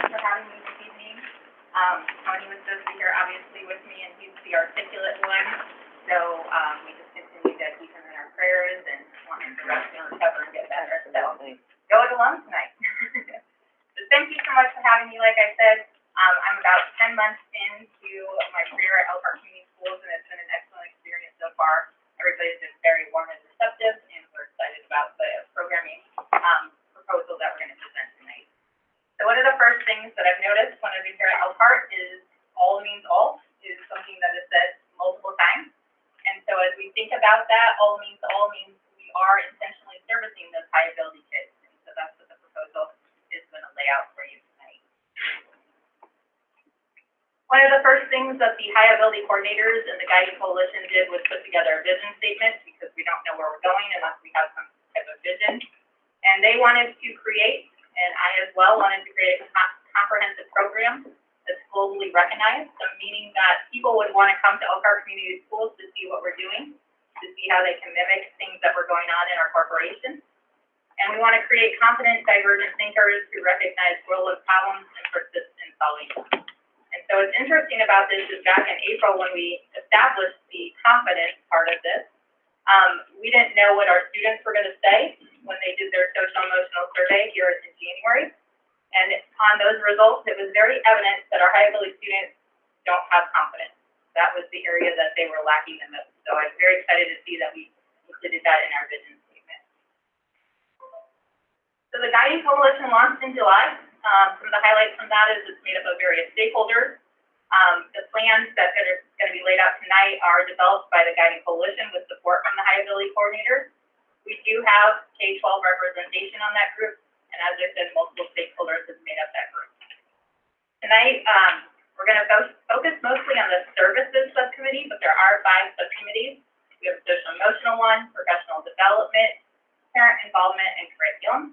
for having me this evening. Tony was supposed to be here obviously with me, and he's the articulate one. So we just continue to keep him in our prayers and want him to rest and recover and get better. So go it alone tonight. So thank you so much for having me. Like I said, I'm about 10 months into my career at Elkhart Community Schools, and it's been an excellent experience so far. Everybody's been very warm and receptive, and we're excited about the programming proposal that we're going to present tonight. So one of the first things that I've noticed when I've been here at Elkhart is all means all is something that is said multiple times. And so as we think about that, all means we are intentionally servicing those high ability kids. And so that's what the proposal is going to lay out for you tonight. One of the first things that the high ability coordinators and the guiding coalition did was put together a vision statement, because we don't know where we're going unless we have some type of vision. And they wanted to create, and I as well wanted to create a comprehensive program that's globally recognized, so meaning that people would want to come to Elkhart Community Schools to see what we're doing, to see how they can mimic things that were going on in our corporation. And we want to create confident, divergent thinkers who recognize real-life problems and persist in solving them. And so what's interesting about this is back in April when we established the confidence part of this, we didn't know what our students were going to say when they did their social emotional survey here in January. And on those results, it was very evident that our high ability students don't have confidence. That was the area that they were lacking the most. So I'm very excited to see that we included that in our vision statement. So the Guiding Coalition launched in July. Some of the highlights from that is it's made up of various stakeholders. The plans that are going to be laid out tonight are developed by the Guiding Coalition with support from the high ability coordinators. We do have K-12 representation on that group, and as I said, multiple stakeholders have made up that group. Tonight, we're going to focus mostly on the services subcommittee, but there are 5 subcommittees. We have a social emotional one, professional development, parent involvement, and curriculum.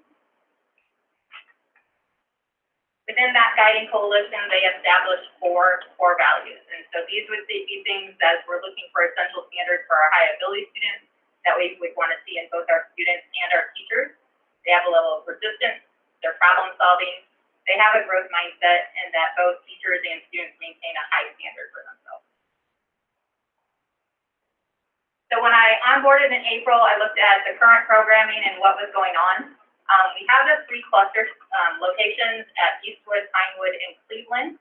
Within that Guiding Coalition, they established 4 core values. And so these would be things as we're looking for essential standards for our high ability students that we would want to see in both our students and our teachers. They have a level of persistence, they're problem solving, they have a growth mindset, and that both teachers and students maintain a high standard for themselves. So when I onboarded in April, I looked at the current programming and what was going on. We have the 3 cluster locations at Eastwood, Pinewood, and Cleveland.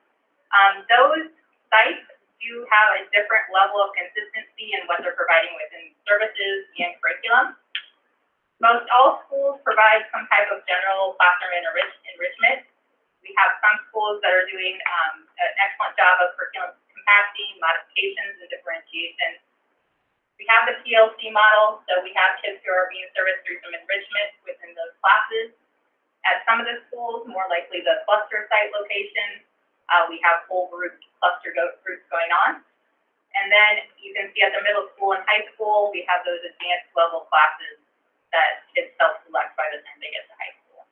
Those sites do have a different level of consistency in what they're providing within services and curriculum. Most all schools provide some type of general classroom enrichment. We have some schools that are doing an excellent job of curriculum compacting, modifications, and differentiation. We have the PLC model, so we have kids who are being serviced through some enrichment within those classes. At some of the schools, more likely the cluster site locations, we have whole group cluster groups going on. And then you can see at the middle school and high school, we have those advanced level classes that kids self-select by the time they get to high school.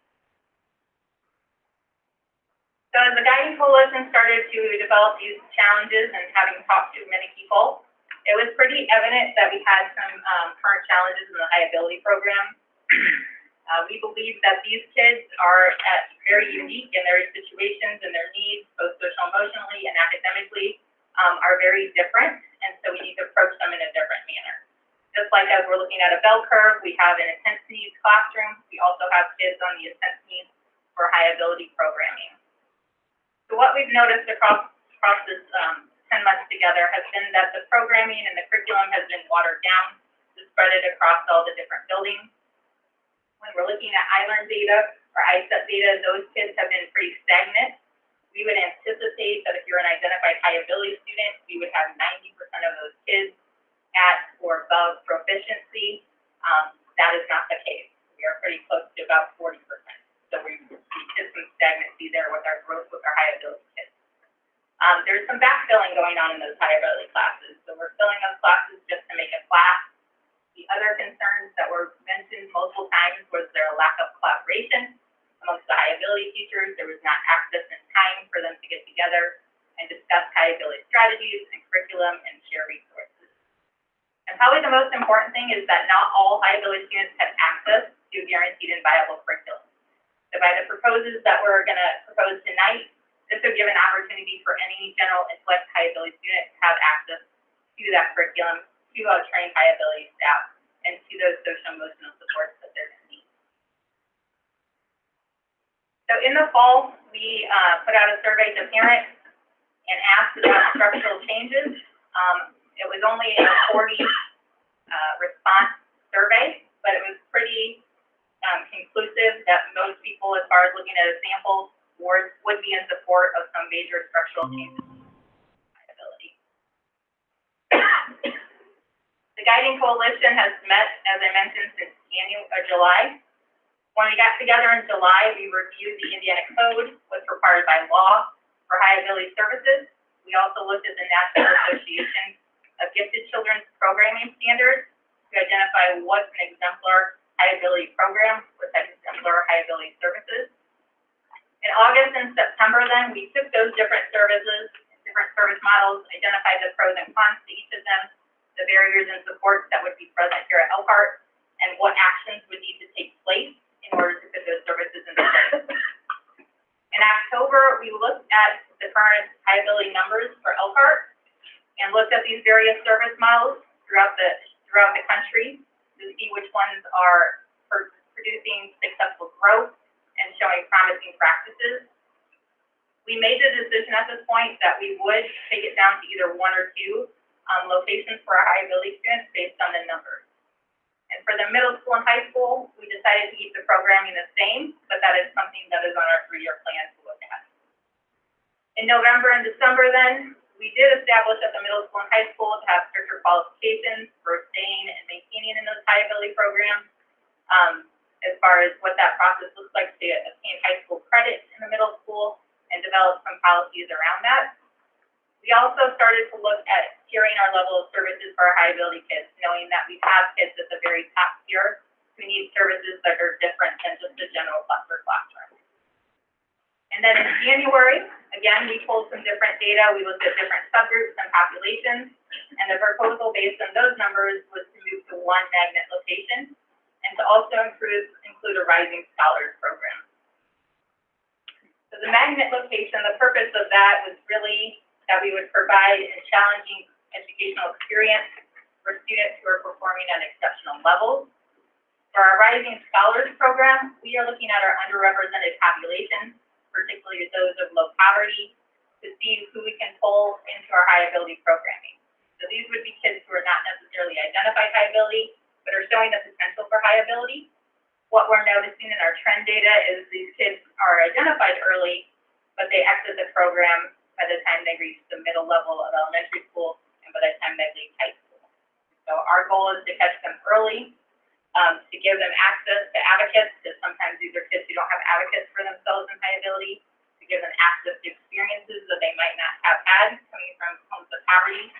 So as the Guiding Coalition started to develop these challenges and having talked to many people, it was pretty evident that we had some current challenges in the high ability program. We believe that these kids are very unique in their situations and their needs, both social emotionally and academically, are very different, and so we need to approach them in a different manner. Just like as we're looking at a bell curve, we have an intense needs classroom. We also have kids on the intense needs for high ability programming. So what we've noticed across this 10 months together has been that the programming and the curriculum has been watered down to spread it across all the different buildings. When we're looking at iLearn data or ISET data, those kids have been pretty stagnant. We would anticipate that if you're an identified high ability student, we would have 90% of those kids at or above proficiency. That is not the case. We are pretty close to about 40%. So we see some stagnancy there with our growth with our high ability kids. There's some backfilling going on in those high ability classes. So we're filling those classes just to make a class. The other concerns that were mentioned multiple times was there a lack of collaboration amongst the high ability teachers. There was not access and time for them to get together and discuss high ability strategies and curriculum and share resources. And probably the most important thing is that not all high ability students have access to guaranteed and viable curriculum. So by the proposals that we're going to propose tonight, this would give an opportunity for any general intellect high ability student to have access to that curriculum, to a trained high ability staff, and to those social emotional supports that they're going to need. So in the fall, we put out a survey to parents and asked about structural changes. It was only a 40 response survey, but it was pretty conclusive that most people, as far as looking at a sample, would be in support of some major structural changes in liability. The Guiding Coalition has met, as I mentioned, since July. When we got together in July, we reviewed the Indiana Code, what's required by law for high ability services. We also looked at the National Association of Gifted Children's Programming Standards to identify what's an exemplar high ability program with exemplar high ability services. In August and September, then, we took those different services, different service models, identified the pros and cons to each of them, the barriers and supports that would be present here at Elkhart, and what actions would need to take place in order to put those services into place. In October, we looked at the current high ability numbers for Elkhart and looked at these various service models throughout the country to see which ones are producing successful growth and showing promising practices. We made the decision at this point that we would take it down to either one or two locations for our high ability students based on the numbers. And for the middle school and high school, we decided to keep the programming the same, but that is something that is on our 3-year plan to look at. In November and December then, we did establish at the middle school and high school to have stricter qualifications for staying and maintaining in those high ability programs, as far as what that process looks like to obtain high school credit in the middle school and develop some policies around that. We also started to look at tiering our level of services for our high ability kids, knowing that we have kids at the very top tier who need services that are different than just a general cluster classroom. And then in January, again, we pulled some different data. We looked at different subgroups and populations, and the proposal based on those numbers was to move to one magnet location and to also include a Rising Scholars program. So the magnet location, the purpose of that was really that we would provide a challenging educational experience for students who are performing at exceptional levels. For our Rising Scholars program, we are looking at our underrepresented populations, particularly those of low poverty, to see who we can pull into our high ability programming. So these would be kids who are not necessarily identified high ability, but are showing the potential for high ability. What we're noticing in our trend data is these kids are identified early, but they exit the program by the time they reach the middle level of elementary school and by the time they leave high school. So our goal is to catch them early, to give them access to advocates, because sometimes these are kids who don't have advocates for themselves in high ability, to give them access to experiences that they might not have had coming from homes of poverty,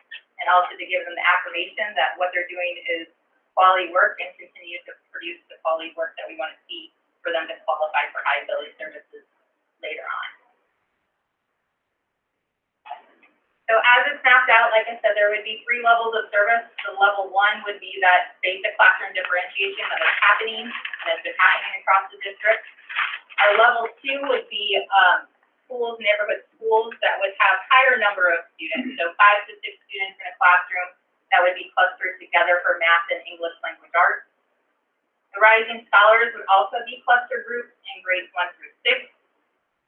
and also to give them the affirmation that what they're doing is quality work and continue to produce the quality work that we want to see for them to qualify for high ability services later on. So as it's mapped out, like I said, there would be 3 levels of service. So level 1 would be that basic classroom differentiation that is happening and has been happening across the district. Our level 2 would be schools, neighborhood schools that would have higher number of students, so 5 to 6 students in a classroom that would be clustered together for math and English language arts. The Rising Scholars would also be cluster groups in grades 1 through 6,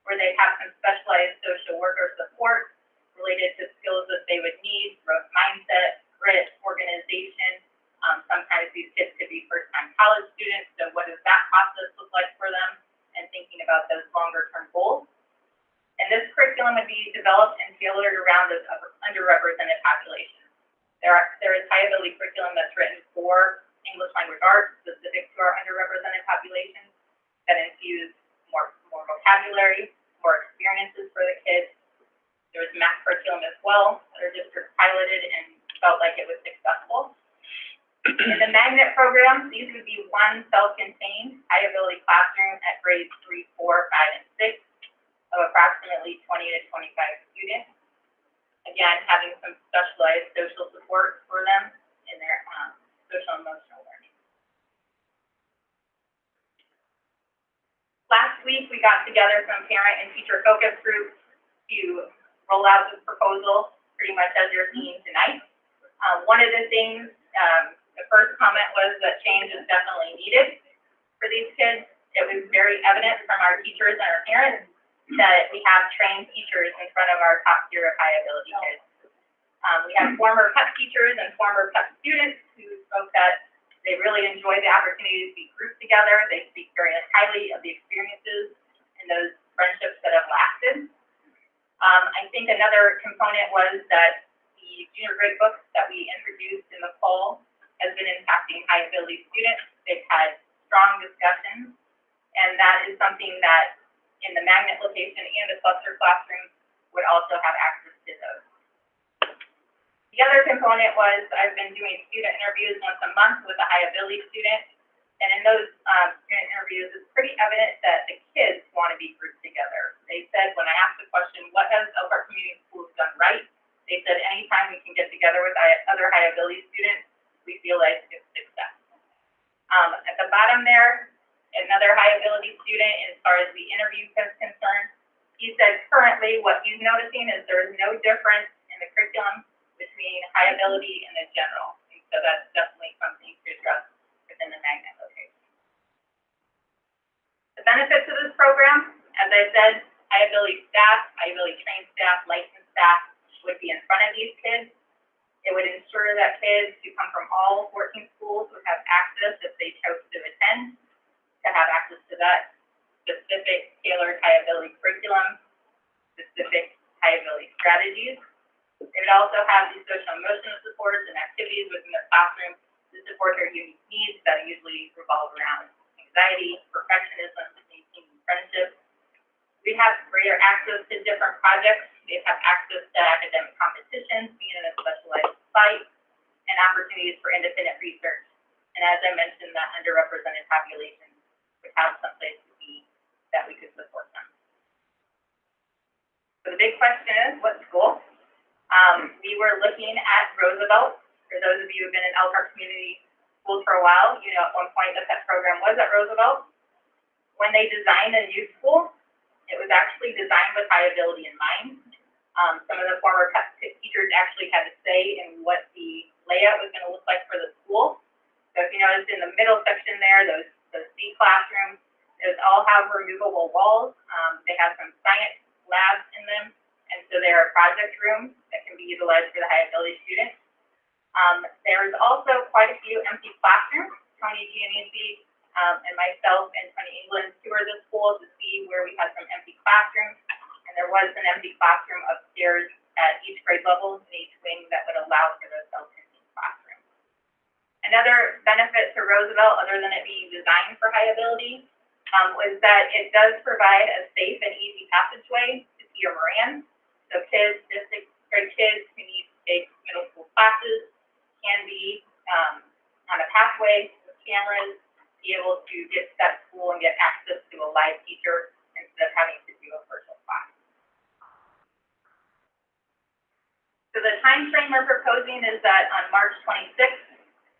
where they have some specialized social worker support related to skills that they would need, growth mindset, grit, organization. Sometimes these kids could be first-time college students, so what does that process look like for them, and thinking about those longer-term goals. And this curriculum would be developed and tailored around this underrepresented population. There is high ability curriculum that's written for English language arts, specific to our underrepresented population, that infuse more vocabulary, more experiences for the kids. There was math curriculum as well that our district piloted and felt like it was successful. In the magnet program, these would be one self-contained high ability classroom at grades 3, 4, 5, and 6 of approximately 20 to 25 students. Again, having some specialized social support for them in their social and emotional learning. Last week, got together some parent and teacher focus groups to roll out this proposal, pretty much as you're seeing tonight. One of the things, the first comment was that change is definitely needed for these kids. It was very evident from our teachers and our parents that we have trained teachers in front of our top tier of high ability kids. We have former PEP teachers and former PEP students who spoke that they really enjoy the opportunity to be grouped together. They speak very highly of the experiences and those friendships that have lasted. I think another component was that the junior grade books that we introduced in the fall has been impacting high ability students. They've had strong discussions, and that is something that in the magnet location and the cluster classrooms would also have access to those. The other component was I've been doing student interviews once a month with a high ability student, and in those student interviews, it's pretty evident that the kids want to be grouped together. They said, when I asked the question, what has Elkhart Community Schools done right? They said, anytime we can get together with other high ability students, we feel like it's success. At the bottom there, another high ability student, as far as the interview is concerned, he said currently what he's noticing is there is no difference in the curriculum between high ability and the general. And so that's definitely something to address within the magnet location. The benefits of this program, as I said, high ability staff, high ability trained staff, licensed staff would be in front of these kids. It would ensure that kids who come from all 14 schools would have access, if they chose to attend, to have access to that specific tailored high ability curriculum, specific high ability strategies. They would also have these social emotional supports and activities within the classroom to support their unique needs that usually revolve around anxiety, perfectionism, maintaining friendships. We have greater access to different projects. They have access to academic competitions, being in a specialized site, and opportunities for independent research. And as I mentioned, that underrepresented population would have some place to be that we could support them. So the big question is, what school? We were looking at Roosevelt. For those of you who have been in Elkhart Community Schools for a while, you know at one point that that program was at Roosevelt. When they designed a new school, it was actually designed with high ability in mind. Some of the former teachers actually had to say in what the layout was going to look like for the school. So if you notice in the middle section there, those C classrooms, those all have removable walls. They have some science labs in them, and so there are project rooms that can be utilized for the high ability students. There's also quite a few empty classrooms. Tony Giannisi and myself and Tony England toured the school to see where we had some empty classrooms, and there was an empty classroom upstairs at each grade level in each wing that would allow for those self-contained classrooms. Another benefit to Roosevelt, other than it being designed for high ability, was that it does provide a safe and easy passageway to Peter Moran. So kids, just grade kids who need to take middle school classes can be on a pathway with cameras, be able to get to that school and get access to a live teacher instead of having to do a virtual class. So the time frame we're proposing is that on March 26th,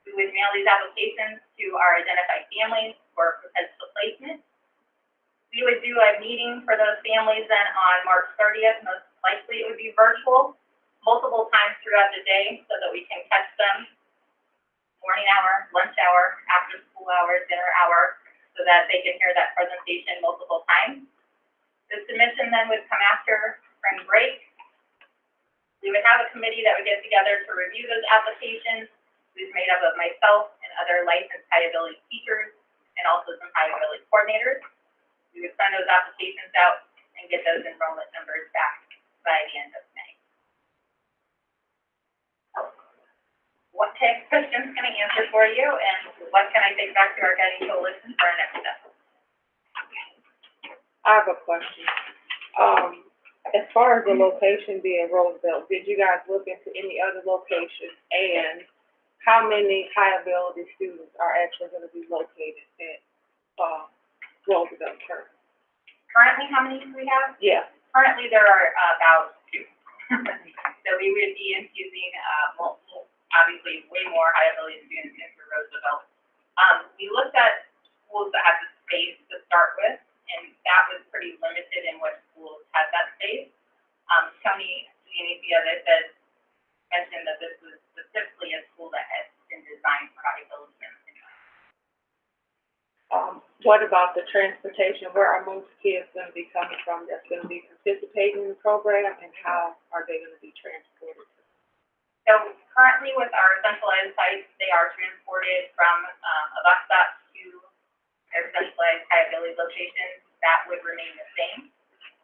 we would mail these applications to our identified families for potential placement. We would do a meeting for those families then on March 30th. Most likely it would be virtual, multiple times throughout the day so that we can catch them morning hour, lunch hour, after school hour, dinner hour, so that they can hear that presentation multiple times. The submission then would come after spring break. We would have a committee that would get together to review those applications. It was made up of myself and other licensed high ability teachers and also some high ability coordinators. We would send those applications out and get those enrollment numbers back by the end of May. What type of questions can I answer for you, and what can I take back to our guiding coalition for our next step? I have a question. As far as the location being Roosevelt, did you guys look into any other locations, and how many high ability students are actually going to be located at Roosevelt currently? Currently, how many do we have? Yeah. Currently, there are about 2. So we would be infusing multiple, obviously way more high ability students into Roosevelt. We looked at schools that have the space to start with, and that was pretty limited in what schools had that space. Tony, as I said, mentioned that this was specifically a school that had been designed for high ability and What about the transportation? Where are most kids gonna be coming from that's gonna be participating in the program, and how are they gonna be transported? So currently with our centralized sites, they are transported from a bus stop to their centralized high ability locations. That would remain the same.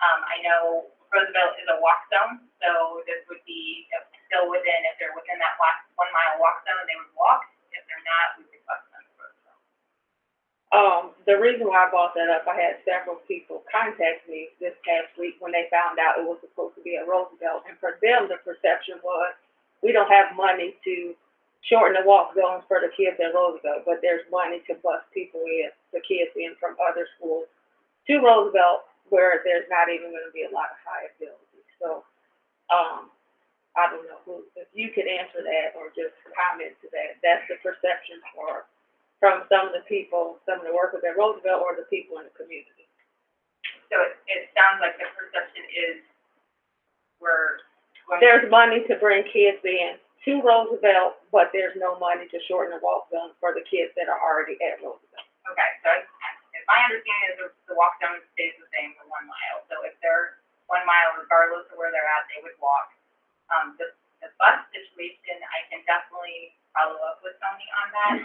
I know Roosevelt is a walk zone, so this would be still within, if they're within that 1 mile walk zone, they would walk. If they're not, we would bus them to Roosevelt. The reason why I brought that up, I had several people contact me this past week when they found out it was supposed to be at Roosevelt, and for them, the perception was, we don't have money to shorten the walk zones for the kids at Roosevelt, but there's money to bus people in, the kids in from other schools to Roosevelt, where there's not even gonna be a lot of high ability. So, I don't know if you could answer that or just comment to that. That's the perception from some of the people, some of the workers at Roosevelt or the people in the community. So it sounds like the perception is there's money to bring kids in to Roosevelt, but there's no money to shorten the walk zone for the kids that are already at Roosevelt. Okay, so if my understanding is the walk zone stays the same for 1 mile. So if they're 1 mile, regardless of where they're at, they would walk. The bus situation, I can definitely follow up with Tony on that.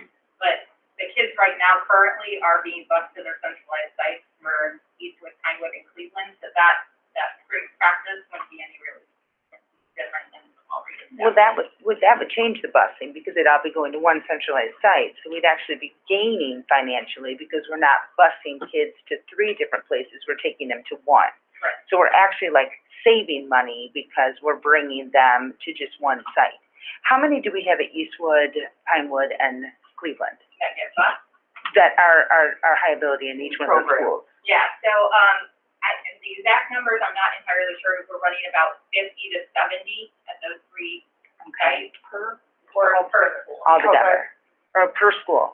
But the kids right now currently are being bused to their centralized sites for Eastwood, Pinewood, and Cleveland. So that spring practice wouldn't be any really different than already. Well, that would change the busing, because they'd all be going to one centralized site. So we'd actually be gaining financially, because we're not busing kids to 3 different places, we're taking them to 1. Right. So we're actually like saving money because we're bringing them to just 1 site. How many do we have at Eastwood, Pinewood, and Cleveland That get bused. that are high ability in each one of those schools? Yeah, so, the exact numbers, I'm not entirely sure. We're running about 50 to 70 at those 3 sites per school. Altogether, or per school,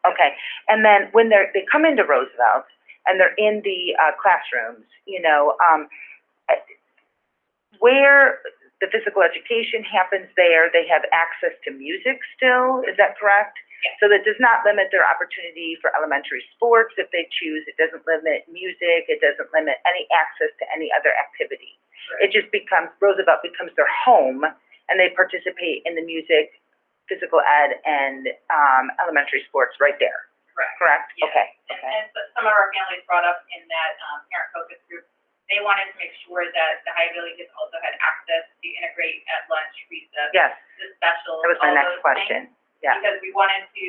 okay. And then when they come into Roosevelt and they're in the classrooms, where the physical education happens there, they have access to music still, is that correct? Yes. So that does not limit their opportunity for elementary sports if they choose. It doesn't limit music. It doesn't limit any access to any other activity. Right. It just Roosevelt becomes their home, and they participate in the music, physical ed, and elementary sports right there. Correct? Yes. Okay. And some of our families brought up in that parent focus group, they wanted to make sure that the high ability kids also had access to integrate at lunch, recess, Yes, the specials, that was my all next those question. things. Yeah. Because we wanted to,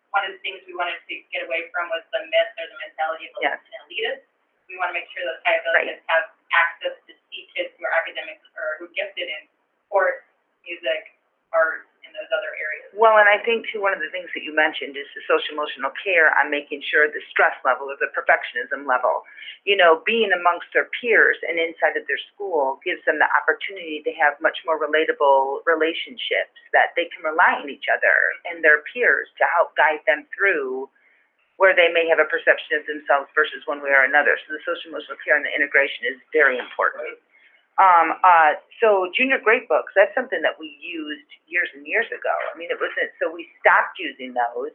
one of the things we wanted to get away from was the myth or the mentality of Yes. elitists. We want to make sure that high ability kids have access to see kids who are academics or who are gifted in sports, music, art, and those other areas. Well, and I think too, one of the things that you mentioned is the social emotional care on making sure the stress level or the perfectionism level, being amongst their peers and inside of their school gives them the opportunity to have much more relatable relationships, that they can rely on each other and their peers to help guide them through where they may have a perception of themselves versus one way or another. So the social emotional care and the integration is very important. So junior grade books, that's something that we used years and years ago. I mean, so we stopped using those,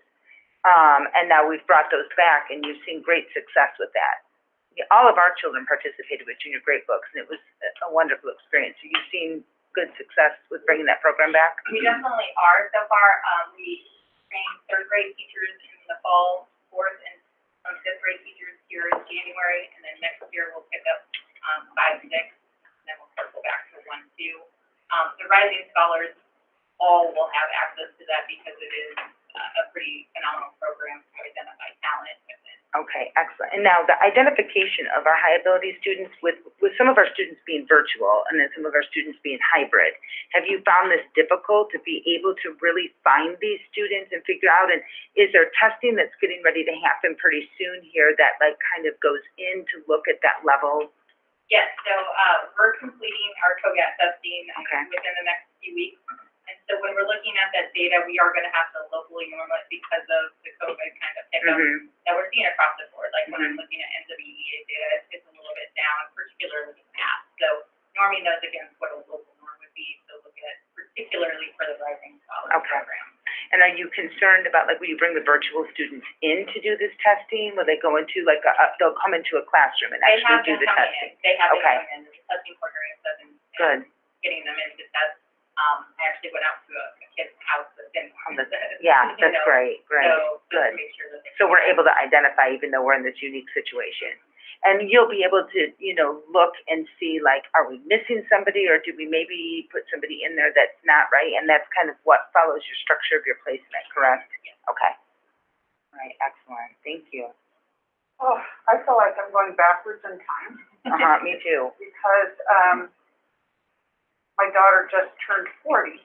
and now we've brought those back, and you've seen great success with that. All of our children participated with junior grade books, and it was a wonderful experience. So you've seen good success with bringing that program back? We definitely are so far. We trained 3rd grade teachers in the fall, 4th and some 5th grade teachers here in January, and then next year we'll pick up 5, 6. And then we'll circle back to 1, 2. The Rising Scholars all will have access to that because it is a pretty phenomenal program to identify talent within. Okay, excellent. And now the identification of our high ability students, with some of our students being virtual and then some of our students being hybrid, have you found this difficult to be able to really find these students and figure out, and is there testing that's getting ready to happen pretty soon here that kind of goes in to look at that level? Yes, so we're completing our TOGAT testing within the next few weeks. And so when we're looking at that data, we are going to have to locally normalize because of the COVID kind of hiccup that we're seeing across the board. Like when I'm looking at NWEA against what a local norm would be, so look at particularly for the rising scholar Okay. program. And are you concerned about, like, will you bring the virtual students in to do this testing? Will they go into, like, they'll come into a classroom and They actually have do been the coming testing? in, they have been Okay. coming in, the testing coordinator has been Good. getting them in to test. I actually went out to a kid's house that's in one. Yeah, You that's know, great, great, So, just to good. make sure that they. So we're able to identify even though we're in this unique situation. And you'll be able to, you know, look and see, like, are we missing somebody, or did we maybe put somebody in there that's not right? And that's kind of what follows your structure of your placement, correct? Yes. Okay. All right, excellent, thank you. Oh, I feel like I'm going backwards in time. Me too. Because, my daughter just turned 40,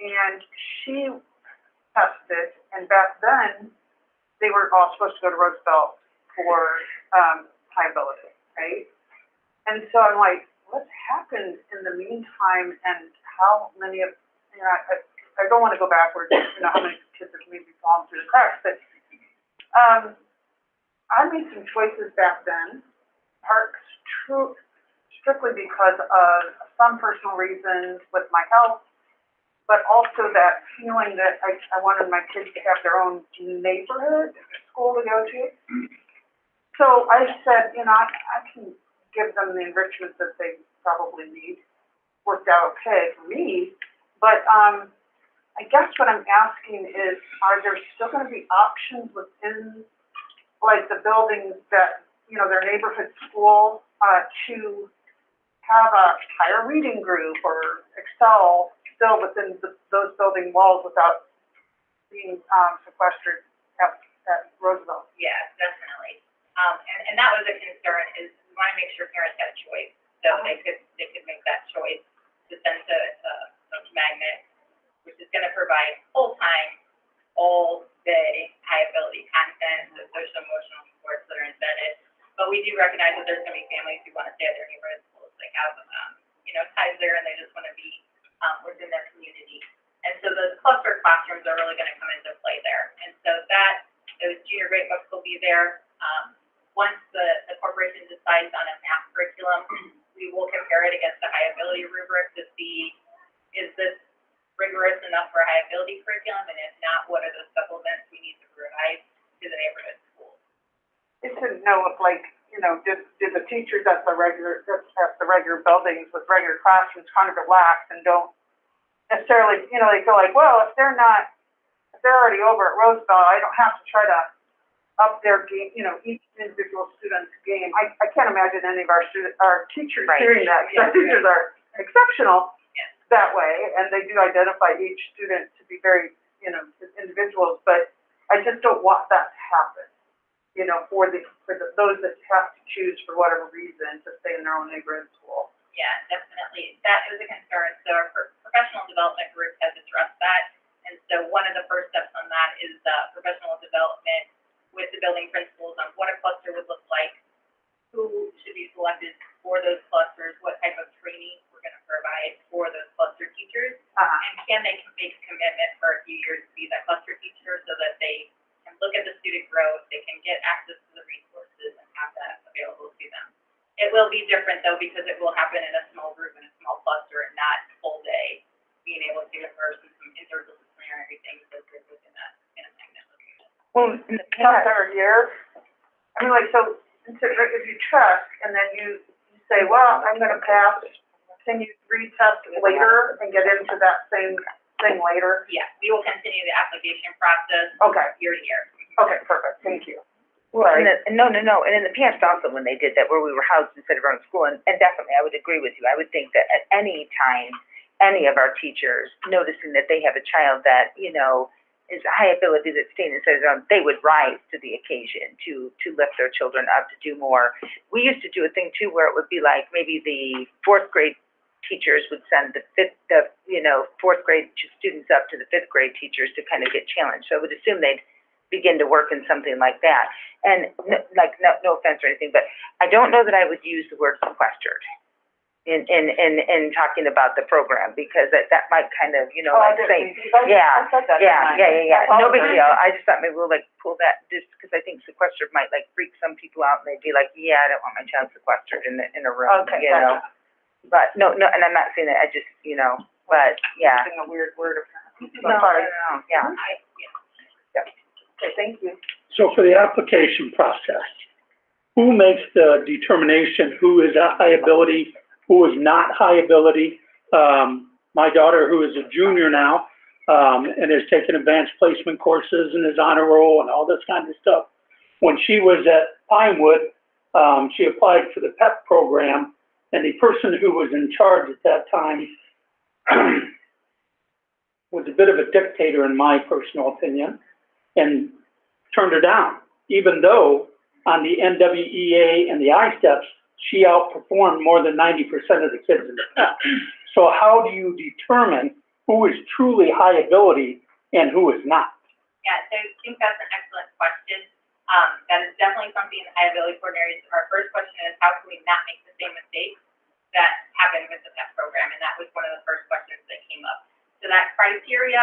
and she tested, and back then, they were all supposed to go to Roosevelt for, high ability, right? And so I'm like, what's happened in the meantime, and how many of, you know, I don't want to go backwards, you know, how many kids have maybe fallen through the cracks, but, I made some choices back then, strictly because of some personal reasons with my health, but also that feeling that I wanted my kids to have their own neighborhood school to go to. So I said, you know, I can give them the enrichment that they probably need. Worked out okay for me, but I guess what I'm asking is, are there still going to be options within, like, the buildings that, you know, their neighborhood school, to have a higher reading group or excel still within those building walls without being sequestered at Roosevelt? Yeah, definitely. And that was a concern, is we want to make sure parents have choice, so they could make that choice to send to Magnet, which is going to provide full-time, all-day, high-ability content, the social emotional supports that are embedded. But we do recognize that there's going to be families who want to stay at their neighborhood schools. They have, you know, ties there, and they just want to be within their community. And so those cluster classrooms are really going to come into play there. And so those junior grade books will be there. Once the corporation decides on a math curriculum, we will compare it against the high ability rubric to see, is this rigorous enough for a high ability curriculum, and if not, what are those supplements we need to provide to the neighborhood schools? I didn't know if, like, you know, did the teachers at the regular buildings with regular classrooms kind of relax and don't necessarily, you know, they feel like, well, if they're already over at Roosevelt, I don't have to try to up their game, you know, each individual student's game. I can't imagine any of our teachers Right. doing that, because our teachers are exceptional Yes. that way, and they do identify each student to be very, you know, as individuals, but I just don't want that to happen, you know, for those that have to choose for whatever reason to stay in their own neighborhood school. Yeah, definitely. That is a concern. So our professional development group has addressed that. And so one of the first steps on that is professional development with the building principals on what a cluster would look like, who should be selected for those clusters, what type of training we're going to provide for those cluster teachers, and can they make a commitment for a few years to be that cluster teacher so that they can look at the student growth, they can get access to the resources and have that available to them. It will be different though, because it will happen in a small group, in a small cluster, and not full day, being able to immerse in some interdisciplinary things that are within in a magnet location. Well, in the Not past, every year. I mean, like, so, if you test, and then you say, well, I'm gonna pass, can you retest later and get into that same thing later? Yeah, we will continue the application process Okay, year to year. okay, perfect, thank you. well, no, and in the past also, when they did that, where we were housed instead of our own school, and definitely, I would agree with you. I would think that at any time, any of our teachers noticing that they have a child that, you know, is a high ability that's staying inside of their own, they would rise to the occasion to lift their children up to do more. We used to do a thing too where it would be like maybe the fourth grade teachers would send the fourth grade students up to the fifth grade teachers to kind of get challenged. So I would assume they'd begin to work in something like that. And no offense or anything, but I don't know that I would use the word sequestered in talking about the program, because that might kind of, you know, Oh, I like didn't say, mean to. yeah, I said that. yeah. No big deal. I just thought maybe we'll like pull that, just because I think sequestered might like freak some people out, and they'd be like, yeah, I don't want my child sequestered in a room, Okay, you know? gotcha. But, no, and I'm not saying that, I just, but, yeah. Using a weird word apparently. No, yeah. Okay, thank you. So for the application process, who makes the determination who is a high ability, who is not high ability? My daughter, who is a junior now, and has taken advanced placement courses and is honor roll and all this kind of stuff. When she was at Pinewood, she applied for the PEP program, and the person who was in charge at that time was a bit of a dictator, in my personal opinion, and turned her down, even though on the NWEA and the I-steps, she outperformed more than 90% of the kids in the PEP. So how do you determine who is truly high ability and who is not? Yeah, so I think that's an excellent question. That is definitely something the high ability coordinators, our first question is, how can we not make the same mistakes that happened with the PEP program? And that was one of the first questions that came up. So that criteria,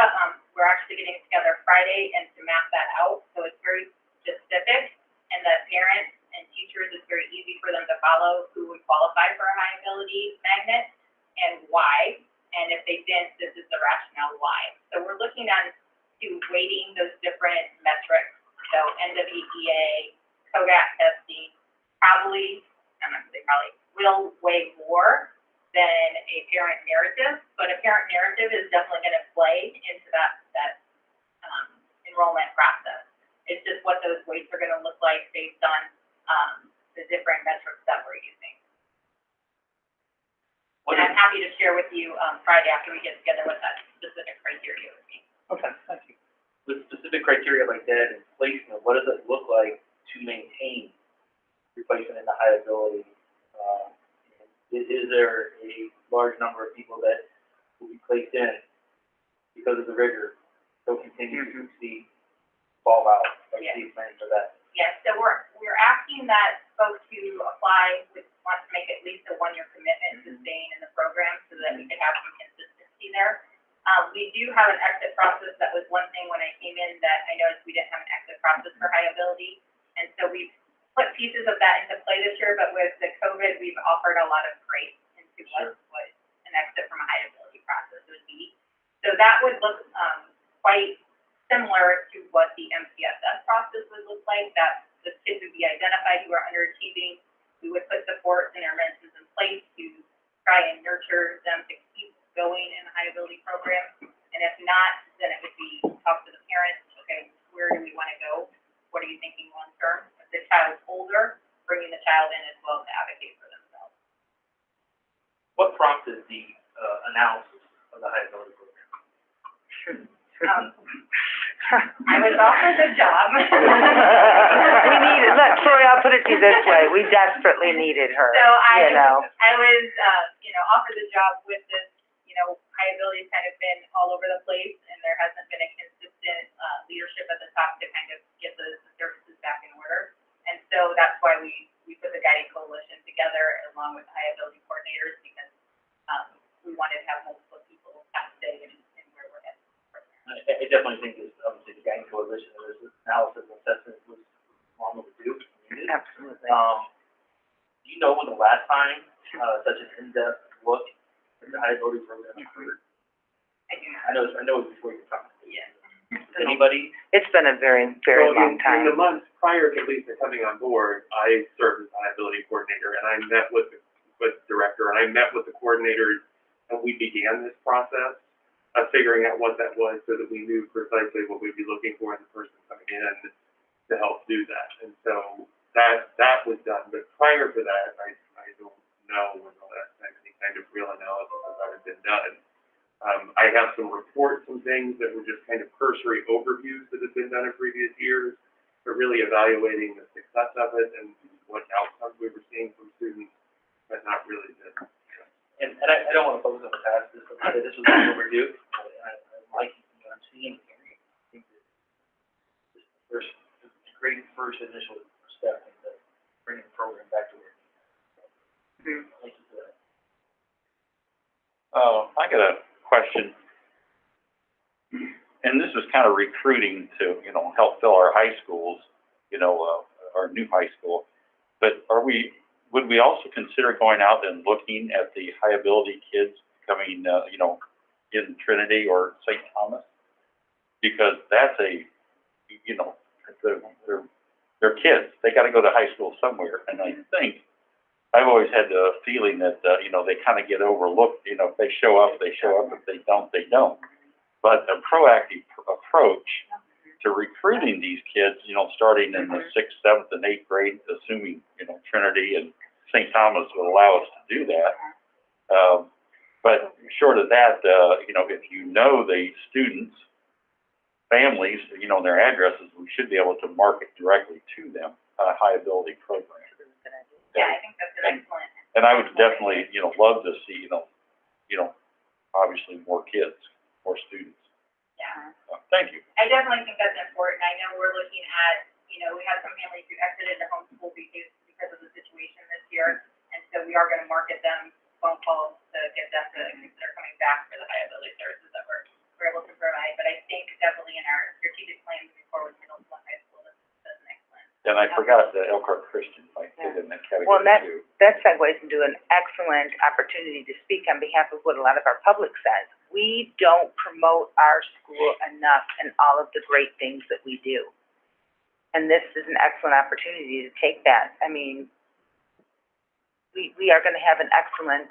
we're actually getting together Friday and to map that out. So it's very specific, and the parents and teachers, it's very easy for them to follow who would qualify for a high ability magnet and why. And if they didn't, this is the rationale why. So we're looking on to weighting those different metrics. So NWEA, COGAT testing, probably, I'm not gonna say probably, will weigh more than a parent narrative, but a parent narrative is definitely gonna play into that enrollment process. It's just what those weights are gonna look like based on, the different metrics that we're using. And I'm happy to share with you, Friday after we get together what that specific criteria would be. Okay, thank you. With specific criteria like that and placement, what does it look like to maintain replacement in the high ability? Is there a large number of people that will be placed in because of the rigor, they'll continue to succeed, fall out, like Steve mentioned for that? Yes, so we're asking that folks who apply want to make at least a 1-year commitment to staying in the program so that we can have some consistency there. We do have an exit process. That was one thing when I came in that I noticed we didn't have an exit process for high ability. And so we've put pieces of that into play this year, but with the COVID, we've offered a lot of grace into what an exit from a high ability process would be. So that would look quite similar to what the MTSS process would look like, that the kids would be identified who are underachieving. We would put supports and interventions in place to try and nurture them to keep going in a high ability program. And if not, then it would be talk to the parents, okay, where do we want to go? What are you thinking long term? If the child's older, bringing the child in as well to advocate for themselves. What prompted the analysis of the high ability program? I was offered the job. We needed, look, Troy, I'll put it to you this way, we desperately needed her, So I was, offered the job with this, high ability has kind of been all over the place, and there hasn't been a consistent leadership at the top to kind of get the services back in order. And so that's why we put the guiding coalition together along with the high ability coordinators, because we wanted to have multiple people have say in where we're headed. I definitely think this, obviously, the guiding coalition, this analysis and assessment was long overdue. Absolutely. Do you know when the last time such an in-depth look at the high ability program occurred? I do not. I know it was before your time. Yes. Anybody? It's been a very, very long time. In the months prior to Lisa coming on board, I served as high ability coordinator, and I met with the director, and I met with the coordinators, and we began this process of figuring out what that was so that we knew precisely what we'd be looking for in the person coming in to help do that. And so that was done. But prior to that, I don't know when the last time any kind of real analysis of that had been done. I have some reports and things that were just kind of cursory overviews that have been done in previous years, but really evaluating the success of it and what outcomes we were seeing from students, but not really the. And I don't want to focus on the past. This was long overdue. I like what I'm seeing here. I think that this is a great first initial step into bringing the program back to where it needs. Thank you for that. I got a question, and this is kind of recruiting to, help fill our high schools, our new high school. But would we also consider going out and looking at the high ability kids coming, you know, in Trinity or St. Thomas? Because that's a, you know, they're kids. They got to go to high school somewhere. And I think I've always had the feeling that, you know, they kind of get overlooked. You know, if they show up, they show up. If they don't, they don't. But a proactive approach to recruiting these kids, you know, starting in the 6th, 7th, and 8th grade, assuming, you know, Trinity and St. Thomas will allow us to do that. But short of that, you know, if you know the students, families, you know, their addresses, we should be able to market directly to them a high ability program. Yeah, I think that's an excellent. And I would definitely, you know, love to see, you know, obviously more kids, more students. Yeah. Thank you. I definitely think that's important. I know we're looking at, you know, we had some families who exited the homeschool because of the situation this year, and so we are going to market them phone calls to get them to consider coming back for the high ability services that we're able to provide. But I think definitely in our strategic plan moving forward, middle school and high school, that's an excellent. And I forgot the Elkhart Christian, I fit in that category Well, too. that segues into an excellent opportunity to speak on behalf of what a lot of our public says. We don't promote our school enough and all of the great things that we do. And this is an excellent opportunity to take that. I mean, we will have an excellent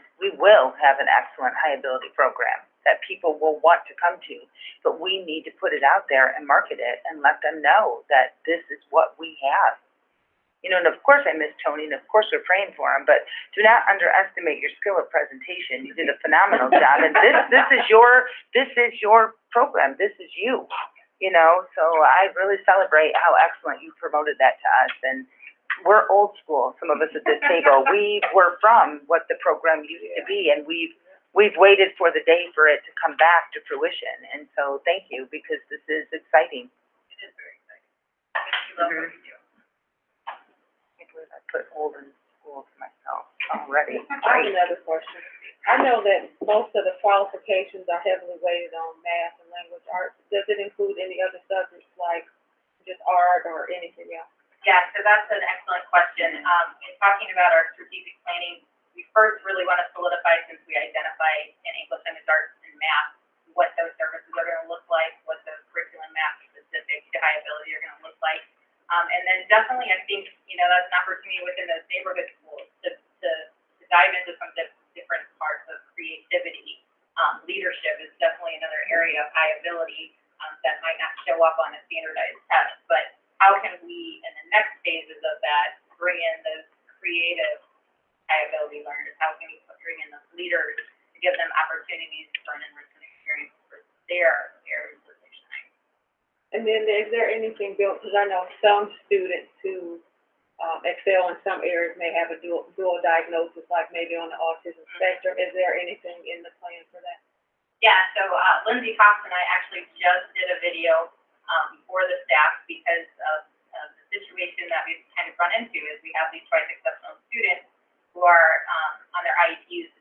high ability program that people will want to come to, but we need to put it out there and market it and let them know that this is what we have. You know, and of course I miss Tony, and of course we're praying for him, but do not underestimate your skill of presentation. You did a phenomenal job, and this is your program. This is you, you know, so I really celebrate how excellent you promoted that to us. And we're old school, some of us at this table. We were from what the program used to be, and we've waited for the day for it to come back to fruition. And so thank you, because this is exciting. It is very exciting. We love what we do. I believe I put old in school to myself already. I have another question. I know that most of the qualifications are heavily weighted on math and language arts. Does it include any other subjects like just art or anything else? Yeah, so that's an excellent question. In talking about our strategic planning, we first really want to solidify, since we identify in English, language arts, and math, what those services are going to look like, what those curriculum math specific to high ability are going to look like. And then definitely, I think, you know, that's an opportunity within those neighborhood schools to dive into some different parts of creativity. Leadership is definitely another area of high ability that might not show up on a standardized test, but how can we, in the next phases of that, bring in those creative high ability learners? How can we bring in those leaders to give them opportunities for an enrichment experience for their areas of their shine? And then is there anything built, because I know some students who excel in some areas may have a dual diagnosis, like maybe on the autism spectrum. Is there anything in the plan for that? Yeah, so Lindsay Cox and I actually just did a video for the staff because of the situation that we've kind of run into is we have these twice exceptional students who are on their IEPs,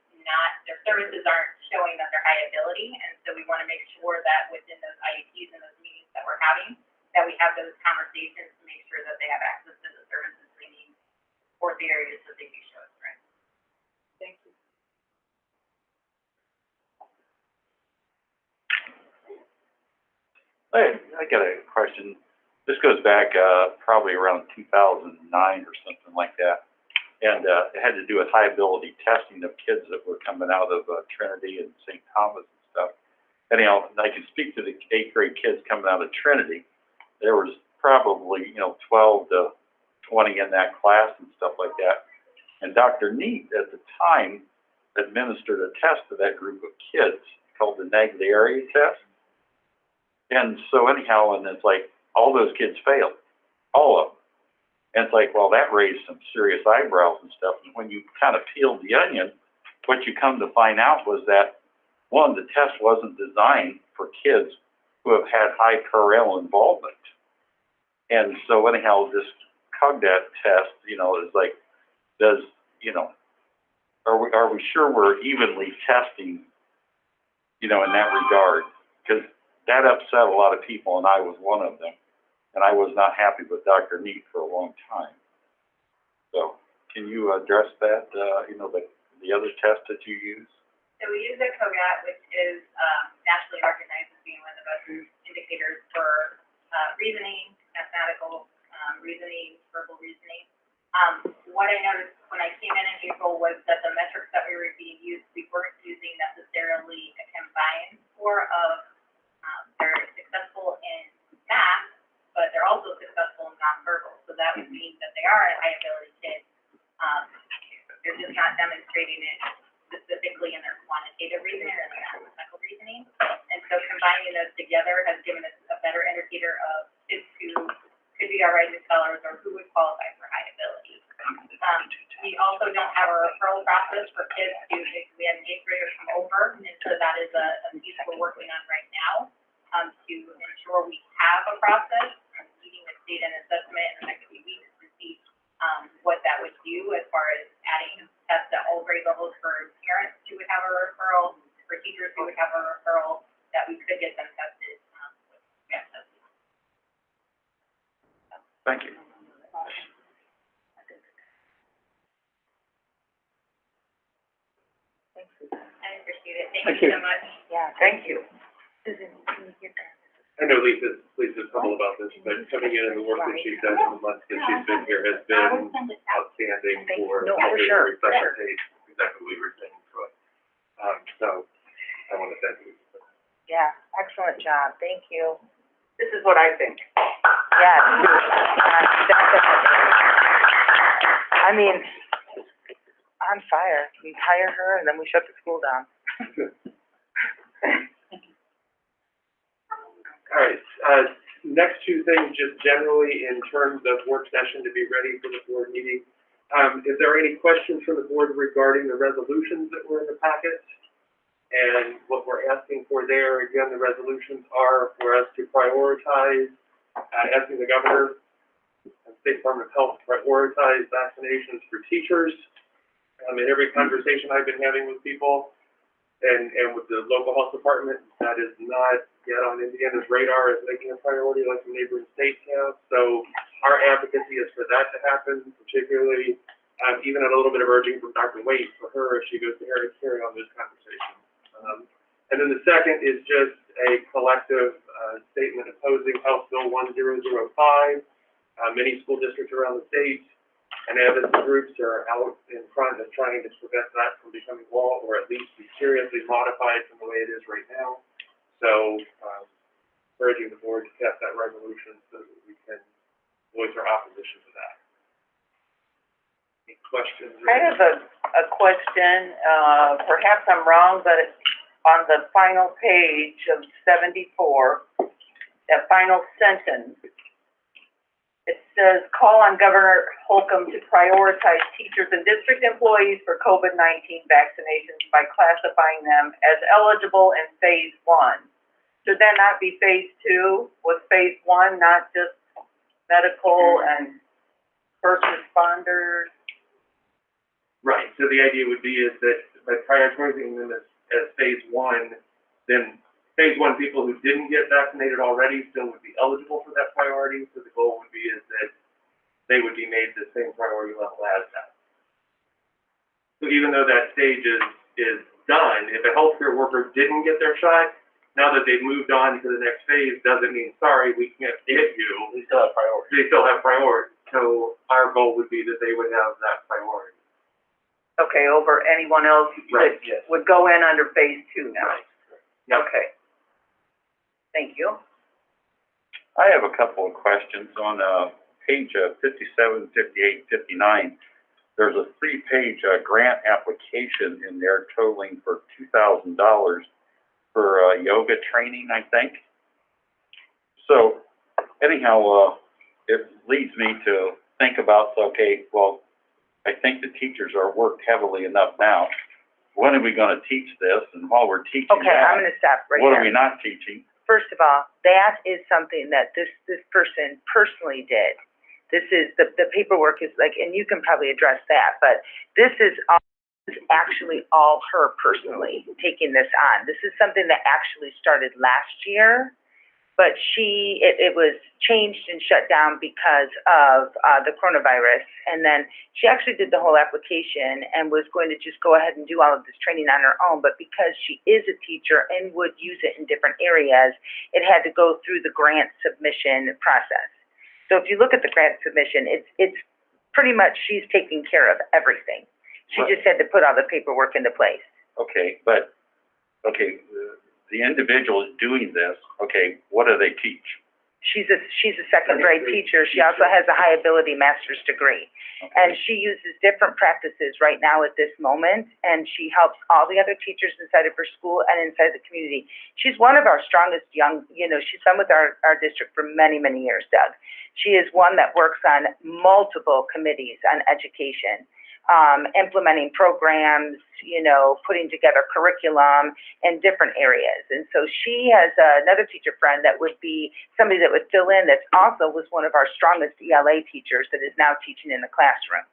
their services aren't showing that they're high ability, and so we want to make sure that within those IEPs and those meetings that we're having, that we have those conversations to make sure that they have access to the services they need for the areas that they do show us, right? Thank you. Hey, I got a question. This goes back probably around 2009 or something like that. And it had to do with high ability testing of kids that were coming out of Trinity and St. Thomas and stuff. Anyhow, I can speak to the 8th grade kids coming out of Trinity. There was probably, 12 to 20 in that class and stuff like that. And Dr. Neat at the time administered a test to that group of kids called the Naglieri test. And so anyhow, and it's like all those kids failed, all of them. And it's like, well, that raised some serious eyebrows and stuff. And when you kind of peeled the onion, what you come to find out was that, one, the test wasn't designed for kids who have had high parental involvement. And so anyhow, this COGDAT test, is like, are we sure we're evenly testing, in that regard? Because that upset a lot of people, and I was one of them. And I was not happy with Dr. Neat for a long time. So, can you address that, you know, the other test that you use? So we use a COGAT, which is, nationally recognized as being one of the best indicators for, reasoning, mathematical, reasoning, verbal reasoning. What I noticed when I came in April was that the metrics that we were being used, we weren't using necessarily a combined score of, they're successful in math, but they're also successful in nonverbal. So that would mean that they are a high ability kid. They're just not demonstrating it specifically in their quantitative reasoning or their mathematical reasoning. And so combining those together has given us a better indicator of kids who could be our rising scholars or who would qualify for high ability. We also don't have a referral process for kids who, we had an 8th grader come over, and so that is a piece we're working on right now, to ensure we have a process and meeting with data and assessment in the next few weeks to see, what that would do as far as adding tests at all grade levels for parents who would have a referral, for teachers who would have a referral, that we could get them tested, with advanced testing. Thank you. I appreciate it. Thank Thank you you. so much. Yeah, thank you. Susan, can you get that? I know Lisa's humble about this, but coming in and the work that she's done in the months that she's been here has been outstanding for No, for helping sure, her facilitate exactly what we were saying, Troy. So I want to thank you. Yeah, excellent job, thank you. This is what I think. Yes, definitely. I mean, on fire. We hire her and then we shut the school down. All right, next two things, just generally in terms of work session to be ready for the board meeting. If there are any questions from the board regarding the resolutions that were in the packet, and what we're asking for there, again, the resolutions are for us to prioritize, asking the governor and State Department of Health to prioritize vaccinations for teachers. In every conversation I've been having with people, and with the local health department, that is not yet on Indiana's radar as making a priority like the neighboring states have. So our advocacy is for that to happen, particularly, even a little bit of urging from Dr. Waite for her if she goes to carry on this conversation. And then the second is just a collective statement opposing House Bill 1005. Many school districts around the state and advocacy groups are out in front of trying to prevent that from becoming law, or at least be seriously modified from the way it is right now. So, urging the board to pass that resolution so that we can voice our opposition to that. Any questions? I have a question, perhaps I'm wrong, but on the final page of 74, that final sentence, it says, call on Governor Holcomb to prioritize teachers and district employees for COVID-19 vaccinations by classifying them as eligible in phase 1. Should that not be phase 2? Was phase 1 not just medical and first responders? Right, so the idea would be is that by prioritizing them as phase 1, then phase 1 people who didn't get vaccinated already still would be eligible for that priority. So the goal would be is that they would be made the same priority level as that. So even though that stage is done, if a healthcare worker didn't get their shot, now that they've moved on to the next phase doesn't mean, sorry, we can't get you. They still have priority. They still have priority. So our goal would be that they would have that priority. Okay, over anyone else Right, that yes. would go in under phase 2 now? Right. Yep. Okay. Thank you. I have a couple of questions on, page 57, 58, 59. There's a 3-page, grant application in there totaling for $2,000 for, yoga training, I think. So anyhow, it leads me to think about, okay, well, I think the teachers are worked heavily enough now. When are we gonna teach this? And while we're teaching Okay, I'm that, gonna stop right what there. are we not teaching? First of all, that is something that this person personally did. This is, the paperwork is like, and you can probably address that, but this is actually all her personally taking this on. This is something that actually started last year, but it was changed and shut down because of, the coronavirus. And then she actually did the whole application and was going to just go ahead and do all of this training on her own, but because she is a teacher and would use it in different areas, it had to go through the grant submission process. So if you look at the grant submission, it's pretty much she's taking care of everything. She Right. just had to put all the paperwork into place. Okay, but, okay, the individual is doing this, okay, what do they teach? She's a second grade teacher. She also has a high ability master's degree. And she uses different practices right now at this moment, and she helps all the other teachers inside of her school and inside the community. She's one of our strongest she's been with our district for many, many years, Doug. She is one that works on multiple committees on education, implementing programs, putting together curriculum in different areas. And so she has another teacher friend that would be somebody that would fill in that also was one of our strongest ELA teachers that is now teaching in the classroom.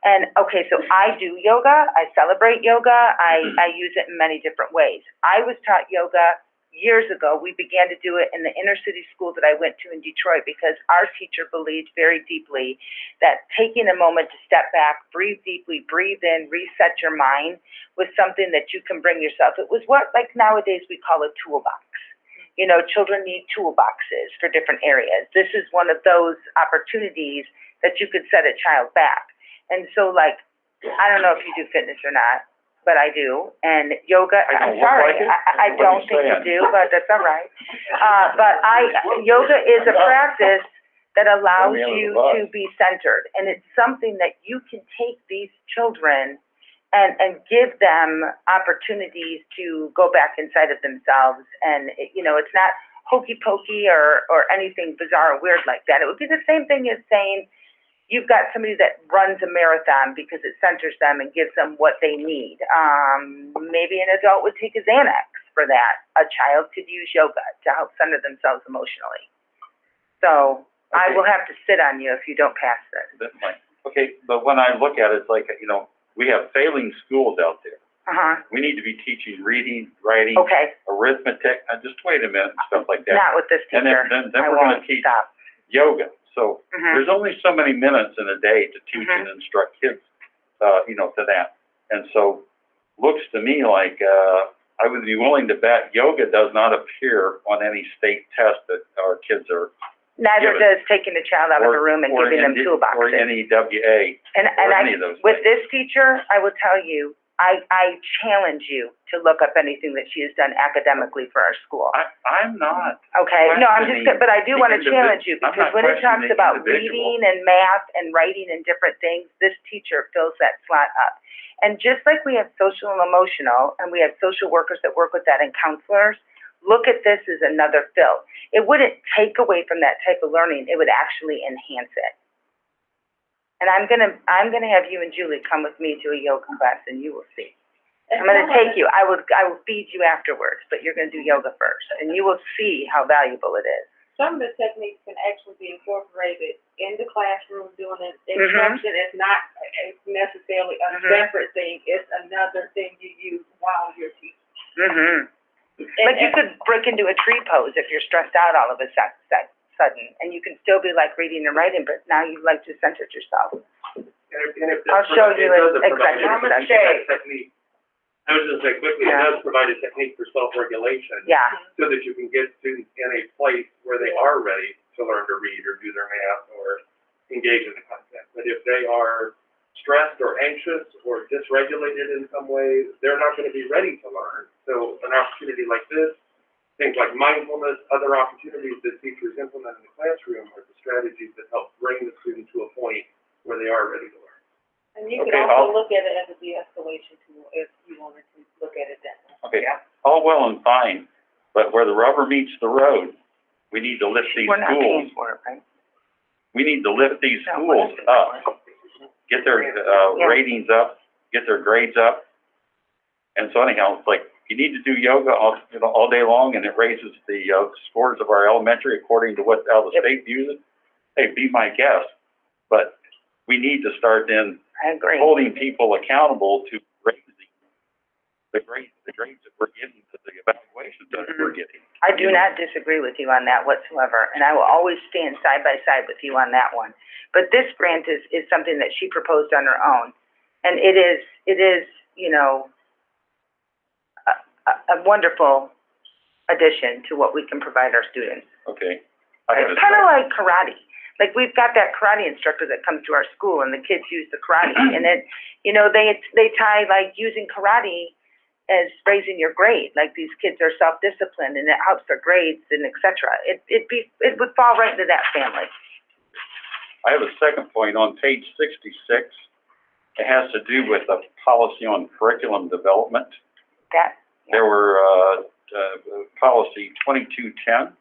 And okay, so I do yoga, I celebrate yoga, I use it in many different ways. I was taught yoga years ago. We began to do it in the inner city school that I went to in Detroit because our teacher believed very deeply that taking a moment to step back, breathe deeply, breathe in, reset your mind was something that you can bring yourself. It was what, like nowadays, we call a toolbox. Children need toolboxes for different areas. This is one of those opportunities that you could set a child back. And so, like, I don't know if you do fitness or not, but I do. And yoga, I'm sorry, I don't think you do, but that's all right. But yoga is a practice that allows you to be centered. And it's something that you can take these children and give them opportunities to go back inside of themselves. And, it's not hokey pokey or anything bizarre or weird like that. It would be the same thing as saying, you've got somebody that runs a marathon because it centers them and gives them what they need. Maybe an adult would take a Xanax for that. A child could use yoga to help center themselves emotionally. So I will have to sit on you if you don't pass this. That's fine. Okay, but when I look at it, it's like, we have failing schools out there. We need to be teaching reading, writing, Okay, arithmetic, just wait a minute, stuff like that. not with this And teacher. then I we're gonna won't teach stop. yoga. So Mhm. there's only so many minutes in a day to teach and instruct kids, to that. And so looks to me like, I would be willing to bet yoga does not appear on any state test that our kids are, Neither Give it. does taking a child out of a room and or giving them ND toolboxes. or NEWA, And or any of those with things. this teacher, I will tell you, I challenge you to look up anything that she has done academically for our school. I'm not. Okay, no, I'm questioning just, but I do the want to challenge you, I'm because not when it talks questioning the about individual. reading and math and writing and different things, this teacher fills that slot up. And just like we have social and emotional, and we have social workers that work with that and counselors, look at this as another fill. It wouldn't take away from that type of learning, it would actually enhance it. And I'm gonna have you and Julie come with me to a yoga class, and you will see. I'm gonna take you, I will feed you afterwards, but you're gonna do yoga first, and you will see how valuable it is. Some of the techniques can actually be incorporated in the classroom during the instruction. It's not necessarily a separate thing, it's another thing you use while you're teaching. Like you could break into a tree pose if you're stressed out all of a sudden, and you can still be like reading and writing, but now you like to center yourself. I'll show you an executive session. Technique. I was just say quickly, it does provide a technique for self-regulation. Yeah. So that you can get students in a place where they are ready to learn to read or do their math or engage in the content. But if they are stressed or anxious or dysregulated in some way, they're not going to be ready to learn. So an opportunity like this, things like mindfulness, other opportunities that teachers implement in the classroom are the strategies that help bring the student to a point where they are ready to learn. And you can Okay, also look at it as a de-escalation tool if you wanted to look at it that way. Okay, all well and fine, but where the rubber meets the road, we need to lift these We're not paying schools. for it, right? We need to lift these No, we're not schools paying for up, get their, ratings up, get their grades up. And so anyhow, it's like, you need to do yoga all day long, and it raises the, scores of our elementary according to how the state views it. Hey, be my guest, but we need to start then I agree. holding people accountable to raising the grades that we're getting, to the evaluations that we're getting. I do not disagree with you on that whatsoever, and I will always stand side by side with you on that one. But this grant is something that she proposed on her own, and it is, you know, a wonderful addition to what we can provide our students. Okay. I have It's a kind of second. like karate. Like, we've got that karate instructor that comes to our school, and the kids use the karate, and it, you know, they tie, like, using karate as raising your grade. Like, these kids are self-disciplined, and it helps their grades, and et cetera. It would fall right into that family. I have a second point on page 66. It has to do with a policy on curriculum development. There were, policy 2210,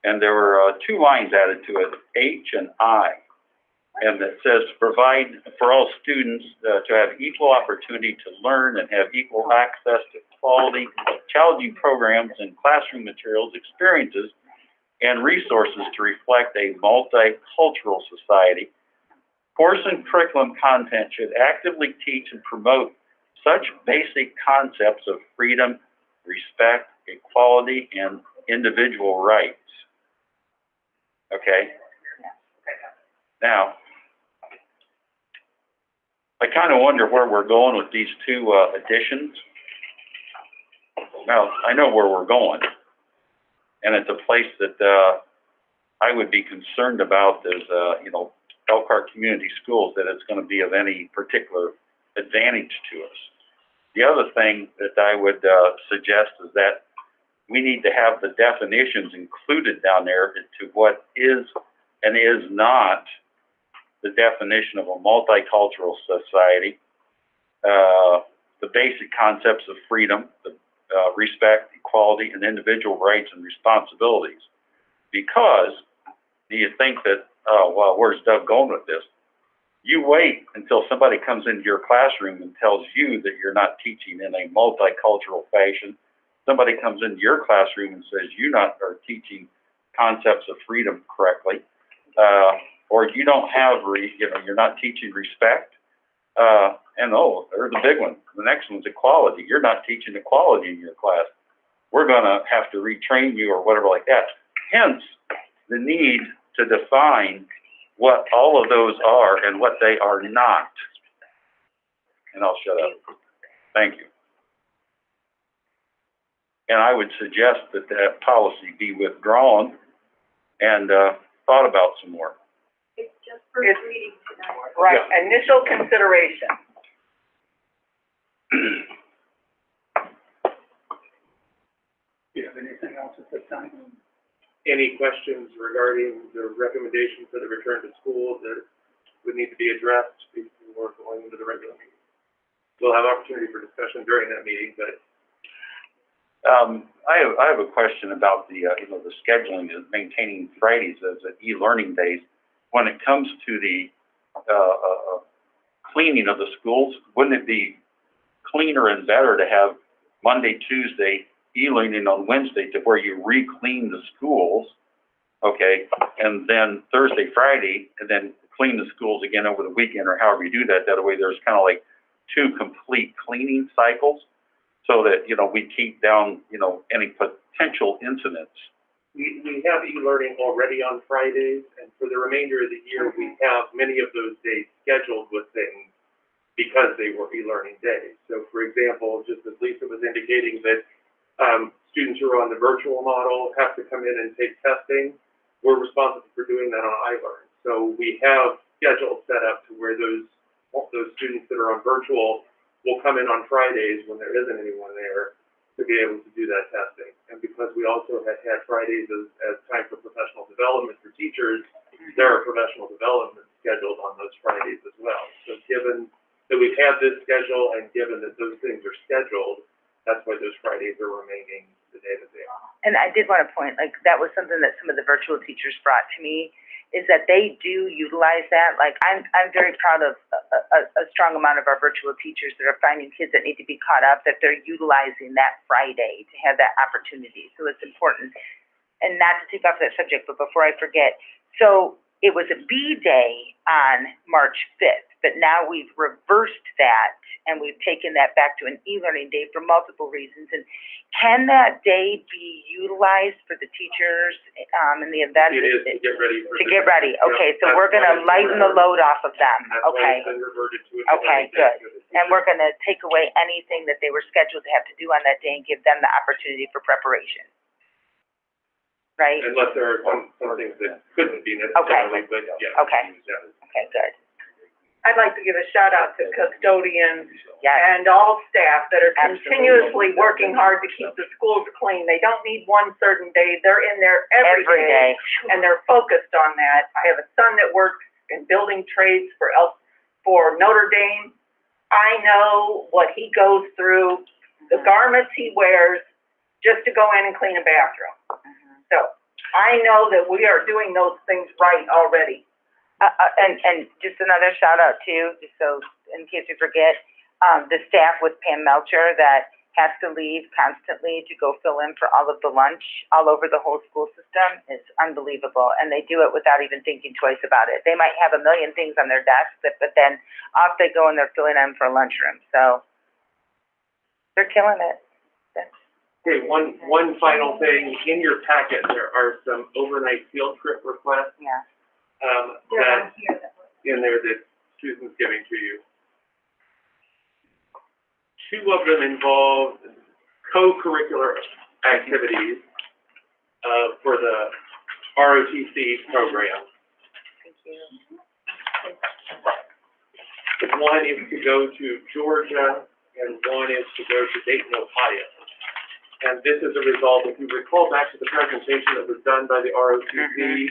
and there were, 2 lines added to it, H and I. And it says, provide for all students, to have equal opportunity to learn and have equal access to quality, challenging programs and classroom materials, experiences, and resources to reflect a multicultural society. Course and curriculum content should actively teach and promote such basic concepts of freedom, respect, equality, and individual rights. Okay? Now, I kind of wonder where we're going with these 2 additions. Now, I know where we're going, and it's a place that I would be concerned about as, you know, Elkhart Community Schools, that it's going to be of any particular advantage to us. The other thing that I would suggest is that we need to have the definitions included down there to what is and is not the definition of a multicultural society, the basic concepts of freedom, the respect, equality, and individual rights and responsibilities. Because you think that, oh, well, where's Doug going with this? You wait until somebody comes into your classroom and tells you that you're not teaching in a multicultural fashion. Somebody comes into your classroom and says you are teaching concepts of freedom correctly, or you don't have, you're not teaching respect. And oh, there's a big one. The next one's equality. You're not teaching equality in your class. We're going to have to retrain you or whatever like that. Hence, the need to define what all of those are and what they are not. And I'll shut up. Thank you. And I would suggest that that policy be withdrawn and thought about some more. It's just for reading tonight. Right, initial consideration. Do you have anything else at this time? Any questions regarding the recommendation for the return to school that would need to be addressed before going into the regular meeting? We'll have opportunity for discussion during that meeting, but I have a question about the the scheduling and maintaining Fridays as e-learning days. When it comes to the cleaning of the schools, wouldn't it be cleaner and better to have Monday, Tuesday, e-learning on Wednesday, to where you re-clean the schools, okay, and then Thursday, Friday, and then clean the schools again over the weekend, or however you do that? That way there's kind of like 2 complete cleaning cycles, so that, we keep down, any potential incidents. we have e-learning already on Fridays, and for the remainder of the year, we have many of those days scheduled with things because they were e-learning days. So for example, just as Lisa was indicating that students who are on the virtual model have to come in and take testing, we're responsible for doing that on iLearn. So we have schedules set up to where those students that are on virtual will come in on Fridays when there isn't anyone there to be able to do that testing. And because we also had Fridays as time for professional development for teachers, there are professional development scheduled on those Fridays as well. So given that we've had this schedule and given that those things are scheduled, that's why those Fridays are remaining the day that they are. And I did want to point, that was something that some of the virtual teachers brought to me, is that they do utilize that. I'm very proud of a strong amount of our virtual teachers that are finding kids that need to be caught up, that they're utilizing that Friday to have that opportunity. So it's important. And not to take off that subject, but before I forget, so it was a B day on March 5th, but now we've reversed that and we've taken that back to an e-learning day for multiple reasons. And can that day be utilized for the teachers, in the event? It is to get ready for. To get ready, okay, so that's we're gonna why it's lighten the load off of them, That's why okay? it's been reverted to a Okay, different day good. for the And we're teachers. gonna take away anything that they were scheduled to have to do on that day and give them the opportunity for preparation. Right? Unless there are some things that couldn't be necessarily, but yeah. Okay. use that as- Okay, good. I'd like to give a shout out to custodians Yes, and all staff that are Absolutely. continuously working hard to keep the schools clean. They don't need one certain day, they're in there every day, and they're focused on that. I have a son that works in building trades for Notre Dame. I know what he goes through, the garments he wears, just to go in and clean a bathroom. So, I know that we are doing those things right already. and just another shout out too, just so, in case we forget, the staff with Pam Melcher that has to leave constantly to go fill in for all of the lunch all over the whole school system is unbelievable. And they do it without even thinking twice about it. They might have a million things on their desk, but then off they go and they're filling in for a lunchroom. So they're killing it. Okay, one final thing, in your packet, there are some overnight field trip requests, Yeah. that, in there that Susan's giving to you. Two of them involve co-curricular activities, for the ROTC program. Thank you. One is to go to Georgia, and one is to go to Dayton, Ohio. And this is a result, if you recall back to the presentation that was done by the ROTC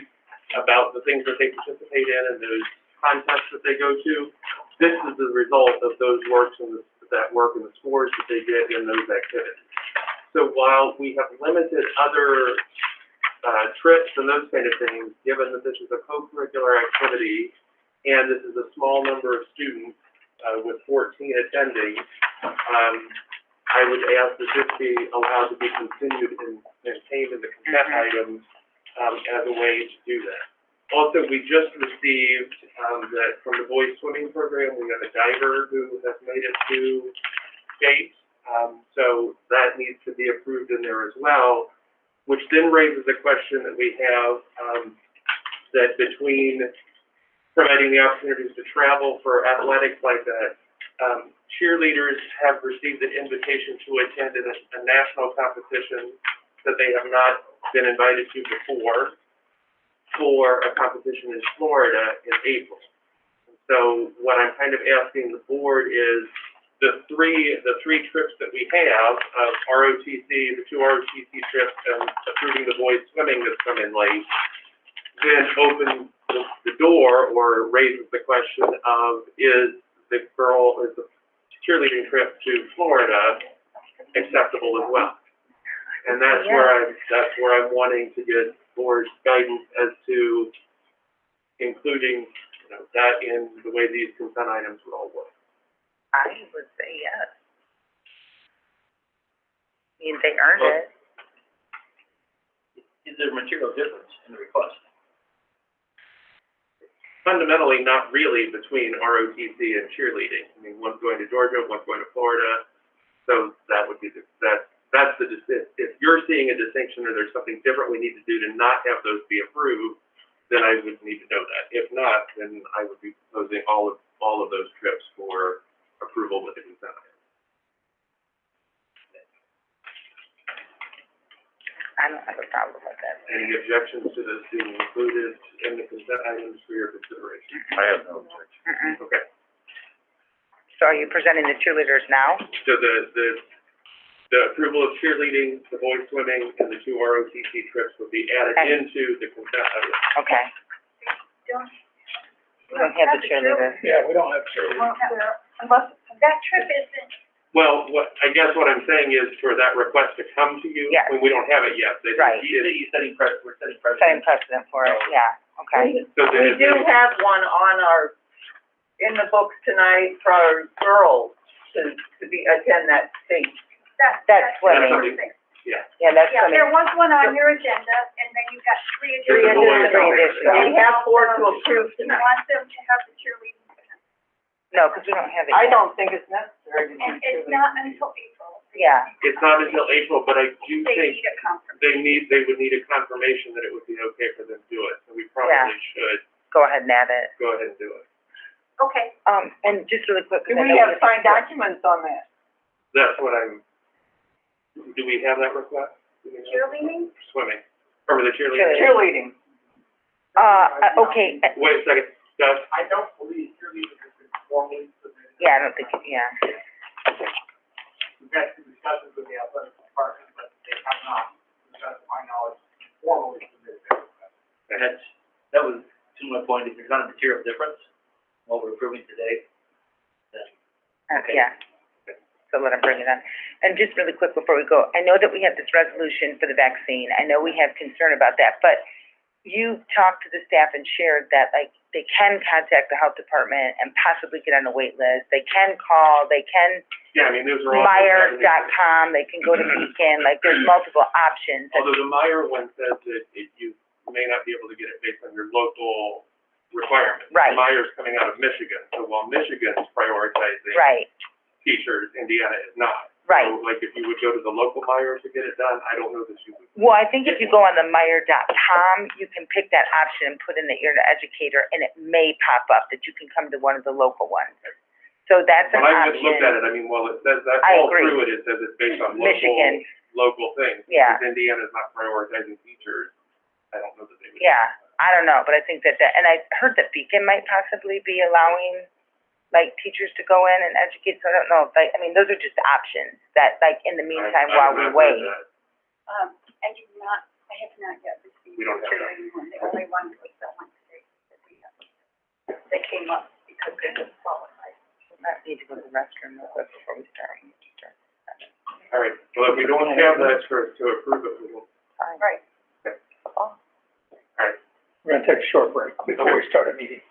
about the things that they participate in and those contests that they go to, this is the result of those works and that work and the scores that they get in those activities. So while we have limited other trips and those kind of things, given that this is a co-curricular activity and this is a small number of students with 14 attending, I would ask that this be allowed to be continued and maintained in the consent items as a way to do that. Also, we just received that from the boys swimming program, we have a diver who has made it to state. So that needs to be approved in there as well, which then raises a question that we have that between providing the opportunities to travel for athletics like that, cheerleaders have received an invitation to attend a national competition that they have not been invited to before for a competition in Florida in April. So what I'm kind of asking the board is the three trips that we have of ROTC, the two ROTC trips, and approving the boys swimming that's come in late, then open the door or raises the question of is the cheerleading trip to Florida acceptable as well? And that's where I'm wanting to get board's guidance as to including, that in the way these consent items would all work. I would say yes. I mean, they earned it. Is there a material difference in the request? Fundamentally, not really between ROTC and cheerleading. I mean, one's going to Georgia, one's going to Florida. So that would be that's the distinction. If you're seeing a distinction or there's something different we need to do to not have those be approved, then I would need to know that. If not, then I would be proposing all of those trips for approval with the consent item. I don't have a problem with that. Any objections to this being included in the consent items for your consideration? I have no objection. Okay. So are you presenting the cheerleaders now? So the approval of cheerleading, the boys swimming, and the two ROTC trips will be added into the consent item. Okay. We don't have the cheerleader. Yeah, we don't have cheerleading. Unless, That trip isn't, Well, I guess what I'm saying is for that request to come to you, Yes. when we don't have it yet. Right. We're setting precedent. Setting precedent for it, yeah, okay. So then We do have one on in the books tonight for girls to attend that state. That's swimming. something- Yeah. Yeah, that's Yeah, coming. there was one on your agenda, and then you got three additional. We have four to approve You tonight. want them to have the cheerleading. No, because we don't have it I yet. don't think it's necessary to do And it's cheerleading. not until April. Yeah. It's not until April, but I do They think need a conference. they would need a confirmation that it would be okay for them to do it, so we probably should Go ahead and add it. go ahead and do it. Okay. And just really quick, Do because I we know have signed documents on that? That's what do we have that request? Do we have- Cheerleading? Swimming, or the cheerleading? Cheerleading. Okay, Wait a second, Gus, I don't believe cheerleading has been formally submitted. yeah, I don't think, yeah. We've had some discussions with the athletic department, but they have not, to the best of my knowledge, formally submitted their request. And that was to my point, if there's not a material difference, what we're approving today, then. Yeah. So let him bring it on. And just really quick before we go, I know that we have this resolution for the vaccine. I know we have concern about that, but you talked to the staff and shared that, like, they can contact the health department and possibly get on a wait list. They can call, they can, yeah, I mean, those are all. Myers.com, they can go to Beacon, like, there's multiple options. Although the Meyer one says that you may not be able to get it based on your local requirements. Right. Meyer's coming out of Michigan, so while Michigan's prioritizing Right, teachers, Indiana is not. right. So, like, if you would go to the local Myers to get it done, I don't know that you would. Well, I think if you go on the Meyer.com, you can pick that option and put in that you're an educator, and it may pop up that you can come to one of the local ones. So that's an When I just looked at option. it, I mean, well, it says that I all agree. through it says it's based on Michigan. local things. Yeah. Because Indiana's not prioritizing teachers, I don't know that they would. Yeah, I don't know, but I think that, and I heard that Beacon might possibly be allowing, like, teachers to go in and educate, so I don't know, if I mean, those are just options that, like, in the meantime, while we wait. I do not, I have not yet received We the don't have that. cheerleading one. The only one was that one today that we have. They came up because they didn't qualify. I need to go to the restroom real quick before we start. All right, well, if we don't have that to approve it, we will. Fine. Right. All right. We're gonna take a short break before we start a meeting.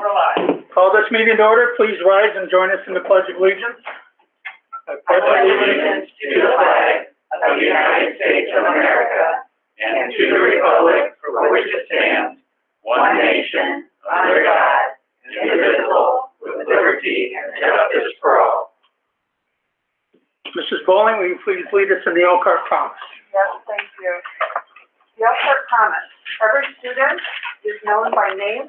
we're alive. Call this meeting to order. Please rise and join us in the Pledge of Allegiance. I pledge allegiance to the flag of the United States of America and to the republic for which it stands, one nation, under God, indivisible, with liberty and justice for all. Mrs. Bowling, will you please lead us in the Elkhart Promise? Yes, thank you. The Elkhart Promise. Every student is known by name,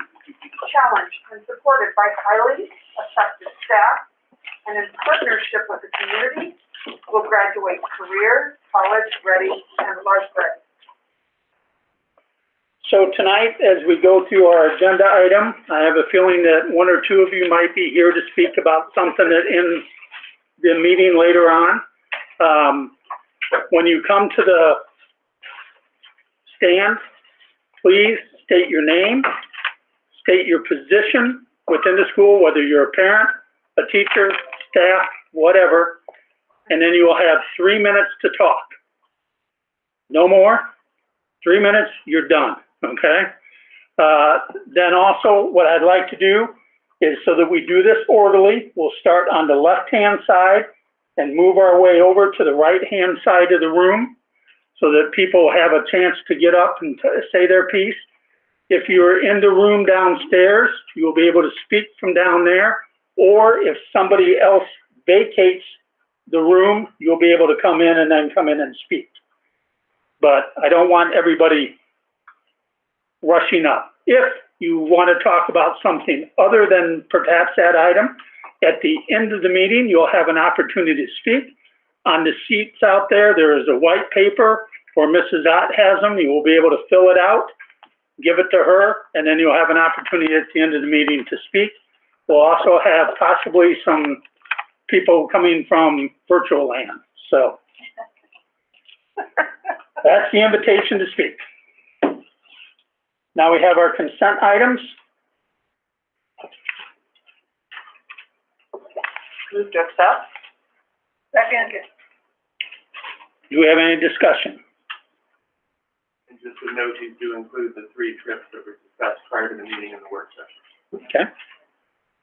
challenged, and supported by highly effective staff, and in partnership with the community, will graduate career, college-ready, and life-ready. So tonight, as we go through our agenda item, I have a feeling that one or two of you might be here to speak about something that in the meeting later on. When you come to the stand, please state your name, state your position within the school, whether you're a parent, a teacher, staff, whatever, and then you will have 3 minutes to talk. No more. 3 minutes, you're done, okay? Then also, what I'd like to do is, so that we do this orderly, we'll start on the left-hand side and move our way over to the right-hand side of the room so that people have a chance to get up and say their piece. If you're in the room downstairs, you will be able to speak from down there, or if somebody else vacates the room, you'll be able to come in and speak. But I don't want everybody rushing up. If you want to talk about something other than perhaps that item, at the end of the meeting, you'll have an opportunity to speak. On the seats out there, there is a white paper, or Mrs. Ott has them. You will be able to fill it out, give it to her, and then you'll have an opportunity at the end of the meeting to speak. We'll also have possibly some people coming from virtual land. So that's the invitation to speak. Now we have our consent items. Move to accept. Second. Do we have any discussion? And just a note, you do include the 3 trips that were discussed prior to the meeting and the work session. Okay.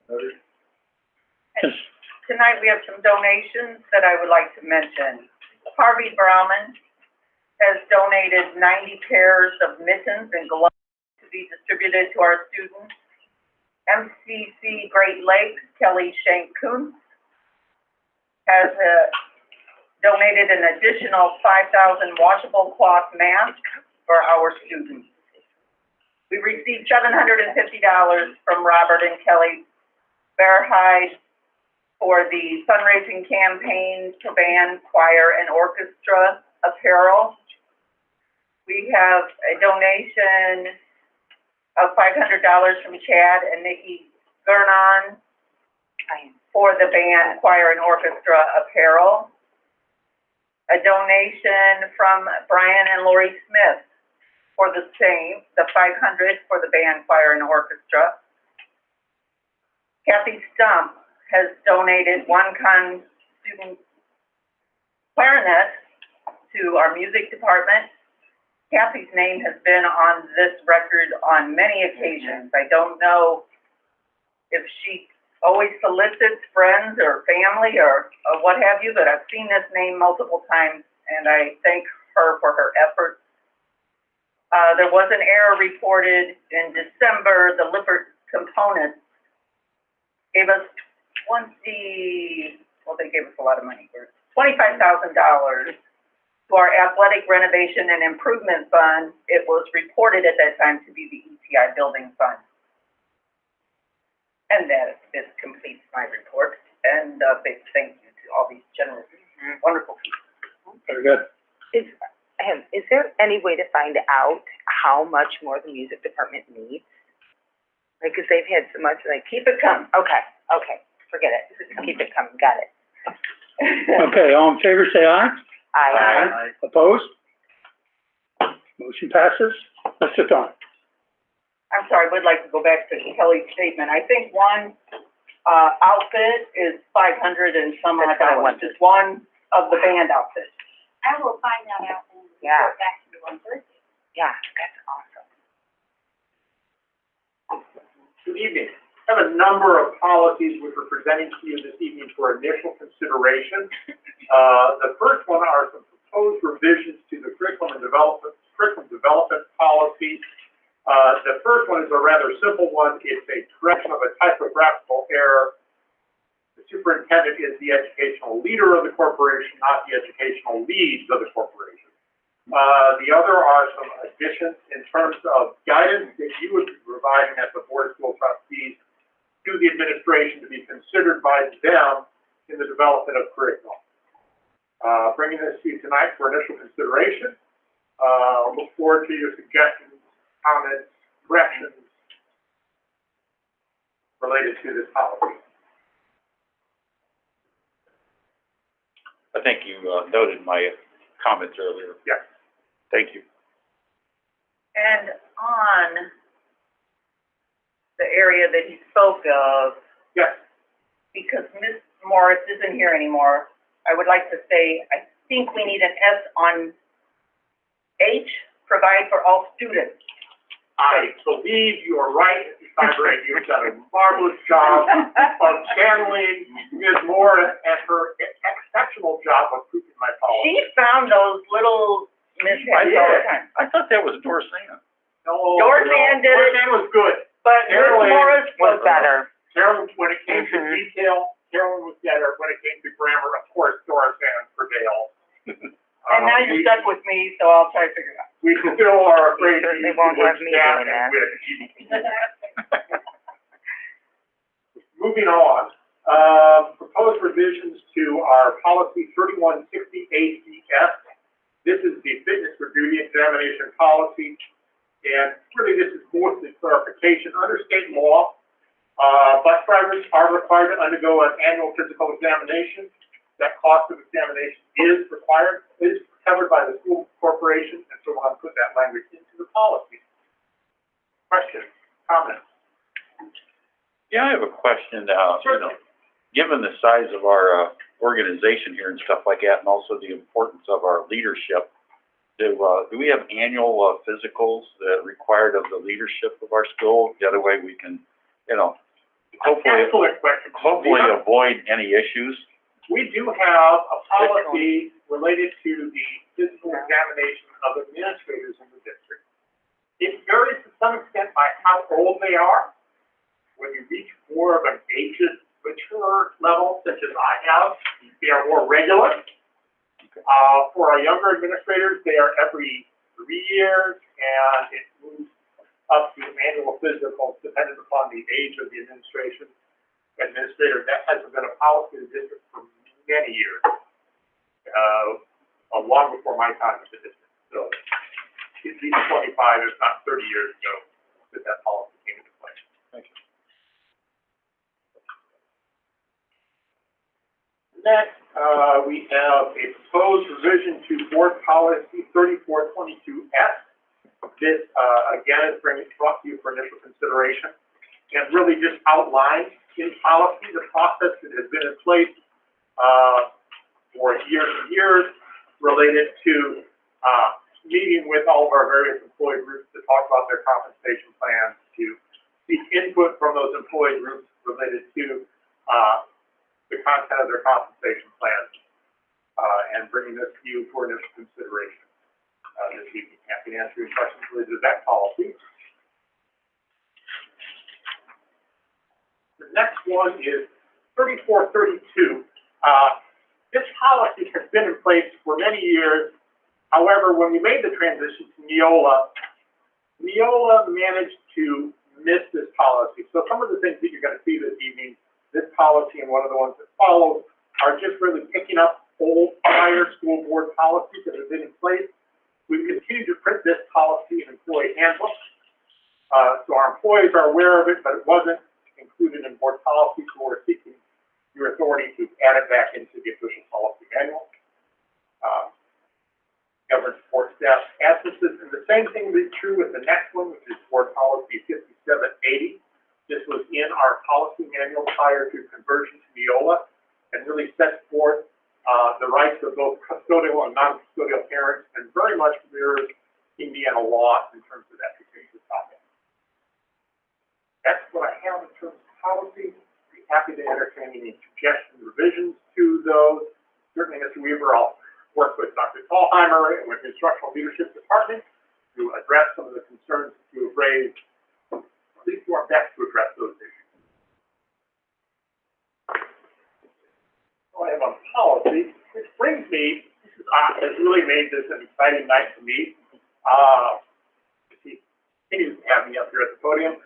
And tonight we have some donations that I would like to mention. Harvey Brauman has donated 90 pairs of mittens and gloves to be distributed to our students. MCC Great Lakes, Kelly Shank-Kuntz, has donated an additional 5,000 washable cloth masks for our students. We received $750 from Robert and Kelly Bearhide for the fundraising campaign for band, choir, and orchestra apparel. We have a donation of $500 from Chad and Nikki Gernon for the band, choir, and orchestra apparel. A donation from Brian and Lori Smith for the same, the $500 for the band, choir, and orchestra. Kathy Stump has donated 1 student clarinet to our music department. Kathy's name has been on this record on many occasions. I don't know if she always solicits friends or family or what have you, but I've seen this name multiple times, and I thank her for her efforts. There was an error reported in December. The Lippert Components gave us they gave us a lot of money, $25,000 to our athletic renovation and improvement fund. It was reported at that time to be the ETI building fund. And that this completes my report, and a big thank you to all these generous, wonderful people. Very good. Is there any way to find out how much more the music department needs? Like, because they've had so much, like, Keep it coming. okay, forget it. Keep it coming, got it. Okay, all in favor, say aye. Aye. Opposed? Motion passes. Mr. Thorne. I'm sorry, I would like to go back to Kelly's statement. I think one, outfit is 500 and some odd dollars, just one of the band outfits. I will find that out and Yeah. report back to you on Thursday. Yeah, that's awesome. Good evening. have a number of policies which we're presenting to you this evening for initial consideration. The first one are some proposed revisions to the curriculum development policy. The first one is a rather simple one. It's a correction of a typographical error. The superintendent is the educational leader of the corporation, not the educational leads of the corporation. The other are some additions in terms of guidance that you would be providing as the Board of School Trustees to the administration to be considered by them in the development of curriculum. Bringing this to you tonight for initial consideration. Look forward to your suggestions, comments, corrections related to this policy. I think you noted my comments earlier. Yes. Thank you. And on the area that he spoke of, Yes. because Ms. Morris isn't here anymore, I would like to say, I think we need an S on H, provide for all students. I believe you are right, Mr. Steinberg. You've done a marvelous job of channeling Ms. Moore and her exceptional job of proofing my policy. She found those little mishaps all the time. I thought that was Dorsan. No, Dorsan did it. Dorsan was good. But Ms. Carolyn Morris was better. Carolyn, when it came to detail, Carolyn was better. When it came to grammar, of course, Dorsan prevailed. And now you're stuck with me, so I'll try to figure it out. We still are afraid to certainly use won't the word have me staff doing and that. wit. Moving on, proposed revisions to our policy 3160 ACS. This is the fitness for duty examination policy, and really this is mostly clarification. Under state law, bus drivers are required to undergo an annual physical examination. That cost of examination is covered by the school corporation, and so we'll have to put that language into the policy. Questions, comments? Yeah, I have a question. You know, given the size of our organization here and stuff like that, and also the importance of our leadership, do we have annual physicals that are required of the leadership of our school? The other way we can, you know, hopefully avoid any issues. We do have a policy related to the physical examination of administrators in the district. It varies to some extent by how old they are. When you reach more of an aged, mature level, such as I have, they are more regular. For our younger administrators, they are every 3 years, and it moves up to annual physicals depending upon the age of the administrator. That has been a policy of the district for many years, long before my time at the district. So at least 25, if not 30 years ago, that policy came into play. Thank you. Next, we have a proposed revision to board policy 3422S. This, again, is brought to you for initial consideration, and really just outlines in policy the process that has been in place for years and years related to meeting with all of our various employee groups to talk about their compensation plans, to seek input from those employee groups related to the content of their compensation plans, and bringing this to you for initial consideration. This evening, happy to answer your questions related to that policy. The next one is 3432. This policy has been in place for many years. However, when we made the transition to Neola managed to miss this policy. So some of the things that you're going to see this evening, this policy and one of the ones that follows, are just really picking up old prior school board policies that have been in place. We've continued to print this policy in employee handbooks. So our employees are aware of it, but it wasn't included in board policy, so we're seeking your authority to add it back into the official policy manual. Government support staff absences, and the same thing is true with the next one, which is board policy 5780. This was in our policy manual prior to conversion to Neola, and really sets forth the rights of both custodial and non-custodial parents, and very much mirrors Indiana law in terms of that particular topic. That's what I have in terms of policies. Be happy to entertain any suggestions, revisions to those. Certainly, Mr. Weaver, I'll work with Dr. Tallheimer and with the Instructional Leadership Department to address some of the concerns that you have raised. At least do our best to address those issues. So I have on policy, which brings me, has really made this an exciting night for me. He continues to have me up here at the podium.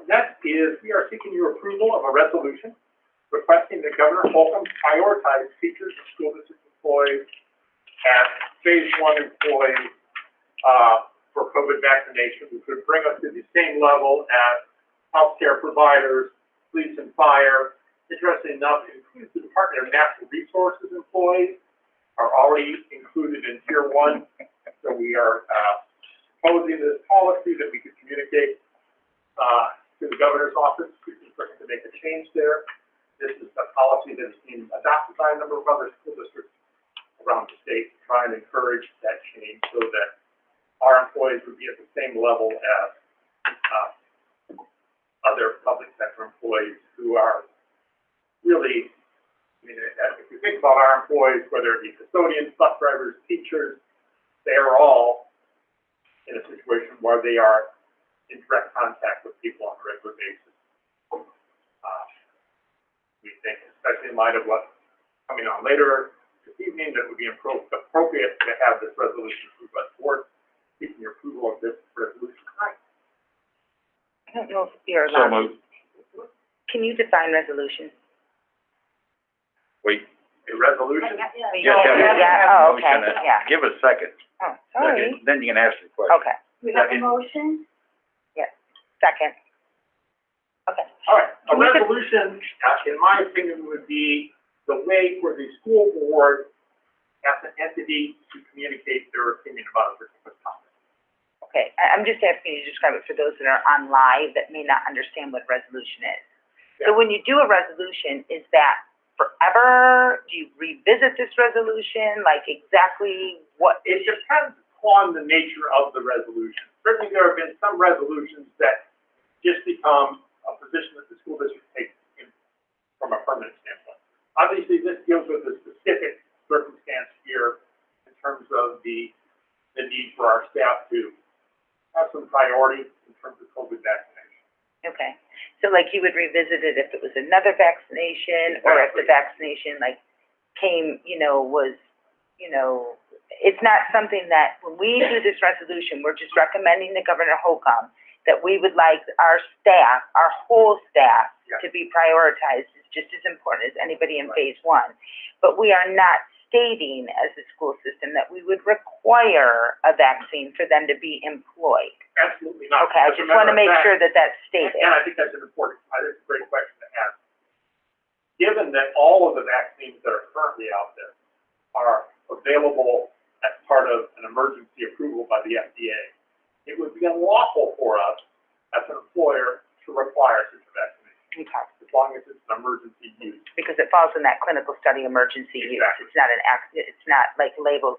Next is, we are seeking your approval of a resolution requesting that Governor Holcomb prioritize teachers and school district employees as phase 1 employees for COVID vaccination, which would bring us to the same level as healthcare providers, police and fire. Interesting enough, it includes the Department of Natural Resources employees are already included in Tier 1. So we are proposing this policy that we could communicate to the governor's office. We're looking to make a change there. This is a policy that is being adopted by a number of other school districts around the state to try and encourage that change so that our employees would be at the same level as other public sector employees who are really, I mean, if you think about our employees, whether it be custodians, bus drivers, teachers, they are all in a situation where they are in direct contact with people on a regular basis. We think, especially in light of what's coming on later this evening, that it would be appropriate to have this resolution approved by the board. Seeking your approval of this resolution tonight. I don't know if you're So allowed. moved. Can you define resolution? Wait. A resolution? Yes, Yeah, oh, okay, Motion. yeah. Give a second. Oh, sorry. Then you can ask the question. Okay, We have a motion? second. Okay. All right, a Can you just- resolution, in my opinion, would be the way for the school board as an entity to communicate their opinion about a particular topic. Okay, I'm just asking you to describe it for those that are on live that may not understand what resolution is. So when you do a resolution, is that forever? Do you revisit this resolution? Like exactly what? It depends upon the nature of the resolution. Certainly, there have been some resolutions that just become a position that the school district takes from a permanent standpoint. Obviously, this deals with a specific circumstance here in terms of the need for our staff to have some priority in terms of COVID vaccination. Okay, so like you would revisit it if it was another vaccination or if the vaccination like came, was, it's not something that, when we do this resolution, we're just recommending to Governor Holcomb that we would like our staff, our whole staff, to be prioritized. It's just as important as anybody in phase 1. But we are not stating as a school system that we would require a vaccine for them to be employed. Absolutely not. Okay, I As a just matter want to of make fact, sure that that's stated. And I think that's an important, that's a great question to ask. Given that all of the vaccines that are currently out there are available as part of an emergency approval by the FDA, it would be unlawful for us as an employer to require such a vaccination, Okay, as long as it's an emergency use. because it falls in that clinical study emergency use. Exactly. It's not it's not like labeled.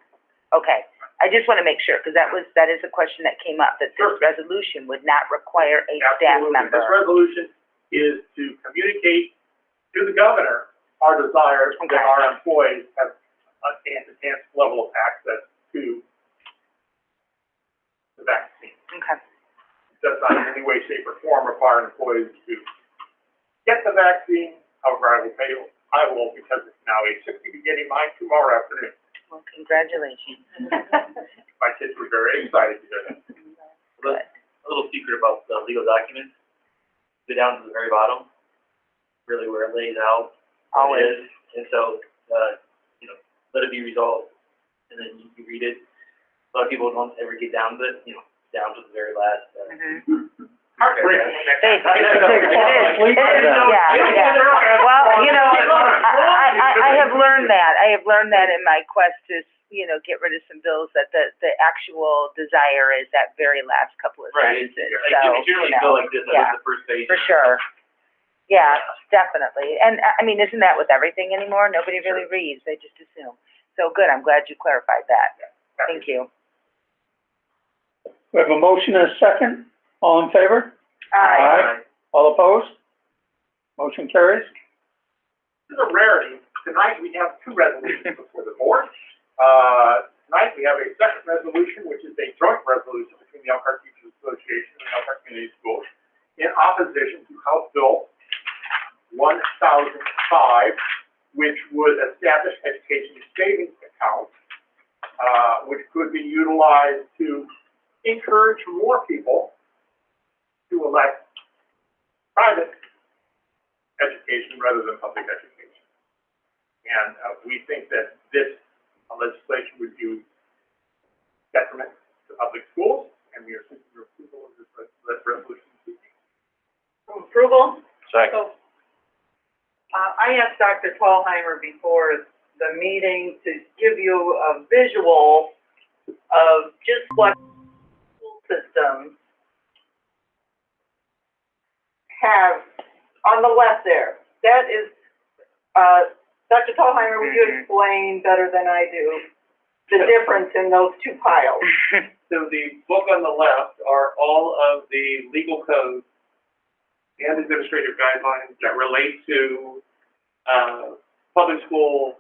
Okay, I just want to make sure, because that is a question that came up, that this Sure. resolution would not require a staff Absolutely. member. This resolution is to communicate to the governor our desire Okay. that our employees have an enhanced level of access to the vaccine. Okay, It does not in any way, shape, or form require employees to get the vaccine. However, I will, because it's now age 60, be getting mine tomorrow afternoon. well, congratulations. My kids were very excited to do that. Good. A little secret about the legal documents, go down to the very bottom, really where it lays out what Always. it is. And so, let it be resolved, and then you read it. A lot of people don't ever get down to it, down to the very last. Mhm. Heartbreaking. It is, yeah. Well, I have learned that. I have learned that in my quest to, get rid of some bills, that the actual desire is that very last couple of Right, sentences. I So, generally feel like this, I yeah, look at the first page. for sure. Yeah, definitely. And I mean, isn't that with everything anymore? Nobody really reads, they just assume. So good, I'm glad you clarified that. Thank you. We have a motion and a second. All in favor? Aye. All opposed? Motion carries. This is a rarity. Tonight, we have two resolutions before the board. Tonight, we have a second resolution, which is a joint resolution between the Elkhart Teachers Association and the Elkhart Community Schools in opposition to House Bill 1005, which would establish education savings accounts, which could be utilized to encourage more people to elect private education rather than public education. And we think that this legislation would do detriment to public schools, and we are seeking your approval of this resolution. Approval? Second. I asked Dr. Tallheimer before the meeting to give you a visual of just what school systems have on the left there. That is, Dr. Tallheimer, would you explain better than I do the difference in those two piles? So the book on the left are all of the legal codes and administrative guidelines that relate to public school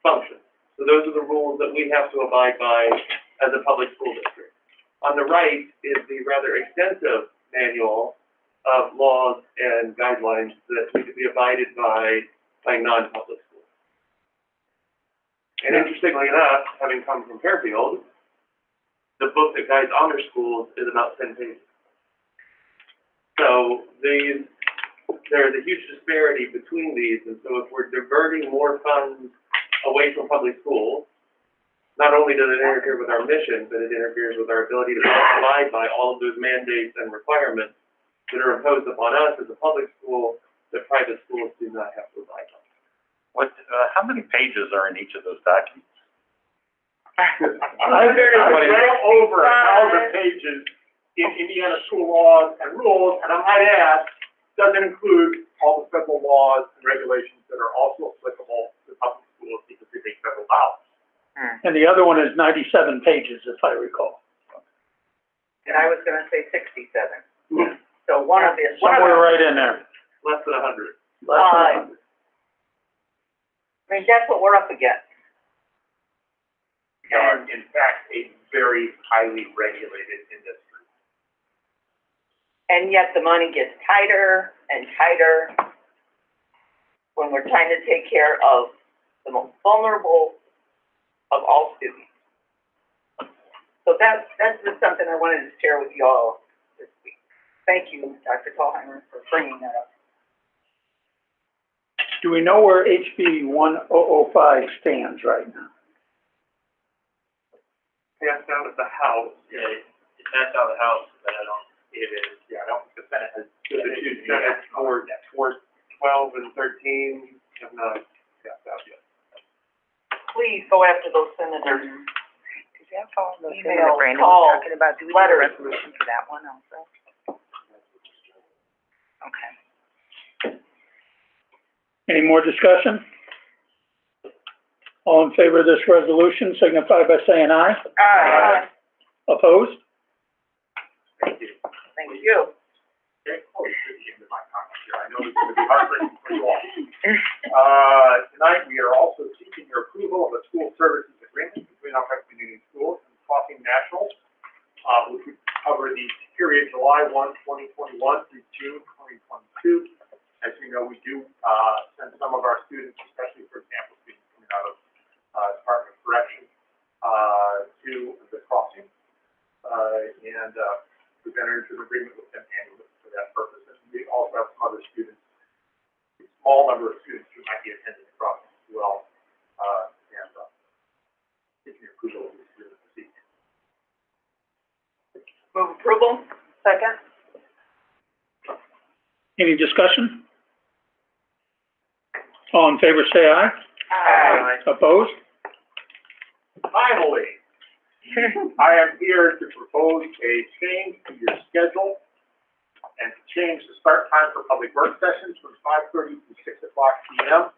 functions. So those are the rules that we have to abide by as a public school district. On the right is the rather extensive manual of laws and guidelines that need to be abided by non-public schools. And interestingly enough, having come from Fairfield, the book that guides honor schools is about 10 pages. So there's a huge disparity between these, and so if we're diverting more funds away from public schools, not only does it interfere with our mission, but it interferes with our ability to abide by all of those mandates and requirements that are imposed upon us as a public school that private schools do not have to abide by. How many pages are in each of those documents? Well over 1,000 pages in Indiana school laws and rules, and I might add, doesn't include all the federal laws and regulations that are also applicable to public schools because they take federal dollars. And the other one is 97 pages, if I recall. And I was gonna say 67. So one of the. Somewhere right in there. Less than 100. Less than 100. I mean, that's what we're up against. We are, in fact, a very highly regulated industry. And yet the money gets tighter and tighter when we're trying to take care of the most vulnerable of all students. So that's just something I wanted to share with you all this week. Thank you, Dr. Tallheimer, for bringing that up. Do we know where HB 1005 stands right now? Passed out of the House. Yeah, it passed out of the House, but I don't, it is. Yeah, I don't think the Senate has. The two Senate for 12 and 13 have not passed out yet. Please go after those senators. Did you have all those Email, that Brandon call, was talking about? Do we need a letters. resolution for that one also? Okay. Any more discussion? All in favor of this resolution signify by saying aye. Aye. Opposed? Thank you. Thank you. Okay, close to the end of my comments here. I know this is going to be heartbreaking for you all. Tonight, we are also seeking your approval of a school services agreement between Elkhart Community Schools and Crossing National, which would cover the period July 1, 2021 through June 2022. As you know, we do send some of our students, especially, for example, students coming out of Department of Corrections, to the Crossing. And we've entered into an agreement with them annually for that purpose. And we also have some other students, a small number of students who might be attending the Crossing as well. And seeking your approval of this agreement this evening. Move approval. Second. Any discussion? All in favor say aye. Aye. Opposed? Finally, I am here to propose a change to your schedule and to change the start time for public work sessions from 5:30 to 6 o'clock p.m.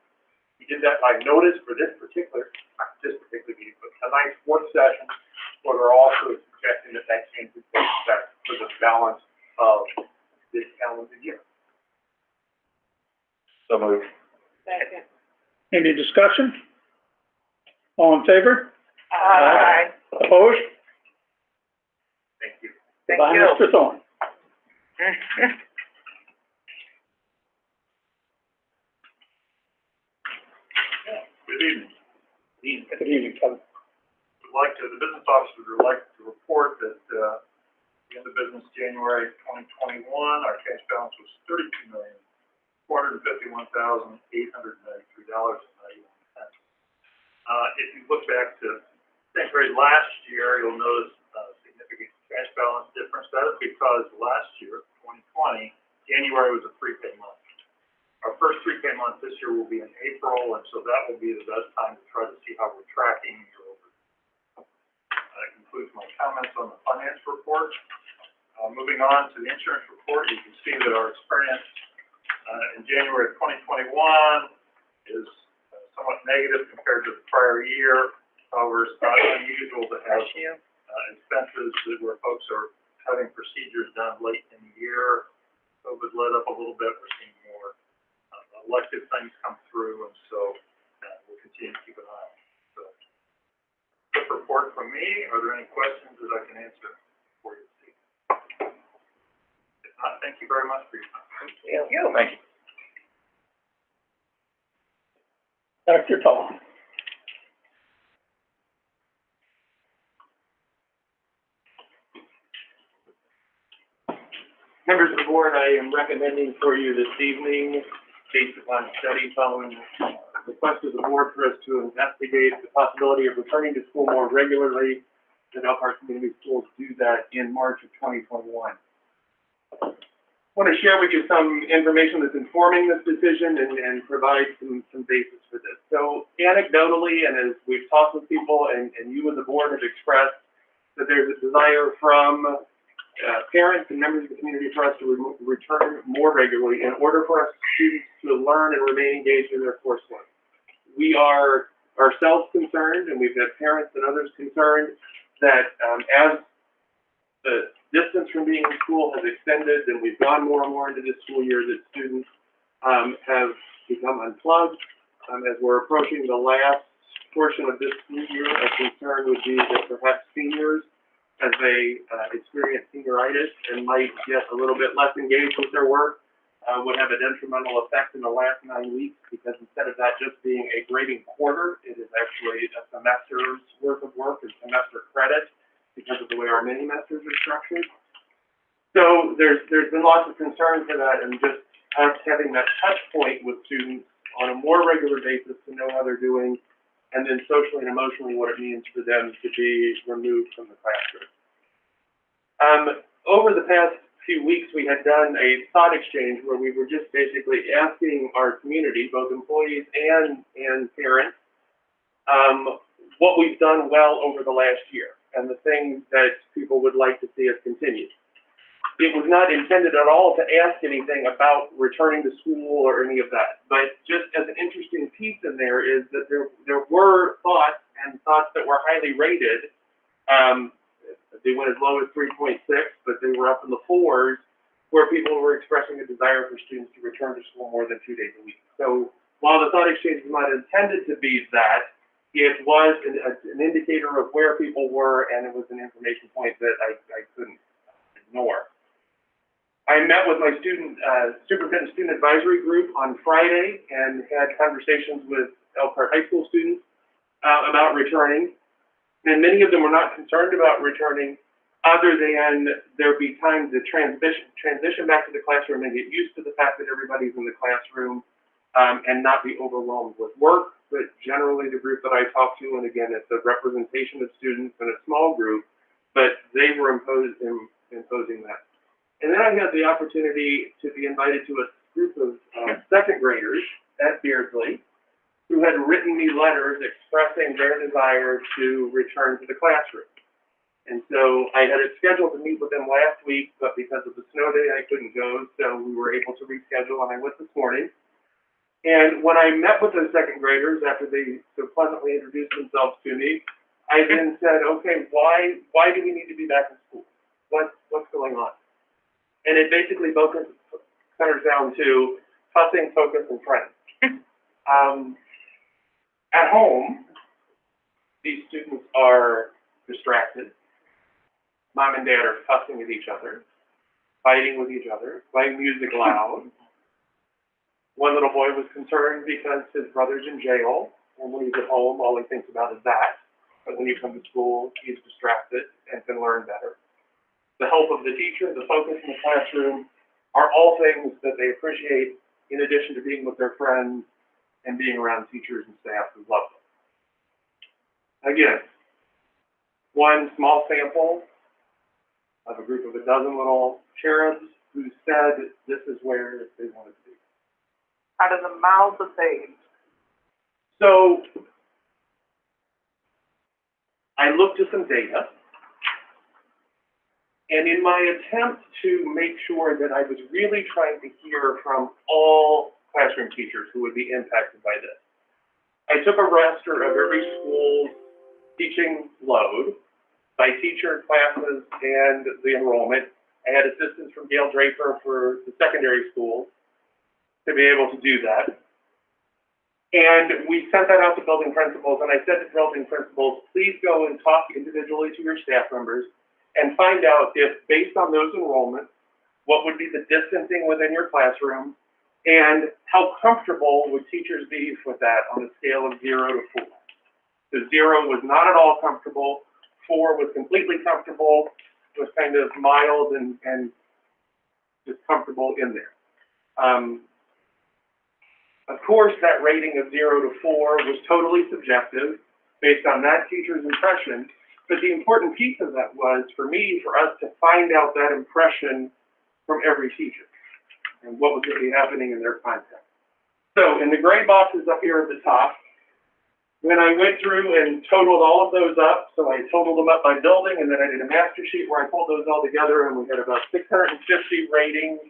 We did that by notice for not this particular meeting, but tonight's work session, but we're also suggesting that change would take effect for the balance of this calendar year. Any discussion? All in favor? Aye. Opposed? Thank you. Thank By you. Mr. Thorne. Good evening. Good evening, Kevin. The business officers would like to report that, at the end of business January 2021, our cash balance was $32,451,893.91. If you look back to same period last year, you'll notice a significant cash balance difference. That is because last year, 2020, January was a prepay month. Our first prepay month this year will be in April, and so that will be the best time to try to see how we're tracking year over. That concludes my comments on the finance report. Moving on to the insurance report, you can see that our experience in January of 2021 is somewhat negative compared to the prior year. However, it's not unusual to have expenses where folks are having procedures done late in the year. COVID let up a little bit. We're seeing more elective things come through, and so we'll continue to keep an eye on it. So, quick report from me. Are there any questions that I can answer for you this evening? If not, thank you very much for your time. Thank you. Thank you. Dr. Tall. Members of the board, I am recommending for you this evening, based upon study following the request of the board for us to investigate the possibility of returning to school more regularly, that Elkhart Community Schools do that in March of 2021. I want to share with you some information that's informing this decision and provide some basis for this. So anecdotally, and as we've talked with people and you and the board have expressed, that there's a desire from parents and members of the community for us to return more regularly in order for us students to learn and remain engaged in their coursework. We are ourselves concerned, and we've had parents and others concerned, that as the distance from being in school has extended and we've gone more and more into this school year, that students have become unplugged. As we're approaching the last portion of this school year, a concern would be that perhaps seniors, as they experience senioritis and might get a little bit less engaged with their work, would have a detrimental effect in the last 9 weeks, because instead of that just being a grading quarter, it is actually a semester's worth of work and semester credit because of the way our mini-semesters are structured. So there's been lots of concern for that, and just us having that touch point with students on a more regular basis to know how they're doing, and then socially and emotionally what it means for them to be removed from the classroom. Over the past few weeks, we had done a thought exchange where we were just basically asking our community, both employees and parents, what we've done well over the last year and the things that people would like to see us continue. It was not intended at all to ask anything about returning to school or any of that, but just as an interesting piece in there is that there were thoughts that were highly rated. They went as low as 3.6, but they were up in the 4s, where people were expressing a desire for students to return to school more than 2 days a week. So while the thought exchange was not intended to be that, it was an indicator of where people were, and it was an information point that I couldn't ignore. I met with my superintendent student advisory group on Friday and had conversations with Elkhart High School students about returning. And many of them were not concerned about returning, other than there be time to transition back to the classroom and get used to the fact that everybody's in the classroom and not be overwhelmed with work. But generally the group that I talked to, and again, it's a representation of students in a small group, but they were imposing that. And then I had the opportunity to be invited to a group of second graders at Beardsley who had written me letters expressing their desire to return to the classroom. And so I had it scheduled to meet with them last week, but because of the snow day, I couldn't go, so we were able to reschedule, and I went this morning. And when I met with those second graders, after they so pleasantly introduced themselves to me, I then said, okay, why do we need to be back in school? What's going on? And it basically centers down to fussing, focus, and friends. At home, these students are distracted. Mom and dad are fussing at each other, fighting with each other, playing music loud. One little boy was concerned because his brother's in jail, and when he's at home, all he thinks about is that. But when you come to school, he's distracted and can learn better. The help of the teacher, the focus in the classroom are all things that they appreciate in addition to being with their friends and being around teachers and staff who love them. Again, one small sample of a group of a dozen little cherubs who said this is where they wanted to be. Out of the mouths of babes. So I looked at some data, and in my attempt to make sure that I was really trying to hear from all classroom teachers who would be impacted by this, I took a raster of every school's teaching load by teacher, classes, and the enrollment. I had assistance from Gail Draper for the secondary schools to be able to do that. And we sent that out to building principals, and I said to building principals, please go and talk individually to your staff members and find out if, based on those enrollments, what would be the distancing within your classroom, and how comfortable would teachers be with that on a scale of 0 to 4. So 0 was not at all comfortable, 4 was completely comfortable, was kind of mild and just comfortable in there. Of course, that rating of 0 to 4 was totally subjective based on that teacher's impression, but the important piece of that was, for me, for us to find out that impression from every teacher and what was going to be happening in their context. So in the gray boxes up here at the top, when I went through and totaled all of those up, so I totaled them up by building, and then I did a master sheet where I pulled those all together, and we had about 650 ratings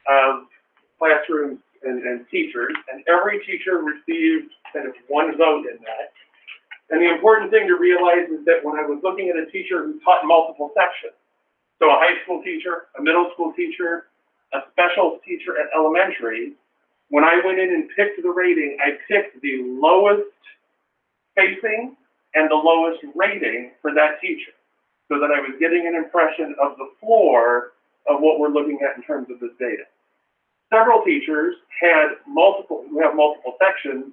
of classrooms and teachers, and every teacher received kind of one vote in that. And the important thing to realize is that when I was looking at a teacher who taught multiple sections, so a high school teacher, a middle school teacher, a special teacher at elementary, when I went in and picked the rating, I picked the lowest spacing and the lowest rating for that teacher, so that I was getting an impression of the floor of what we're looking at in terms of this data. Several teachers had multiple, who have multiple sections,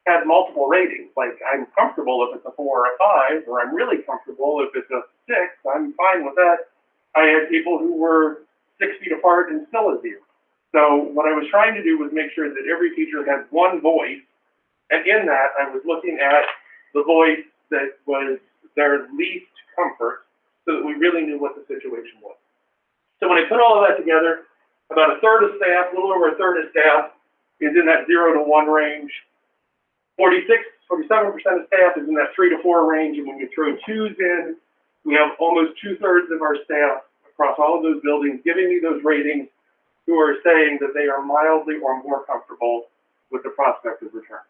had multiple ratings, like I'm comfortable if it's a 4 or a 5, or I'm really comfortable if it's a 6, I'm fine with that. I had people who were 6 feet apart and still a 0. So what I was trying to do was make sure that every teacher had one voice, and in that I was looking at the voice that was their least comfort, so that we really knew what the situation was. So when I put all of that together, about a third of staff, a little over a third of staff, is in that 0 to 1 range. 47% of staff is in that 3 to 4 range, and when you throw 2s in, we have almost 2/3 of our staff across all of those buildings giving me those ratings, who are saying that they are mildly or more comfortable with the prospect of return.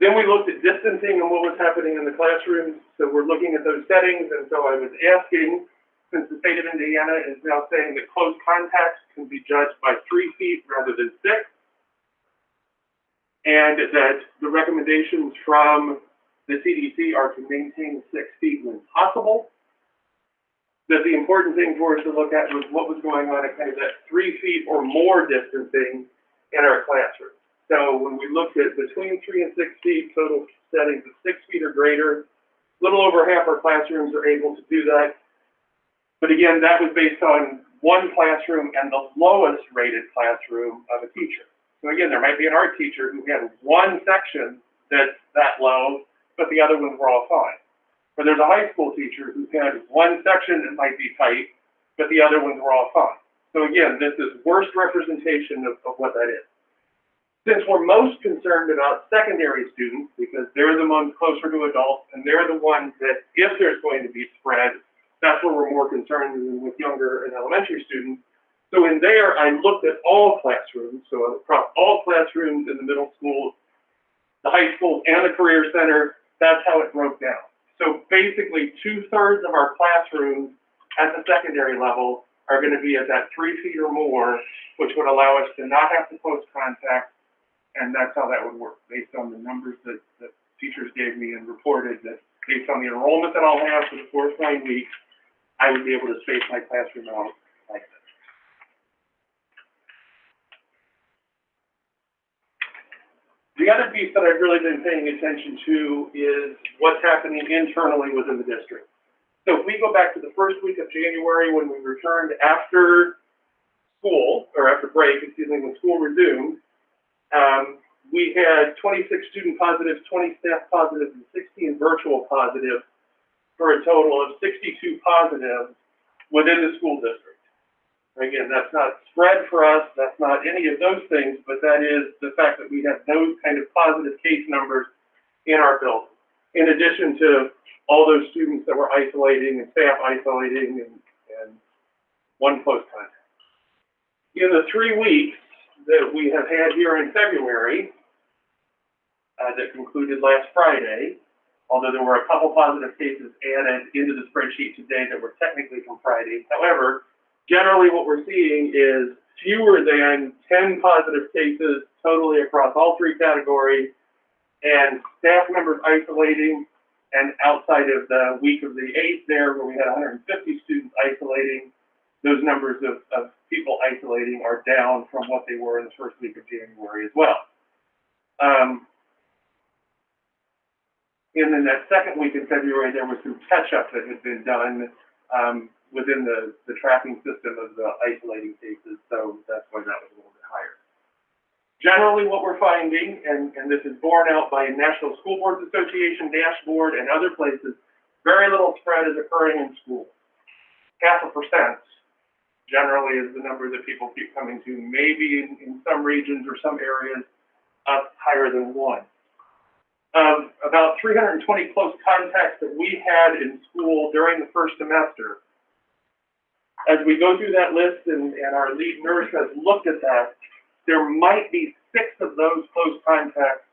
Then we looked at distancing and what was happening in the classrooms. So we're looking at those settings, and so I was asking, since the state of Indiana is now saying that close contacts can be judged by 3 feet rather than 6, and that the recommendations from the CDC are to maintain 6 feet when possible, that the important thing for us to look at was what was going on at kind of that 3 feet or more distancing in our classroom. So when we looked at between 3 and 6 feet, total settings of 6 feet or greater, a little over half our classrooms are able to do that. But again, that was based on one classroom and the lowest rated classroom of a teacher. So again, there might be an art teacher who had one section that's that low, but the other ones were all fine. Or there's a high school teacher who had one section that might be tight, but the other ones were all fine. So again, this is worst representation of what that is. Since we're most concerned about secondary students, because they're the ones closer to adults, and they're the ones that, if there's going to be spread, that's where we're more concerned than with younger and elementary students. So in there, I looked at all classrooms, so across all classrooms in the middle school, the high school, and the career center. That's how it broke down. So basically, 2/3 of our classrooms at the secondary level are going to be at that 3 feet or more, which would allow us to not have to close contact And that's how that would work, based on the numbers that teachers gave me and reported, that based on the enrollment that I'll have for the first 9 weeks, I would be able to space my classroom out like this. The other piece that I've really been paying attention to is what's happening internally within the district. So if we go back to the first week of January, when we returned after school, or after break, excuse me, when school resumed, we had 26 student positives, 20 staff positives, and 16 virtual positives, for a total of 62 positives within the school district. Again, that's not spread for us, that's not any of those things, but that is the fact that we have those kind of positive case numbers in our building, in addition to all those students that were isolating and staff isolating and one close contact. In the 3 weeks that we have had here in February, that concluded last Friday, although there were a couple positive cases added into the spreadsheet today that were technically from Friday. However, generally what we're seeing is fewer than 10 positive cases totally across all 3 categories, and staff members isolating, and outside of the week of the 8th there, where we had 150 students isolating, those numbers of people isolating are down from what they were in the first week of January as well. And then that second week in February, there was some catch-up that had been done within the tracking system of the isolating cases, so that's why that was a little bit higher. Generally, what we're finding, and this is borne out by National School Boards Association dashboard and other places, very little spread is occurring in schools. 0.5% generally is the number that people keep coming to, maybe in some regions or some areas up higher than 1. About 320 close contacts that we had in school during the first semester. As we go through that list and our lead nurse has looked at that, there might be 6 of those close contacts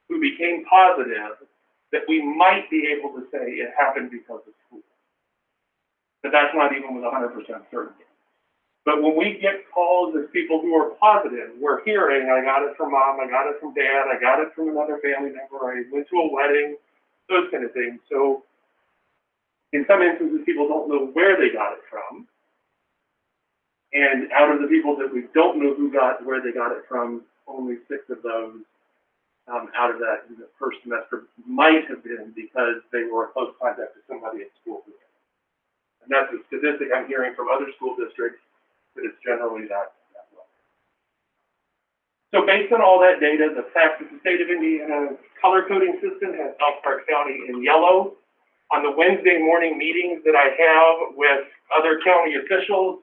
who became positive that we might be able to say it happened because of school. But that's not even with 100% certainty. But when we get calls of people who are positive, we're hearing, I got it from mom, I got it from dad, I got it from another family member, I went to a wedding, those kind of things. So in some instances, people don't know where they got it from. And out of the people that we don't know where they got it from, only 6 of those out of that in the first semester might have been because they were a close contact to somebody at school. And that's a statistic I'm hearing from other school districts, that it's generally that low. So based on all that data, the fact that the state of Indiana color coding system has Elk Park County in yellow, on the Wednesday morning meetings that I have with other county officials,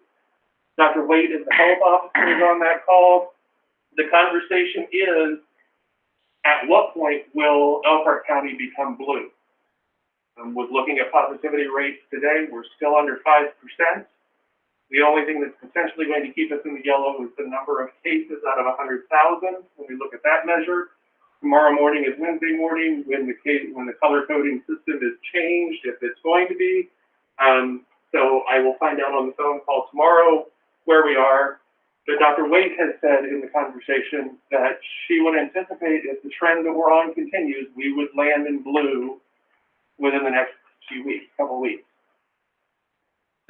Dr. Wade is the health officer is on that call, the conversation is, at what point will Elk Park County become blue? With looking at positivity rates today, we're still under 5%. The only thing that's potentially going to keep us in the yellow is the number of cases out of 100,000. When we look at that measure, tomorrow morning is Wednesday morning when the color coding system is changed, if it's going to be. So I will find out on the phone call tomorrow where we are. But Dr. Waite has said in the conversation that she would anticipate if the trend that we're on continues, we would land in blue within the next couple weeks.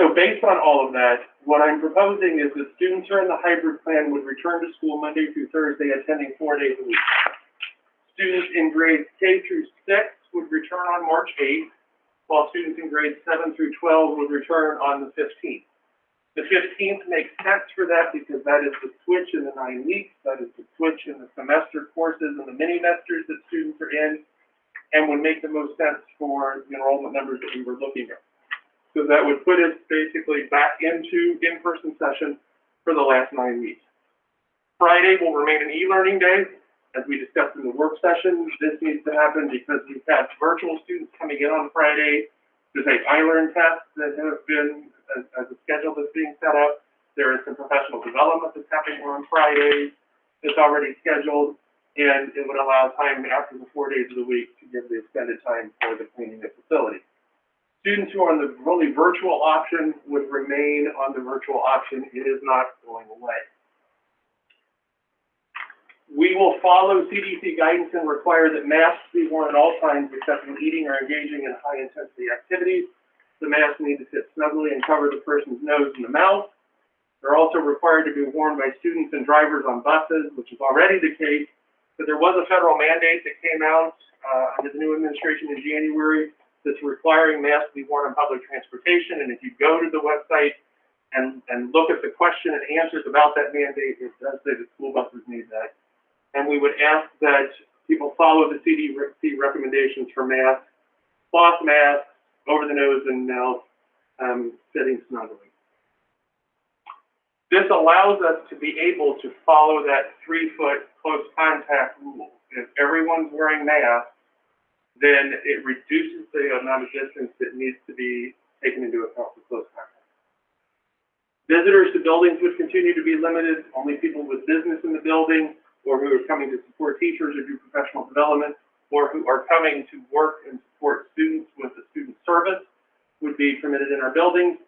So based on all of that, what I'm proposing is that students who are in the hybrid plan would return to school Monday through Thursday, attending 4 days a week. Students in grades K through 6 would return on March 8th, while students in grades 7 through 12 would return on the 15th. The 15th makes sense for that because that is the switch in the 9 weeks, that is the switch in the semester courses and the mini-mesters that students are in, and would make the most sense for the enrollment numbers that we were looking at. So that would put us basically back into in-person session for the last 9 weeks. Friday will remain an e-learning day. As we discussed in the work session, this needs to happen because we've had virtual students coming in on Friday to take iLearn tests that have been, as a schedule that's being set up. There is some professional development that's happening on Fridays that's already scheduled, and it would allow time after the 4 days of the week to give the extended time for the cleaning of the facility. Students who are on the really virtual option would remain on the virtual option. It is not going away. We will follow CDC guidance and require that masks be worn at all times except when eating or engaging in high-intensity activities. The masks need to fit snugly and cover the person's nose and the mouth. They're also required to be worn by students and drivers on buses, which is already the case, but there was a federal mandate that came out under the new administration in January that's requiring masks to be worn on public transportation, and if you go to the website and look at the question and answers about that mandate, it does say that school buses need that. And we would ask that people follow the CDC recommendations for masks, cloth masks, over the nose and mouth, fitting snugly. This allows us to be able to follow that 3-foot close contact rule. If everyone's wearing masks, then it reduces the amount of distance that needs to be taken into account for close contact. Visitors to buildings would continue to be limited. Only people with business in the building, or who are coming to support teachers or do professional development, or who are coming to work and support students with the student service would be permitted in our buildings.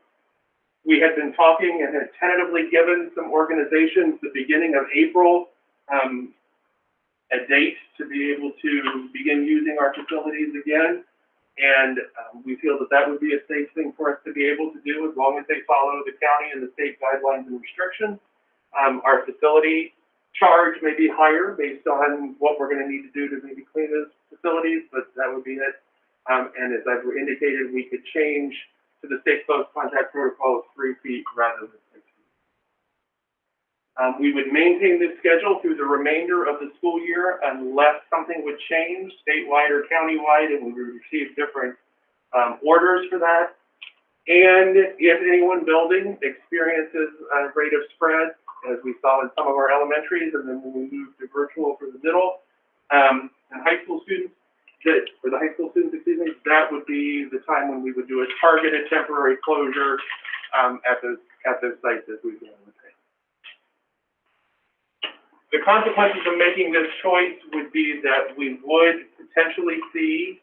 We had been talking and had tentatively given some organizations the beginning of April a date to be able to begin using our facilities again. And we feel that that would be a safe thing for us to be able to do as long as they follow the county and the state guidelines and restrictions. Our facility charge may be higher based on what we're going to need to do to maybe clean those facilities, but that would be it. And as I've indicated, we could change to the state close contact protocol of 3 feet rather than 6 feet. We would maintain this schedule through the remainder of the school year unless something would change statewide or countywide, and we would receive different orders for that. And if any one building experiences a rate of spread, as we saw in some of our elementaries, and then when we moved to virtual for the middle and high school students, for the high school students, excuse me, that would be the time when we would do a targeted temporary closure at those sites as we've done in the past. The consequences of making this choice would be that we would potentially see,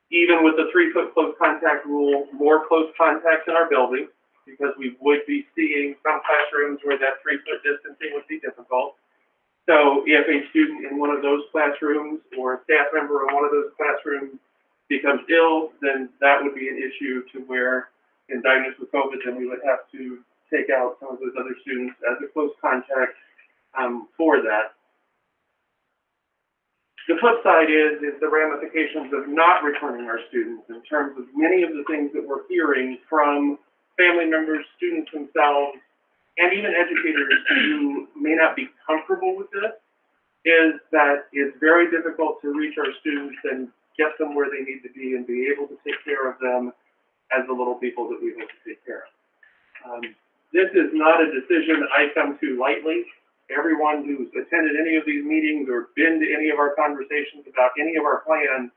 even with the 3-foot close contact rule, more close contacts in our buildings, because we would be seeing some classrooms where that 3-foot distancing would be difficult. So if a student in one of those classrooms or a staff member in one of those classrooms becomes ill, then that would be an issue to where, in diagnosed with COVID, then we would have to take out some of those other students as a close contact for that. The flip side is the ramifications of not returning our students in terms of many of the things that we're hearing from family members, students themselves, and even educators who may not be comfortable with this, is that it's very difficult to reach our students and get them where they need to be and be able to take care of them as the little people that we hope to take care of. This is not a decision I come to lightly. Everyone who's attended any of these meetings or been to any of our conversations about any of our plans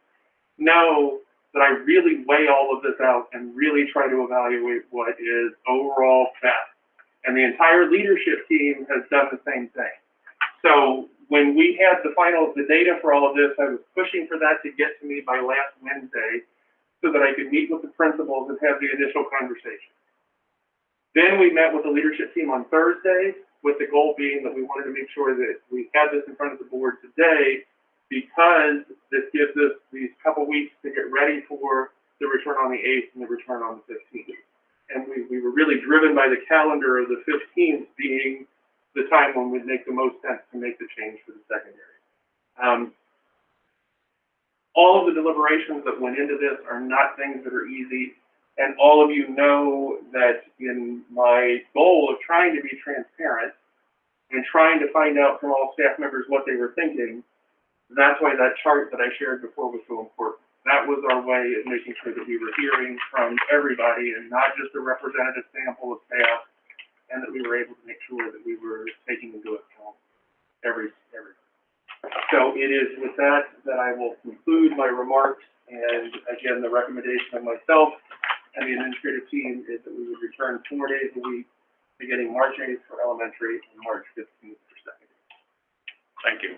know that I really weigh all of this out and really try to evaluate what is overall best. And the entire leadership team has done the same thing. So when we had the data for all of this, I was pushing for that to get to me by last Wednesday so that I could meet with the principals and have the initial conversation. Then we met with the leadership team on Thursday, with the goal being that we wanted to make sure that we had this in front of the board today, because this gives us these couple weeks to get ready for the return on the 8th and the return on the 15th. And we were really driven by the calendar of the 15th being the time when would make the most sense to make the change for the secondary. All of the deliberations that went into this are not things that are easy, and all of you know that in my goal of trying to be transparent and trying to find out from all staff members what they were thinking, that's why that chart that I shared before was so important. That was our way of making sure that we were hearing from everybody and not just a representative sample of staff, and that we were able to make sure that we were taking into account everything. So it is with that I will conclude my remarks, and again, the recommendation of myself and the administrative team is that we would return 4 days a week, beginning March 8th for elementary and March 15th for secondary. Thank you.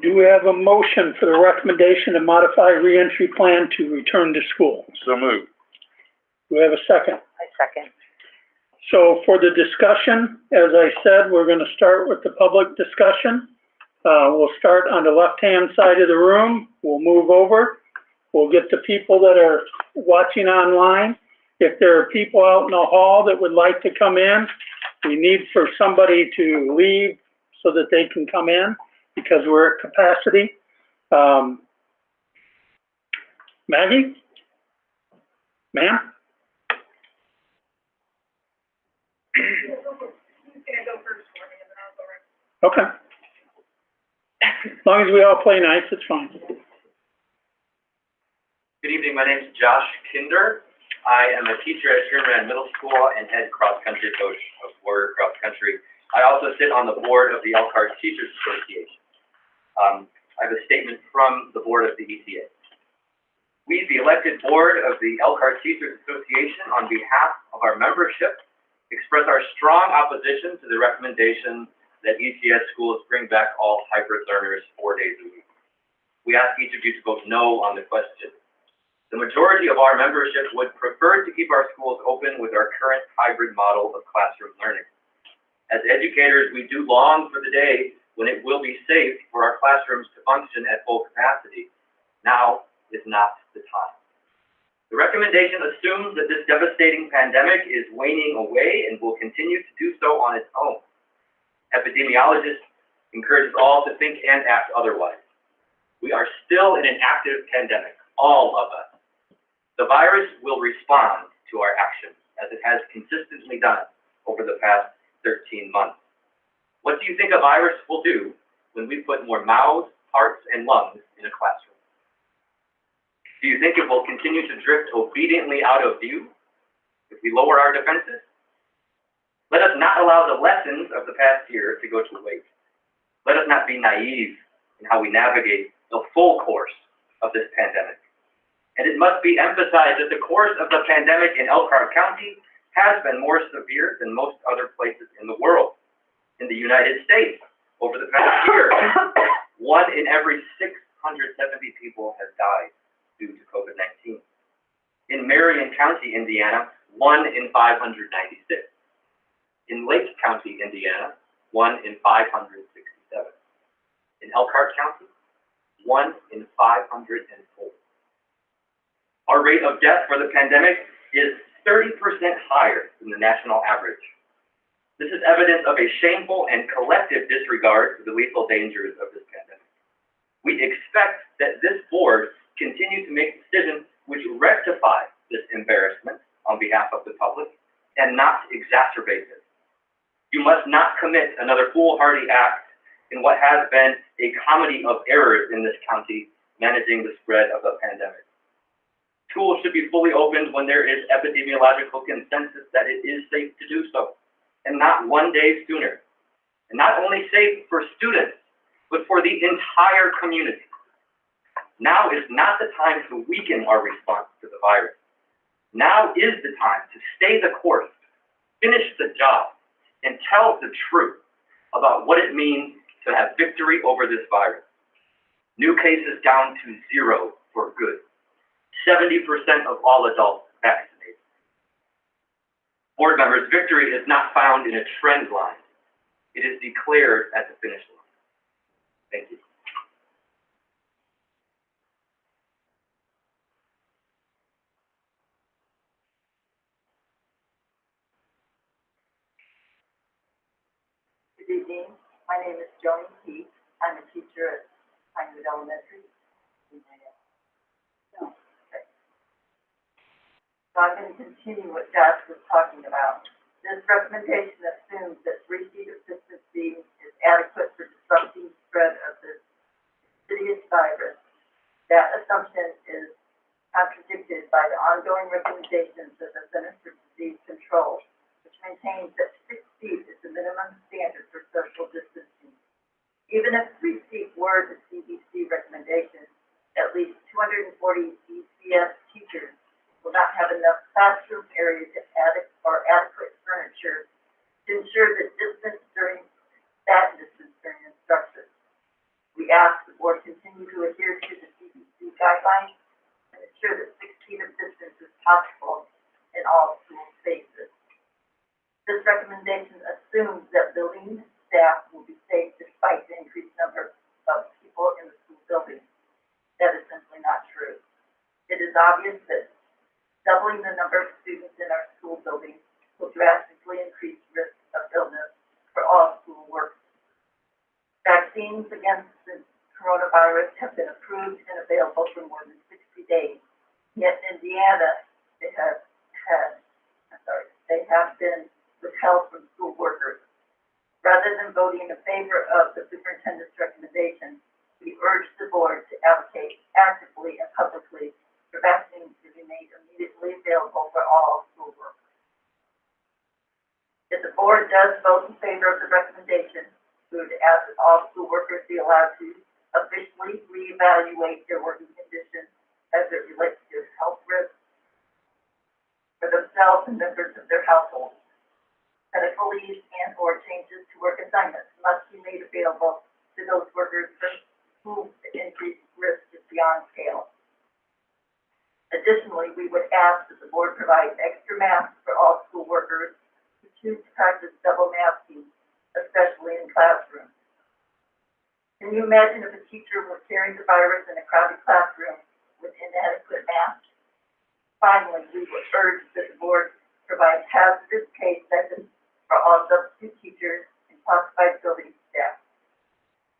Do we have a motion for the recommendation to modify reentry plan to return to school? So moved. Do we have a second? I second. So for the discussion, as I said, we're gonna start with the public discussion. We'll start on the left-hand side of the room. We'll move over. We'll get the people that are watching online. If there are people out in the hall that would like to come in, we need for somebody to leave so that they can come in because we're at capacity. Maggie? Ma'am? Okay. As long as we all play nice, it's fine. Good evening, my name is Josh Kinder. I am a teacher at Sherman Middle School and head cross-country coach of Warrior Cross Country. I also sit on the board of the Elkhart Teachers Association. I have a statement from the board of the ECS. We, the elected board of the Elkhart Teachers Association, on behalf of our membership, express our strong opposition to the recommendation that ECS schools bring back all hybrid learners 4 days a week. We ask each of you to vote no on the question. The majority of our membership would prefer to keep our schools open with our current hybrid model of classroom learning. As educators, we do long for the day when it will be safe for our classrooms to function at full capacity. Now is not the time. The recommendation assumes that this devastating pandemic is waning away and will continue to do so on its own. Epidemiologists encourage us all to think and act otherwise. We are still in an active pandemic, all of us. The virus will respond to our actions, as it has consistently done over the past 13 months. What do you think a virus will do when we put more mouths, hearts, and lungs in a classroom? Do you think it will continue to drift obediently out of view if we lower our defenses? Let us not allow the lessons of the past year to go to waste. Let us not be naive in how we navigate the full course of this pandemic. And it must be emphasized that the course of the pandemic in Elkhart County has been more severe than most other places in the world. In the United States, over the past year, 1 in every 670 people has died due to COVID-19. In Marion County, Indiana, 1 in 596. In Lake County, Indiana, 1 in 567. In Elkhart County, 1 in 504. Our rate of death for the pandemic is 30% higher than the national average. This is evidence of a shameful and collective disregard for the lethal dangers of this pandemic. We expect that this board continue to make decisions which rectify this embarrassment on behalf of the public and not exacerbate it. You must not commit another foolhardy act in what has been a comedy of errors in this county managing the spread of the pandemic. Schools should be fully opened when there is epidemiological consensus that it is safe to do so, and not 1 day sooner. And not only safe for students, but for the entire community. Now is not the time to weaken our response to the virus. Now is the time to stay the course, finish the job, and tell the truth about what it means to have victory over this virus. New cases down to 0 for good. 70% of all adults vaccinated. Board members, victory is not found in a trend line. It is declared at the finish line. Thank you. Good evening. My name is Joni Keith. I'm a teacher at Pinewood Elementary. So I'm going to continue what Josh was talking about. This recommendation assumes that 3 feet of distancing is adequate for disrupting the spread of this insidious virus. That assumption is contradicted by the ongoing recommendations of the Centers for Disease Control, which maintains that 6 feet is the minimum standard for social distancing. Even if 3 feet were the CDC recommendation, at least 240 ECS teachers will not have enough classroom area to or adequate furniture to ensure that distance during instruction. We ask the board continue to adhere to the CDC guidelines and ensure that 6 feet of distance is possible in all school spaces. This recommendation assumes that building staff will be safe despite the increased number of people in the school building. That is simply not true. It is obvious that doubling the number of students in our school building will drastically increase risk of illness for all school workers. Vaccines against the coronavirus have been approved and available for more than 60 days. Yet Indiana, they have been withheld from school workers. Rather than voting in favor of the superintendent's recommendation, we urge the board to advocate actively and publicly for vaccines to be made immediately available for all school workers. If the board does vote in favor of the recommendation, we would ask that all school workers be allowed to officially reevaluate their working conditions as it relates to health risks for themselves and members of their households. Medical leave and or changes to work assignments must be made available to those workers for whom the increased risk is beyond scale. Additionally, we would ask that the board provide extra masks for all school workers who choose to practice double masking, especially in classrooms. Can you imagine if a teacher were carrying the virus in a crowded classroom with inadequate masks? Finally, we would urge that the board provide hazardous case sections for all substitute teachers and classified building staff.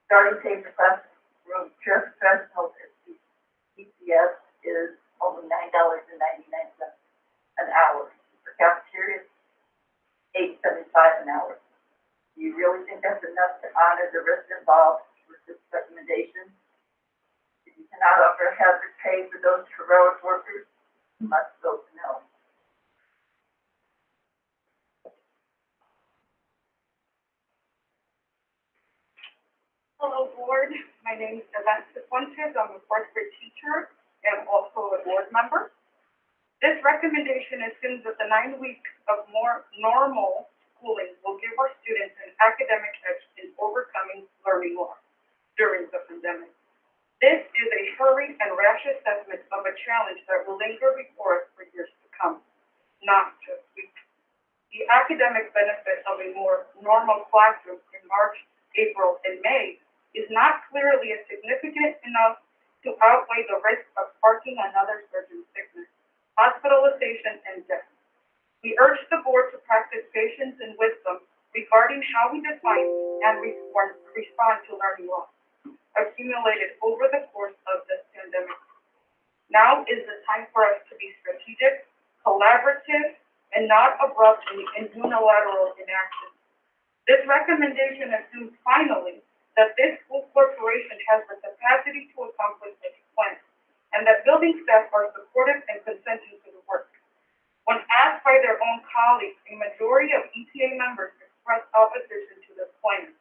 Starting pay for classroom professionals at ECS is only $9.99 an hour. For cafeterias, $8.75 an hour. Do you really think that's enough to honor the risk involved with this recommendation? If you cannot offer hazard pay for those heroic workers, you must vote no. Hello, board. My name is Yvette Cifuentes. I'm a fourth grade teacher and also a board member. This recommendation assumes that the 9 weeks of more normal schooling will give our students an academic edge in overcoming learning loss during the pandemic. This is a hurried and rash assessment of a challenge that will linger before us for years to come, not just weeks. The academic benefit of a more normal classroom in March, April, and May is not clearly significant enough to outweigh the risk of sparking another surge in sickness, hospitalization, and death. We urge the board to practice patience and wisdom regarding how we define and respond to learning loss accumulated over the course of this pandemic. Now is the time for us to be strategic, collaborative, and not abrupt and unilateral in action. This recommendation assumes finally that this school corporation has the capacity to accomplish its plan, and that building staff are supportive and consenting to the work. When asked by their own colleagues, a majority of ETA members expressed opposition to this plan.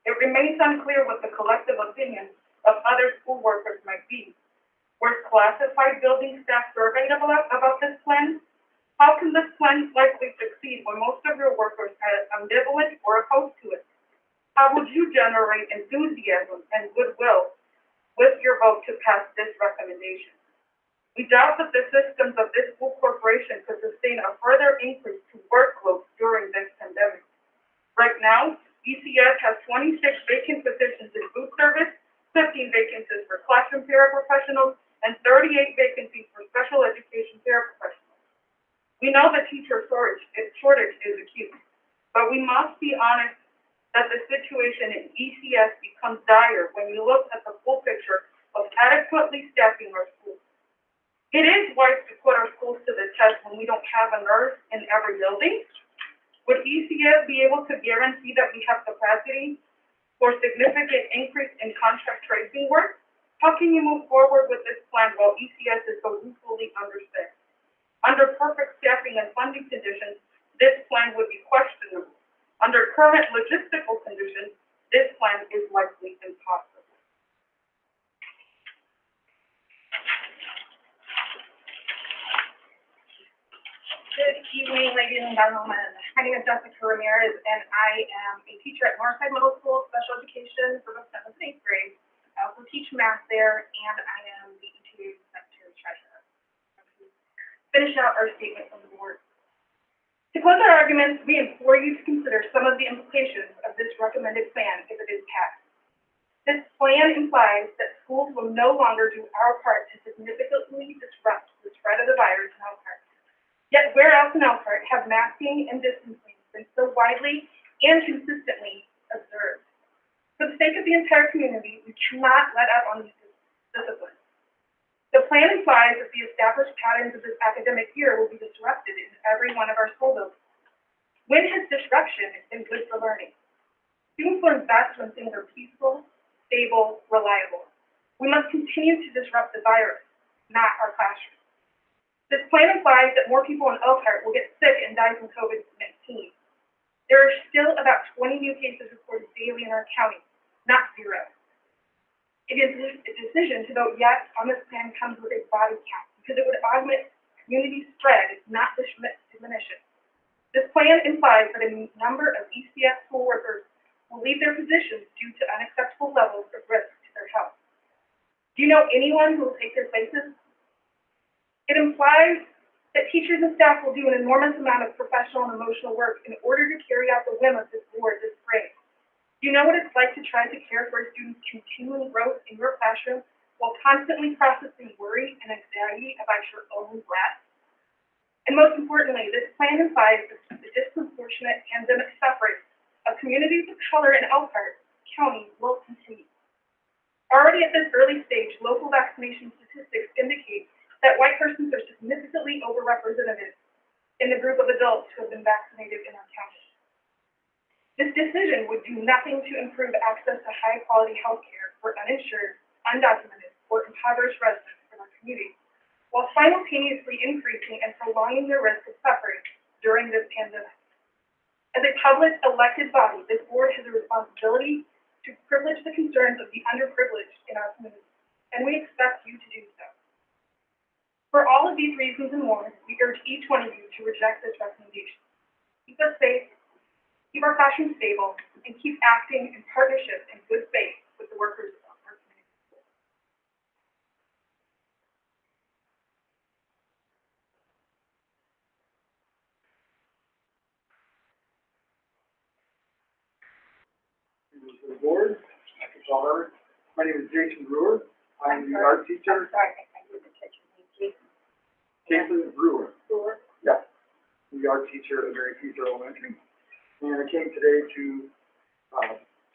It remains unclear what the collective opinion of other school workers might be. Were classified building staff surveyed about this plan? How can this plan likely succeed when most of your workers are ambivalent or opposed to it? How would you generate enthusiasm and goodwill with your vote to pass this recommendation? We doubt that the systems of this school corporation could sustain a further increase to workload during this pandemic. Right now, ECS has 26 vacant positions in food service, 15 vacancies for classroom paraprofessionals, and 38 vacancies for special education paraprofessionals. We know the teacher shortage is acute, but we must be honest that the situation in ECS becomes dire when you look at the full picture of adequately staffing our schools. It is wise to put our schools to the test when we don't have a nurse in every building. Would ECS be able to guarantee that we have capacity for significant increase in contract tracing work? How can you move forward with this plan while ECS is so woefully understaffed? Under perfect staffing and funding conditions, this plan would be questionable. Under current logistical conditions, this plan is likely impossible. Good evening, ladies and gentlemen. My name is Jessica Ramirez, and I am a teacher at Northside Middle School, special education for both 7th and 8th grade. I also teach math there, and I am the ETA secretary treasurer. Finish out our statement from the board. To close our argument arguments, we implore you to consider some of the implications of this recommended plan if it is passed. This plan implies that schools will no longer do our part to significantly disrupt the spread of the virus in Elkhart. Yet where else in Elkhart have masking and distancing been so widely and consistently observed? For the sake of the entire community, we cannot let up on these disciplines. The plan implies that the established patterns of this academic year will be disrupted in every one of our school buildings. When has disruption been good for learning? Students learn best when things are peaceful, stable, reliable. We must continue to disrupt the virus, not our classrooms. This plan implies that more people in Elkhart will get sick and die from COVID-19. There are still about 20 new cases reported daily in our county, not 0. It is a decision to vote yes on this plan comes with a body count because it would augment community spread, not diminish it. This plan implies that a number of ECS school workers will leave their positions due to unacceptable levels of risk to their health. Do you know anyone who will take their places? It implies that teachers and staff will do an enormous amount of professional and emotional work in order to carry out the whim of this board this spring. Do you know what it's like to try to care for a student's continuing growth in your classroom while constantly processing worry and anxiety about your own breath? And most importantly, this plan implies that the disproportionate pandemic suffering of communities of color in Elkhart County will continue. Already at this early stage, local vaccination statistics indicate that white persons are significantly overrepresented in the group of adults who have been vaccinated in our county. This decision would do nothing to improve access to high-quality health care for uninsured, undocumented, or impoverished residents in our community, while simultaneously increasing and prolonging their risk of suffering during this pandemic. As a public elected body, this board has a responsibility to privilege the concerns of the underprivileged in our community, and we expect you to do so. For all of these reasons and more, we urge each one of you to reject this recommendation. Keep us safe, keep our classrooms stable, and keep acting in partnership and good faith with the workers of our community. Members of the board, Dr. Schauber. My name is Jason Brewer. I'm the art teacher. I'm sorry, I didn't catch your name, Jason. Jason Brewer. Brewer? Yeah. I'm the art teacher at Mary Keezer Elementary. And I came today to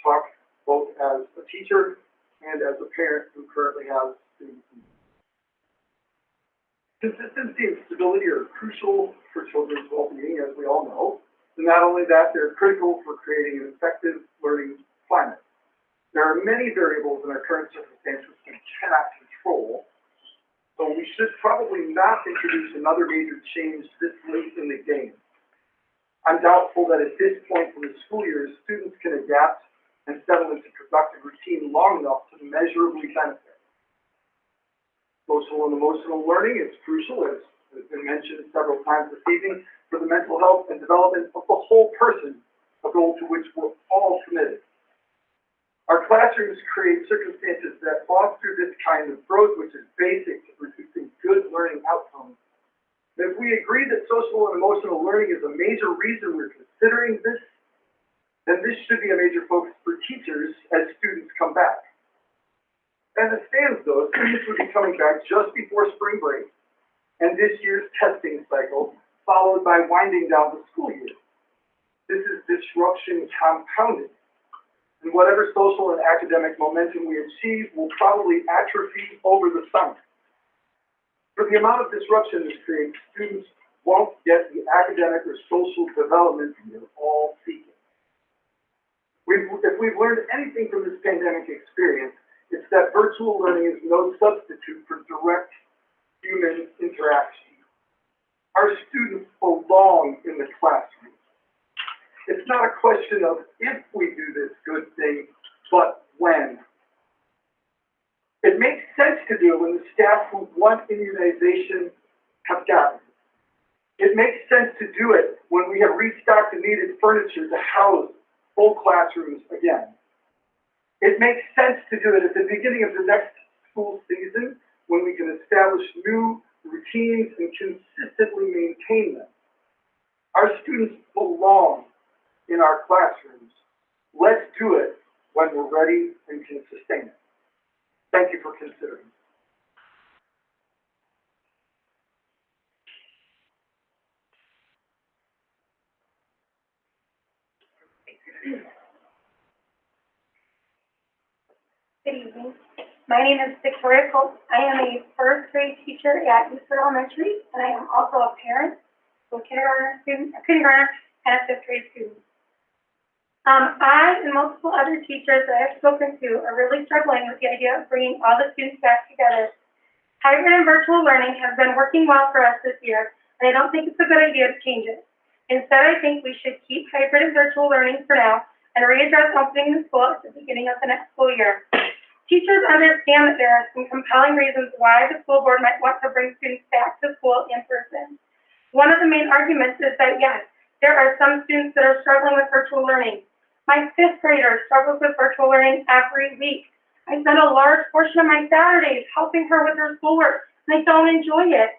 talk both as a teacher and as a parent who currently has students. Consistency and stability are crucial for children's well-being, as we all know. And not only that, they're critical for creating an effective learning climate. There are many variables in our current circumstances we cannot control, so we should probably not introduce another major change this late in the game. I'm doubtful that at this point in the school year, students can adapt and settle into productive routine long enough to measurably benefit. Social and emotional learning is crucial, as has been mentioned several times this evening, for the mental health and development of the whole person, a goal to which we're all committed. Our classrooms create circumstances that foster this kind of growth, which is basic to producing good learning outcomes. If we agree that social and emotional learning is a major reason we're considering this, then this should be a major focus for teachers as students come back. As it stands, though, students would be coming back just before spring break and this year's testing cycle, followed by winding down the school year. This is disruption compounded. And whatever social and academic momentum we achieve will probably atrophy over the summer. For the amount of disruption this creates, students won't get the academic or social development we're all seeking. If we've learned anything from this pandemic experience, it's that virtual learning is no substitute for direct human interaction. Our students belong in the classroom. It's not a question of if we do this good thing, but when. It makes sense to do it when the staff who want immunization have gotten it. It makes sense to do it when we have restocked the needed furniture to house full classrooms again. It makes sense to do it at the beginning of the next school season when we can establish new routines and consistently maintain them. Our students belong and can sustain it. Thank you for considering. Good evening. My name is Victoria Cope. I am a first grade teacher at Eastwood Elementary, and I am also a parent to a kindergartner and a fifth grade student. I and multiple other teachers that I've spoken to are really struggling with the idea of bringing all the students back together. Hybrid and virtual learning has been working well for us this year, and I don't think it's a good idea to change it. Instead, I think we should keep hybrid and virtual learning for now and readdress opening the school at the beginning of the next school year. Teachers understand that there are some compelling reasons why the school board might want to bring students back to school in person. One of the main arguments is that, yes, there are some students that are struggling with virtual learning. My fifth grader struggles with virtual learning every week. I spend a large portion of my Saturdays helping her with her schoolwork, and I don't enjoy it.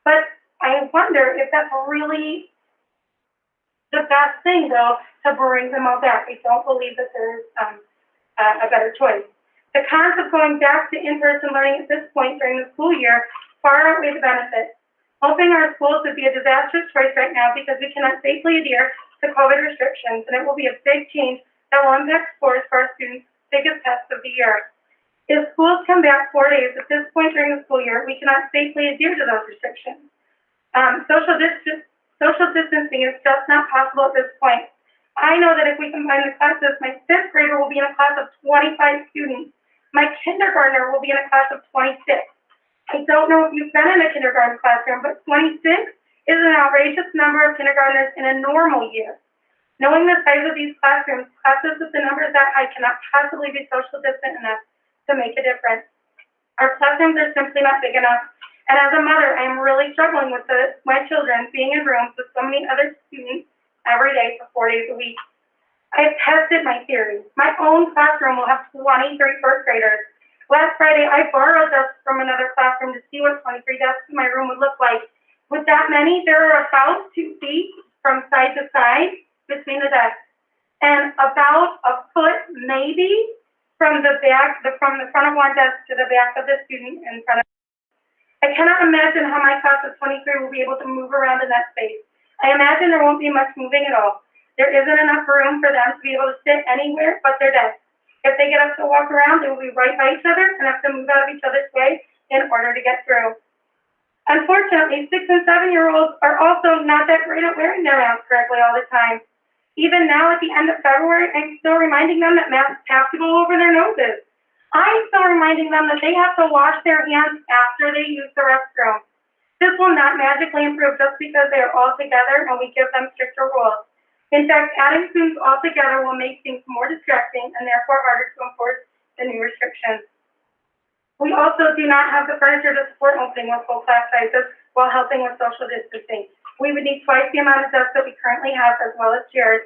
But I wonder if that's really the best thing, though, to bring them all back. I don't believe that there's a better choice. The cons of going back to in-person learning at this point during the school year far outweigh the benefits. Opening our schools would be a disastrous choice right now because we cannot safely adhere to COVID restrictions, and it will be a big change that will impact scores for our students' biggest test of the year. If schools come back 4 days at this point during the school year, we cannot safely adhere to those restrictions. Social distancing is just not possible at this point. I know that if we combine the classes, my fifth grader will be in a class of 25 students. My kindergartner will be in a class of 26. I don't know if you've been in a kindergarten classroom, but 26 is an outrageous number of kindergartners in a normal year. Knowing the size of these classrooms, classes with the numbers that high cannot possibly be social distant enough to make a difference. Our classrooms are simply not big enough, and as a mother, I am really struggling with my children being in rooms with so many other students every day for 4 days a week. I have tested my theory. My own classroom will have 23 first graders. Last Friday, I borrowed desks from another classroom to see what 23 desks in my room would look like. With that many, there are about 2 feet from side to side between the desks, and about a foot maybe from the front of one desk to the back of the student in front of. I cannot imagine how my class of 23 will be able to move around in that space. I imagine there won't be much moving at all. There isn't enough room for them to be able to sit anywhere but their desk. If they get up to walk around, they will be right by each other and have to move out of each other's way in order to get through. Unfortunately, 6- and 7-year-olds are also not that great at wearing their masks correctly all the time. Even now, at the end of February, I'm still reminding them that masks have to go over their noses. I'm still reminding them that they have to wash their hands after they use the restroom. This will not magically improve just because they are all together and we give them stricter rules. In fact, adding students all together will make things more distracting and therefore harder to enforce the new restrictions. We also do not have the furniture to support opening with full class sizes while helping with social distancing. We would need twice the amount of desks that we currently have as well as chairs.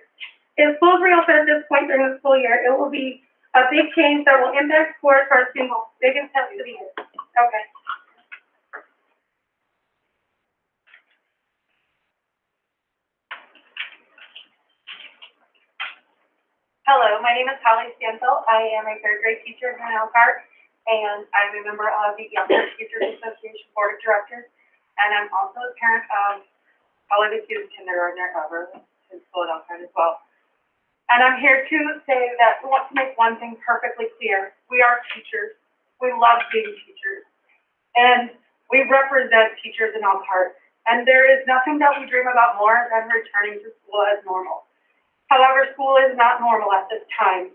If schools reopen at this point during the school year, it will be a big change that will impact scores for our students' biggest test of the year. Okay. Hello, my name is Holly Stanfield. I am a third grade teacher here in Elkhart, and I'm a member of the Elkhart Teachers Association Board of Directors, and I'm also a parent of probably the cutest kindergartner ever in school at Elkhart as well. And I'm here to say that we want to make one thing perfectly clear. We are teachers. We love being teachers. And we represent teachers in Elkhart. And there is nothing that we dream about more than returning to school as normal. However, school is not normal at this time,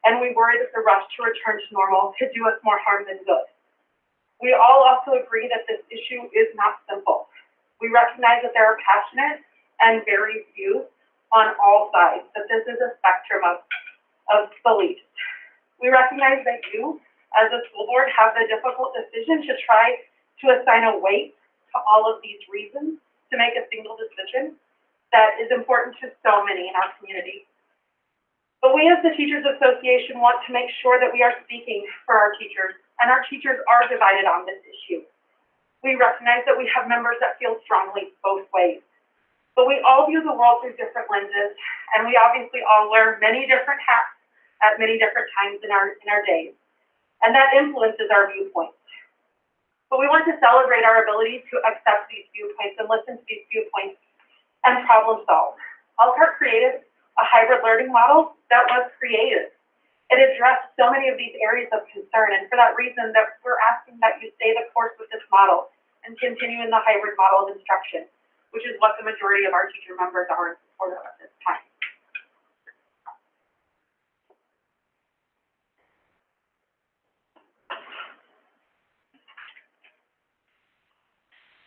and we worry that the rush to return to normal could do us more harm than good. We all also agree that this issue is not simple. We recognize that there are passionate and varied views on all sides, that this is a spectrum of beliefs. We recognize that you, as a school board, have the difficult decision to try to assign a weight to all of these reasons to make a single decision that is important to so many in our community. But we as the Teachers Association want to make sure that we are speaking for our teachers, and our teachers are divided on this issue. We recognize that we have members that feel strongly both ways, but we all view the world through different lenses, and we obviously all wear many different hats at many different times in our days, and that influences our viewpoints. But we want to celebrate our ability to accept these viewpoints and listen to these viewpoints and problem solve. Elkhart created a hybrid learning model that was creative. It addressed so many of these areas of concern, and for that reason that we're asking that you stay the course with this model and continue in the hybrid model of instruction, which is what the majority of our teacher members are in support of at this time.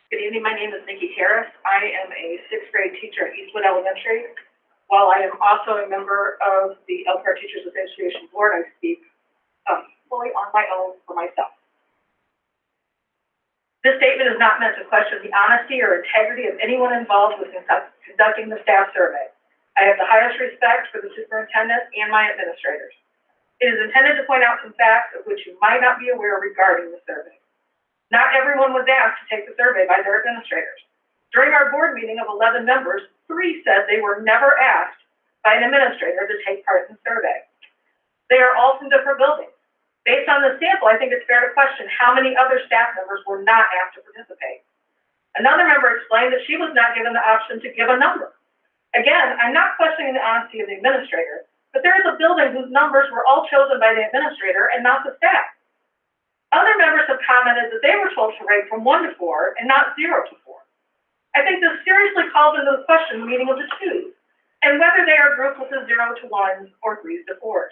Good evening, my name is Nikki Harris. I am a sixth grade teacher at Eastwood Elementary. While I am also a member of the Elkhart Teachers Association Board, I speak fully on my own for myself. This statement is not meant to question the honesty or integrity of anyone involved with conducting the staff survey. I have the highest respect for the superintendent and my administrators. It is intended to point out some facts of which you might not be aware regarding the survey. Not everyone was asked to take the survey by their administrators. During our board meeting of 11 members, 3 said they were never asked by an administrator to take part in the survey. They are all from different buildings. Based on the sample, I think it's fair to question how many other staff members were not asked to participate. Another member explained that she was not given the option to give a number. Again, I'm not questioning the honesty of the administrator, but there is a building whose numbers were all chosen by the administrator and not the staff. Other members have commented that they were told to rate from 1 to 4 and not 0 to 4. I think this seriously calls into the question the meaning of the 2s and whether they are grouped with the 0 to 1s or 3s to 4s.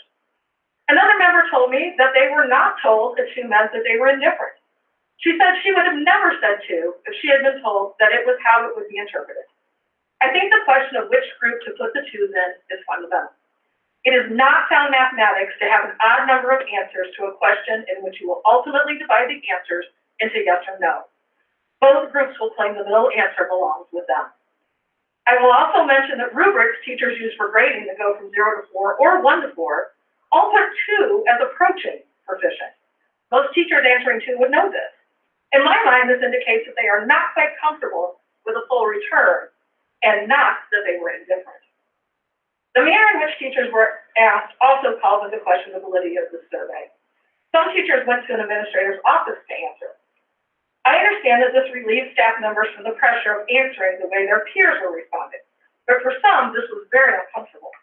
Another member told me that they were not told that 2 meant that they were indifferent. She said she would have never said 2 if she had been told that it was how it would be interpreted. I think the question of which group to put the 2s in is fundamental. It is not sound mathematics to have an odd number of answers to a question in which you will ultimately divide the answers into yes or no. Both groups will claim the middle answer belongs with them. I will also mention that rubrics teachers use for grading that go from 0 to 4 or 1 to 4 all put 2 as approaching proficient. Most teachers answering 2 would know this. In my mind, this indicates that they are not quite comfortable with a full return and not that they were indifferent. The manner in which teachers were asked also calls into question the validity of the survey. Some teachers went to an administrator's office to answer. I understand that this relieves staff members from the pressure of answering the way their peers were responding, but for some, this was very uncomfortable.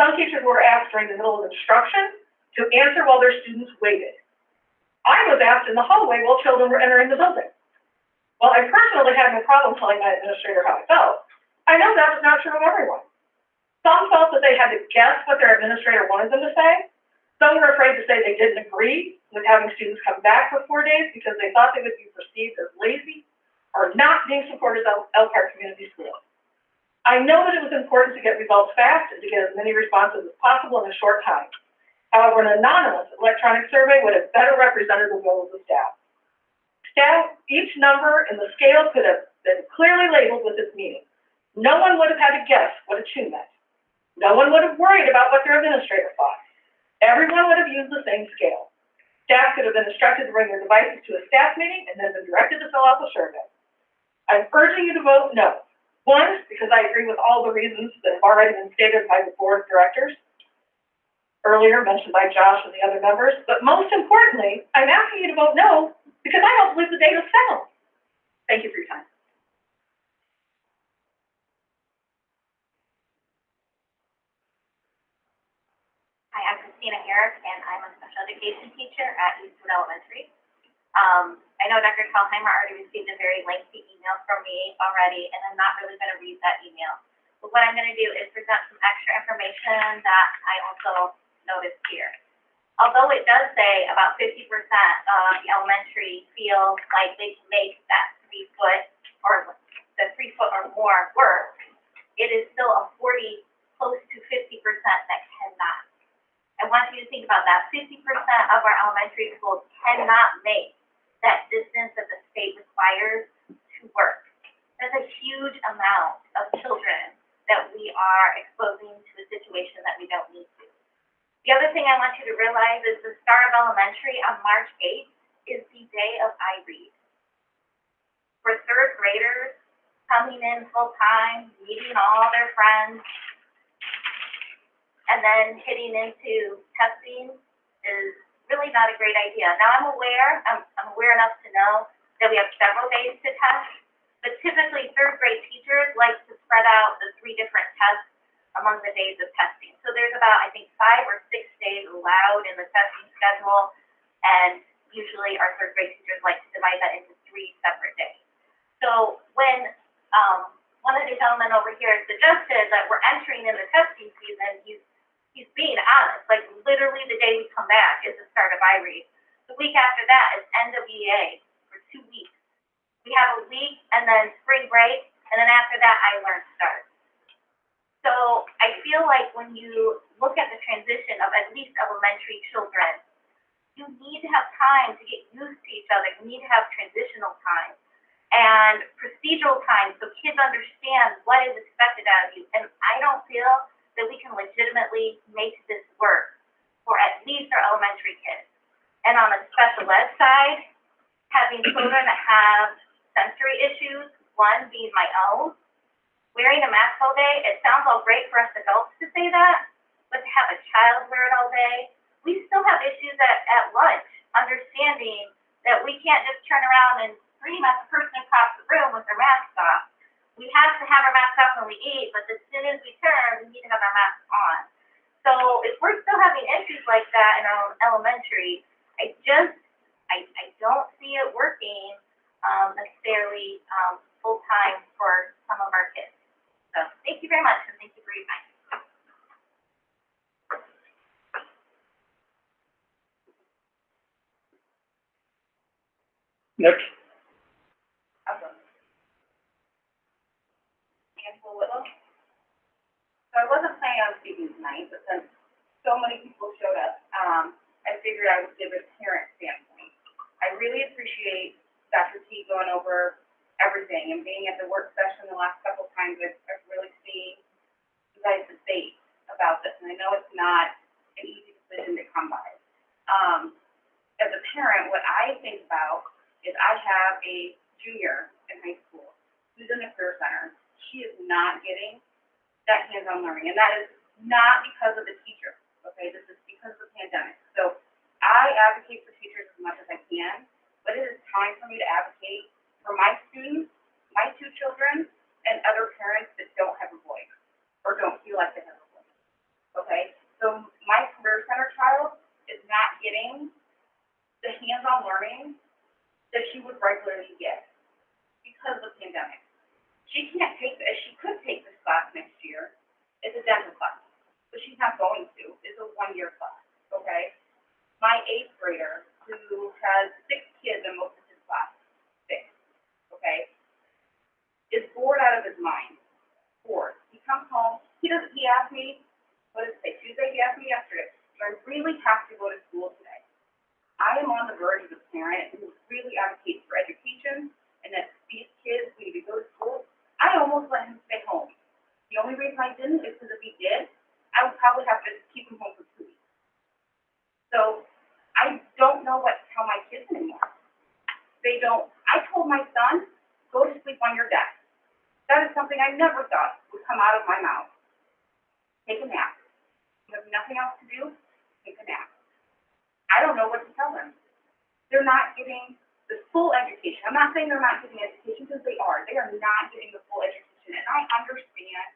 Some teachers were asked during the middle of instruction to answer while their students waited. I was asked in the hallway while children were entering the building. While I personally had no problem telling my administrator how I felt, I know that was not true of everyone. Some felt that they had to guess what their administrator wanted them to say. Some were afraid to say they didn't agree with having students come back for 4 days because they thought they would be perceived as lazy or not being supported as Elkhart Community Schools. I know that it was important to get results fast and to get as many responses as possible in a short time. However, an anonymous electronic survey would have better represented the will of the staff. Each number in the scale could have been clearly labeled with its meaning. No one would have had to guess what a 2 meant. No one would have worried about what their administrator thought. Everyone would have used the same scale. Staff could have been instructed to bring their devices to a staff meeting and then been directed to fill out the survey. I'm urging you to vote no. 1, because I agree with all the reasons that have already been stated by the board of directors, earlier mentioned by Josh and the other members, but most importantly, I'm asking you to vote no because I don't believe the data is sound. Thank you for your time. Hi, I'm Christina Harris, and I'm a special education teacher at Eastwood Elementary. I know Dr. Kalheimer already received a very lengthy email from me already, and I'm not really going to read that email. But what I'm going to do is present some extra information that I also noticed here. Although it does say about 50% of the elementary feel like they can make that 3 foot or the 3 foot or more work, it is still a 40, close to 50% that cannot. I want you to think about that. 50% of our elementary schools cannot make that distance that the state requires to work. That's a huge amount of children that we are exposing to a situation that we don't need to. The other thing I want you to realize is the start of elementary on March 8th is the day of iRead. For 3rd graders coming in full time, meeting all their friends, and then hitting into testing is really not a great idea. Now, I'm aware enough to know that we have several days to test, but typically third grade teachers like to spread out the 3 different tests among the days of testing. So there's about, I think, 5 or 6 days allowed in the testing schedule, and usually our third grade teachers like to divide that into 3 separate days. So when one of the gentlemen over here suggested that we're entering in the testing season, he's being honest. Like, literally the day we come back is the start of IREAD. The week after that is NWEA for 2 weeks. We have a week and then spring break, and then after that, iLearn starts. So I feel like when you look at the transition of at least elementary children, you need to have time to get used to each other. You need to have transitional time and procedural time so kids understand what is expected out of you. And I don't feel that we can legitimately make this work for at least our elementary kids. And on the special ed side, having children that have sensory issues, one being my own, wearing a mask all day, it sounds all great for us adults to say that, but to have a child wear it all day, we still have issues at lunch, understanding that we can't just turn around and scream at the person across the room with their mask off. We have to have our masks off when we eat, but as soon as we turn, we need to have our masks on. So if we're still having issues like that in our elementary, I don't see it working necessarily full-time for some of our kids. So thank you very much, and thank you for your time. Next. So I wasn't planning on speaking tonight, but since so many people showed up, I figured I would give a parent standpoint. I really appreciate Dr. T going over everything and being at the work session the last couple of times. I've really seen you guys debate about this, and I know it's not an easy decision to come by. As a parent, what I think about is I have a junior in high school who's in the career center. She is not getting that hands-on learning, and that is not because of the teacher, okay? This is because of the pandemic. So I advocate for teachers as much as I can, but it is time for me to advocate for my students, my 2 children, and other parents that don't have a voice or don't feel like they have a voice, okay? So my career center child is not getting the hands-on learning that she would regularly get because of the pandemic. She can't take this. She could take this class next year. It's a dental class, but she's not going to. It's a 1-year class, okay? My 8th grader, who has 6 kids in most of his class, 6, okay, is bored out of his mind. Bored. He comes home. He asked me, what did it say, Tuesday? He asked me yesterday, do I really have to go to school today? I am on the verge of a parent who really advocates for education and that these kids need to go to school. I almost let him stay home. The only reason I didn't is because if he did, I would probably have to keep him home for 2 weeks. So I don't know what to tell my kids anymore. I told my son, go to sleep on your desk. That is something I never thought would come out of my mouth. Take a nap. You have nothing else to do, take a nap. I don't know what to tell them. They're not getting the full education. I'm not saying they're not getting education, because they are. They are not getting the full education. And I understand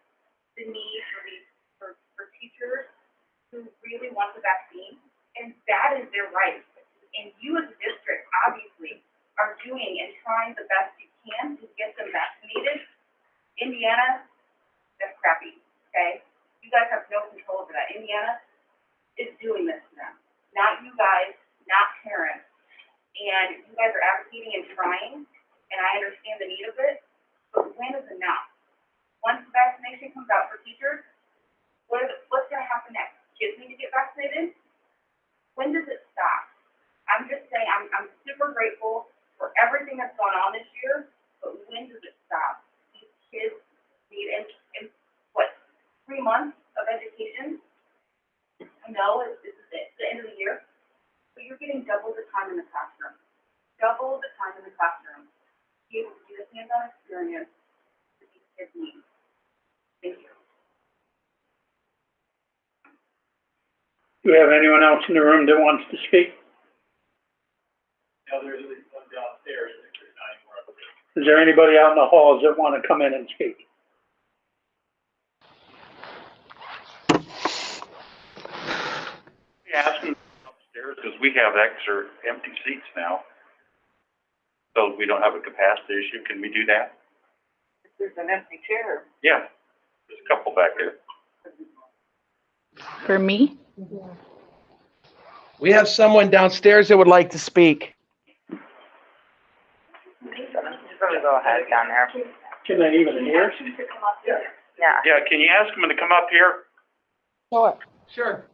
the need for teachers who really want the vaccine, and that is their right. And you as a district, obviously, are doing and trying the best you can to get them vaccinated. Indiana, that's crappy, okay? You guys have no control over that. Indiana is doing this to them. Not you guys, not parents. And you guys are advocating and trying, and I understand the need of it, but when is enough? Once the vaccination comes out for teachers, what's going to happen next? Kids need to get vaccinated? When does it stop? I'm just saying, I'm super grateful for everything that's gone on this year, but when does it stop? These kids need, in 3 months of education? I know it's the end of the year, but you're getting double the time in the classroom. Double the time in the classroom. Be able to do the hands-on experience that these kids need. Thank you. Do we have anyone else in the room that wants to speak? Now, there's at least one downstairs, and there's 9 more upstairs. Is there anybody out in the halls that want to come in and speak? Ask them upstairs, because we have extra empty seats now. So we don't have a capacity issue. Can we do that? If there's an empty chair. Yeah, there's a couple back there. For me? We have someone downstairs that would like to speak. Just go ahead down there. Can they even hear? Yeah. Yeah, can you ask them to come up here? Sure. Sure.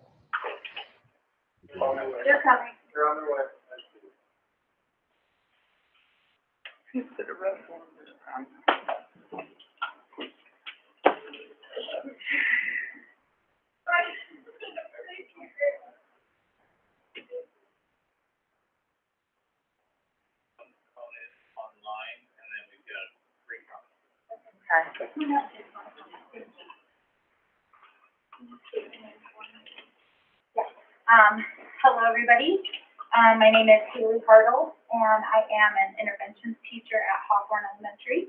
They're coming. They're on their way. Online, and then we've got 3 comments. Okay. Hello, everybody. My name is Haley Hartle, and I am an interventions teacher at Hawthorne Elementary.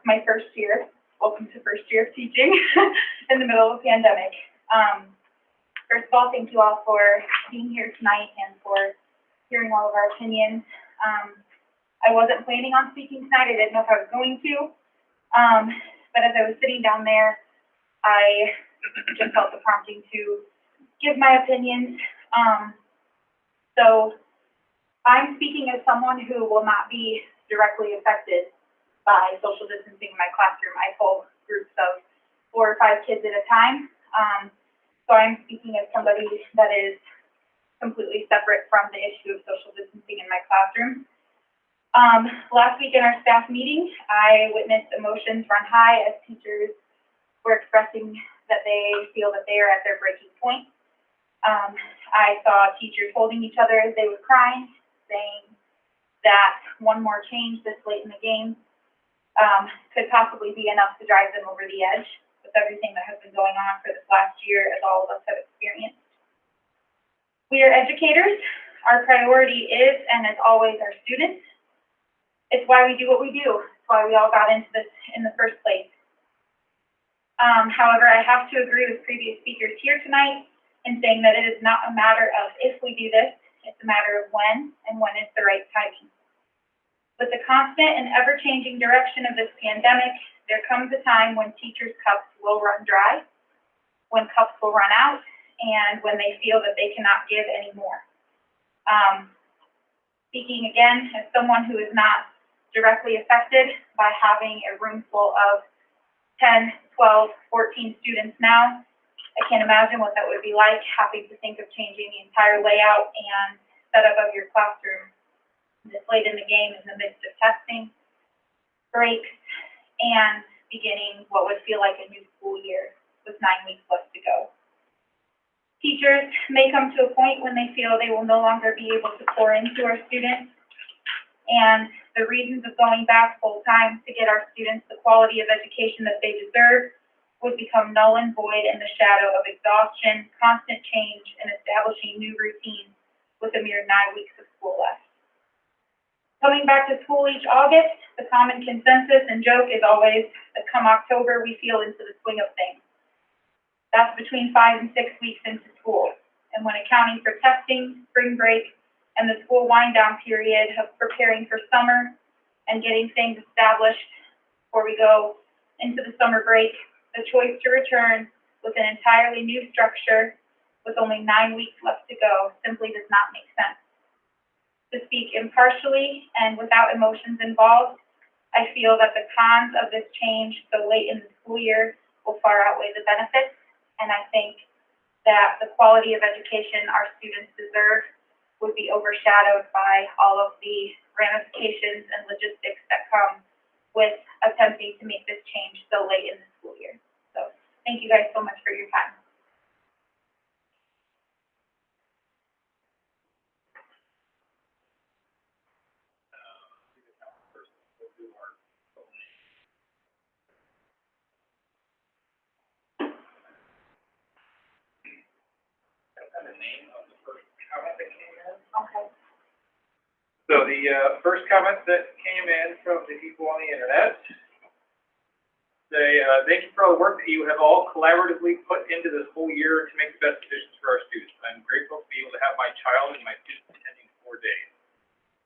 My first year, welcome to first year of teaching in the middle of a pandemic. First of all, thank you all for being here tonight and for hearing all of our opinions. I wasn't planning on speaking tonight. I didn't know if I was going to. But as I was sitting down there, I just felt the prompting to give my opinions. So I'm speaking as someone who will not be directly affected by social distancing in my classroom. I hold groups of 4 or 5 kids at a time. So I'm speaking as somebody that is completely separate from the issue of social distancing in my classroom. Last week in our staff meeting, I witnessed emotions run high as teachers were expressing that they feel that they are at their breaking point. I saw teachers holding each other as they were crying, saying that one more change this late in the game could possibly be enough to drive them over the edge with everything that has been going on for this last year, as all of us have experienced. We are educators. Our priority is and is always our students. It's why we do what we do. It's why we all got into this in the first place. However, I have to agree with previous speakers here tonight in saying that it is not a matter of if we do this, it's a matter of when and when is the right timing. With the constant and ever-changing direction of this pandemic, there comes a time when teachers' cups will run dry, when cups will run out, and when they feel that they cannot give anymore. Speaking again as someone who is not directly affected by having a room full of 10, 12, 14 students now, I can't imagine what that would be like, having to think of changing the entire layout and setup of your classroom this late in the game in the midst of testing, breaks, and beginning what would feel like a new school year with 9 weeks left to go. Teachers may come to a point when they feel they will no longer be able to pour into our students, and the reasons of going back full-time to get our students the quality of education that they deserve would become null and void in the shadow of exhaustion, constant change, and establishing new routines with a mere 9 weeks of school left. Coming back to school each August, the common consensus and joke is always that come October, we feel into the swing of things. That's between 5 and 6 weeks into school. And when accounting for testing, spring break, and the school wind-down period of preparing for summer and getting things established before we go into the summer break, the choice to return with an entirely new structure with only 9 weeks left to go simply does not make sense. To speak impartially and without emotions involved, I feel that the cons of this change so late in the school year will far outweigh the benefits, and I think that the quality of education our students deserve would be overshadowed by all of the ramifications and logistics that come with attempting to make this change so late in the school year. So thank you guys so much for your time. name of the first comment that came in. Okay. So the first comment that came in from the people on the internet, they thank you for all the work that you have all collaboratively put into this whole year to make the best decisions for our students. I'm grateful to be able to have my child and my students attending 4 days.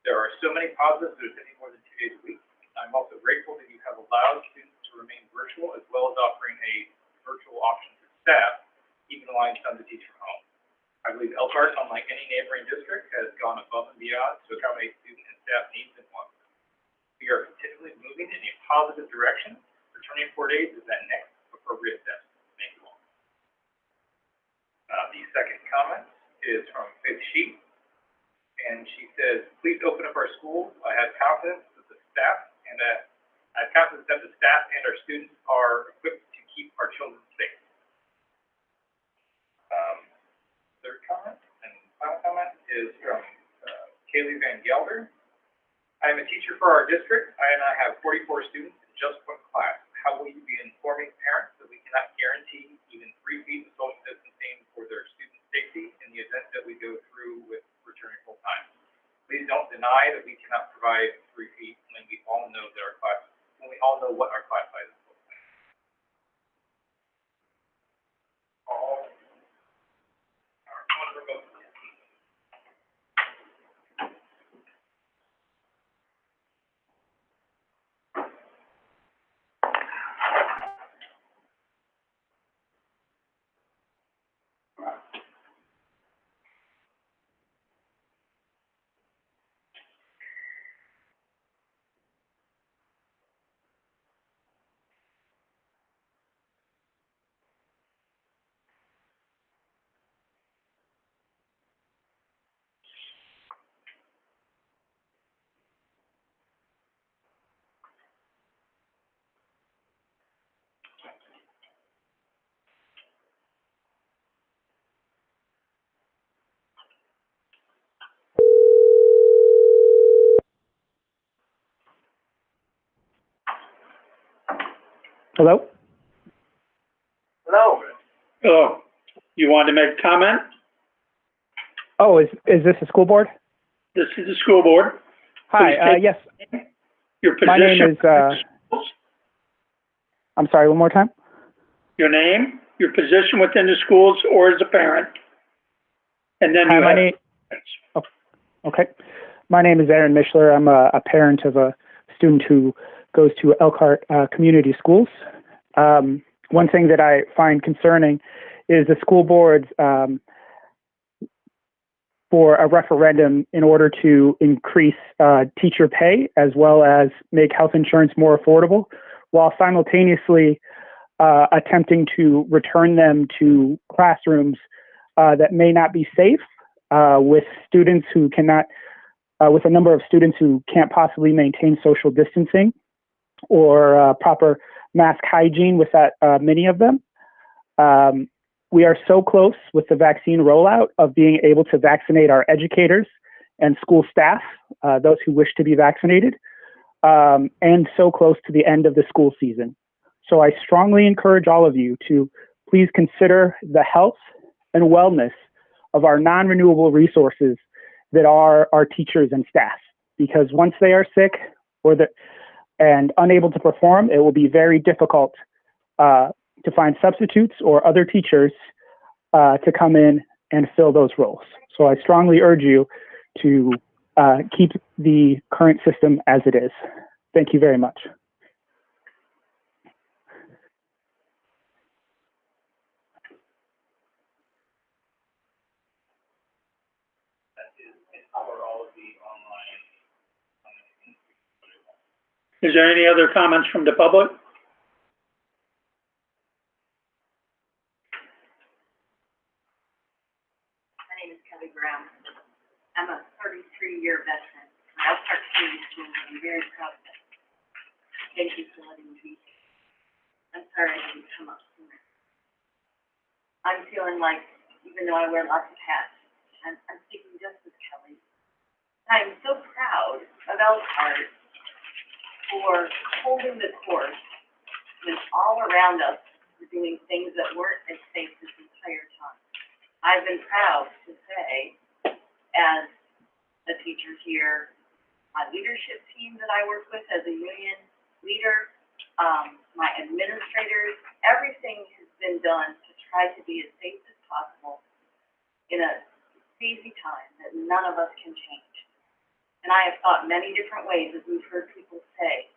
There are so many positives of attending more than 2 days a week. I'm also grateful that you have allowed students to remain virtual as well as offering a virtual option to staff, even allowing some to teach from home. I believe Elkhart, unlike any neighboring district, has gone above and beyond to accommodate student and staff needs and wants. We are continually moving in a positive direction. Returning 4 days is that next appropriate step. Thank you all. The second comment is from Faith Sheet, and she says, please open up our schools. I have confidence that the staff and our students are equipped to keep our children safe. Third comment and final comment is from Kaylee Van Gelder. I am a teacher for our district, and I have 44 students in just one class. How will you be informing parents that we cannot guarantee even 3 feet of social distancing for their student safety in the event that we go through with returning full time? Please don't deny that we cannot provide 3 feet when we all know that what our class sizes look like. All are remote. Hello? Hello. Hello. You wanted to make a comment? Oh, is this the school board? This is the school board. Please Hi, state yes. your My name position. is, I'm sorry, one more time? Your name, your position within the schools or as a parent. And then Hi, you my have... name, oh, okay. My name is Aaron Mishler. I'm a parent of a student who goes to Elkhart Community Schools. One thing that I find concerning is the school boards for a referendum in order to increase teacher pay as well as make health insurance more affordable, while simultaneously attempting to return them to classrooms that may not be safe, with students who cannot, with a number of students who can't possibly maintain social distancing or proper mask hygiene with that many of them. We are so close with the vaccine rollout of being able to vaccinate our educators and school staff, those who wish to be vaccinated, and so close to the end of the school season. So I strongly encourage all of you to please consider the health and wellness of our non-renewable resources that are our teachers and staff, because once they are sick and unable to perform, it will be very difficult to find substitutes or other teachers to come in and fill those roles. So I strongly urge you to keep the current system as it is. Thank you very much. Is there any other comments from the public? My name is Kelly Brown. I'm a 33-year veteran of Elkhart Community Schools, and I'm very proud of it. Thank you for letting me be here. I'm sorry I didn't come up sooner. I'm feeling like, even though I wear lots of hats, I'm speaking just as Kelly. I'm so proud of Elkhart for holding the course when all around us were doing things that weren't as safe this entire time. I've been proud to say, as a teacher here, my leadership team that I work with as a union leader, my administrators, everything has been done to try to be as safe as possible in a crazy time that none of us can change. And I have thought many different ways, as we've heard people say.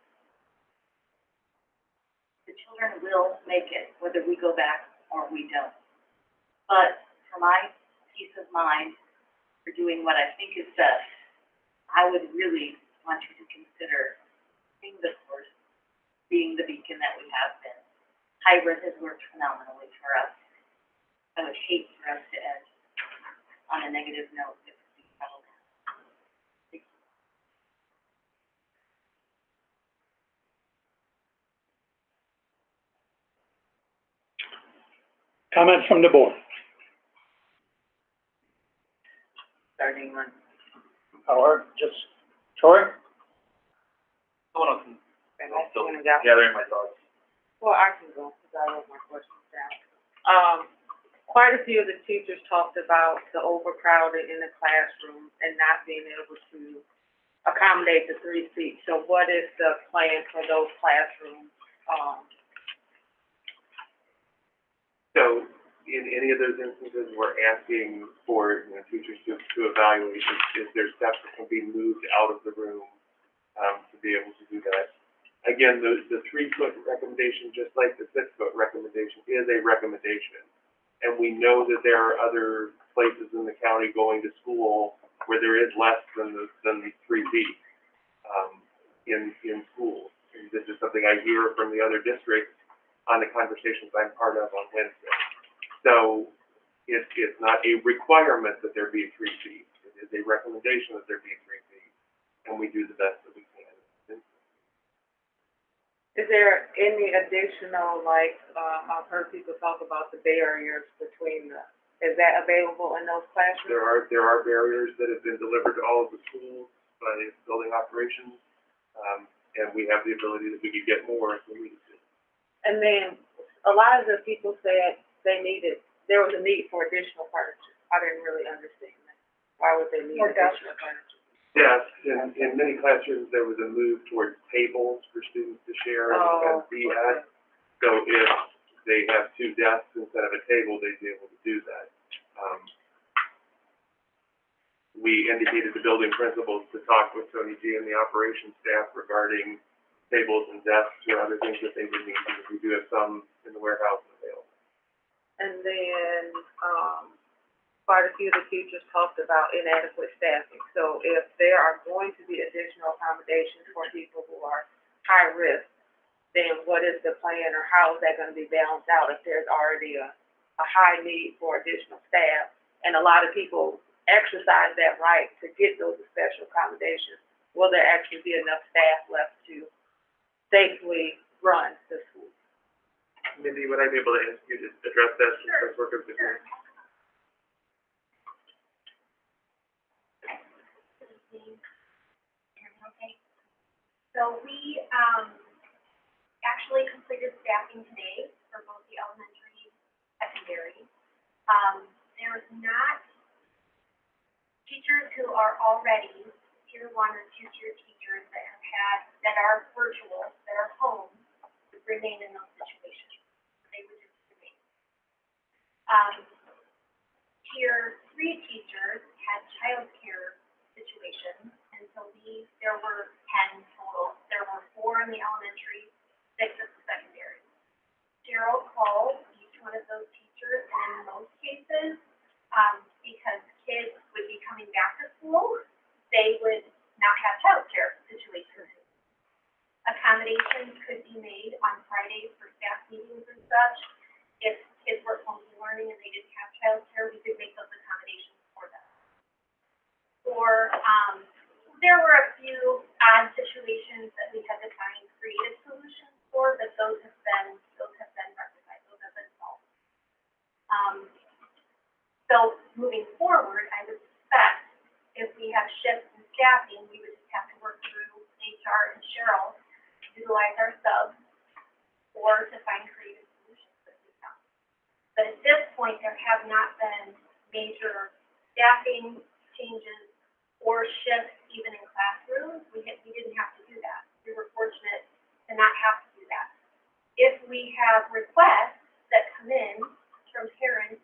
The children will make it, whether we go back or we don't. But for my peace of mind, for doing what I think is best, I would really want you to consider being the course, being the beacon that we have been. Hybrid has worked phenomenally for us. I would hate for us to end on a negative note if we settle down. Comments from the board? Starting on. Or just, Troy? Someone else can, And I'm that's still when I got, gathering my thoughts. well, I can go, because I wrote my questions down. Quite a few of the teachers talked about the overcrowding in the classroom and not being able to accommodate the 3 seats. So what is the plan for those classrooms? So in any of those instances, we're asking for, teachers to evaluate if there's steps that can be moved out of the room, to be able to do that. Again, the 3-foot recommendation, just like the 6-foot recommendation, is a recommendation. And we know that there are other places in the county going to school where there is less than the 3 feet, in schools. And this is something I hear from the other districts on the conversations I'm part of on Wednesday. So it's not a requirement that there be 3 feet. It is a recommendation that there be 3 feet, and we do the best that we can. Is there any additional, like, I've heard people talk about the barriers between is that available in those classrooms? There are barriers that have been delivered to all of the schools by building operations, and we have the ability that we could get more if we needed to. And then a lot of the people said there was a need for additional furniture. I didn't really understand that. Why would they need additional furniture? Yes, in many classrooms, there was a move towards tables for students to share and be at. So if they have 2 desks instead of a table, they'd be able to do that. We indicated the building principals to talk with Tony G and the operations staff regarding tables and desks or other things that they would need, because we do have some in the warehouse available. And then, quite a few of the teachers talked about inadequate staffing. So if there are going to be additional accommodations for people who are high risk, then what is the plan, or how is that going to be balanced out if there's already a high need for additional staff? And a lot of people exercise that right to get those special accommodations. Will there actually be enough staff left to safely run the school? Mindy, would I be able to ask you to address that since that's work of the group? Okay. So we, actually completed staffing today for both the elementary and secondary. There's not teachers who are already tier 1 or 2-tier teachers that are virtual, that are home, would remain in those situations. They would just remain. Tier 3 teachers had childcare situations, and so there were 10 total. There were 4 in the elementary, 6 at the secondary. Cheryl called each one of those teachers, and in most cases, because kids would be coming back to school, they would not have childcare situations. Accommodations could be made on Fridays for staff meetings and such. If kids were home learning and they didn't have childcare, we could make those accommodations for them. Or, there were a few odd situations that we had to find creative solutions for, but those have been rectified, those have been solved. So moving forward, I would suspect if we have shifts in staffing, we would just have to work through HR and Cheryl, utilize our subs, or to find creative solutions that we found. But at this point, there have not been major staffing changes or shifts even in classrooms. We didn't have to do that. We were fortunate to not have to do that. If we have requests that come in from parents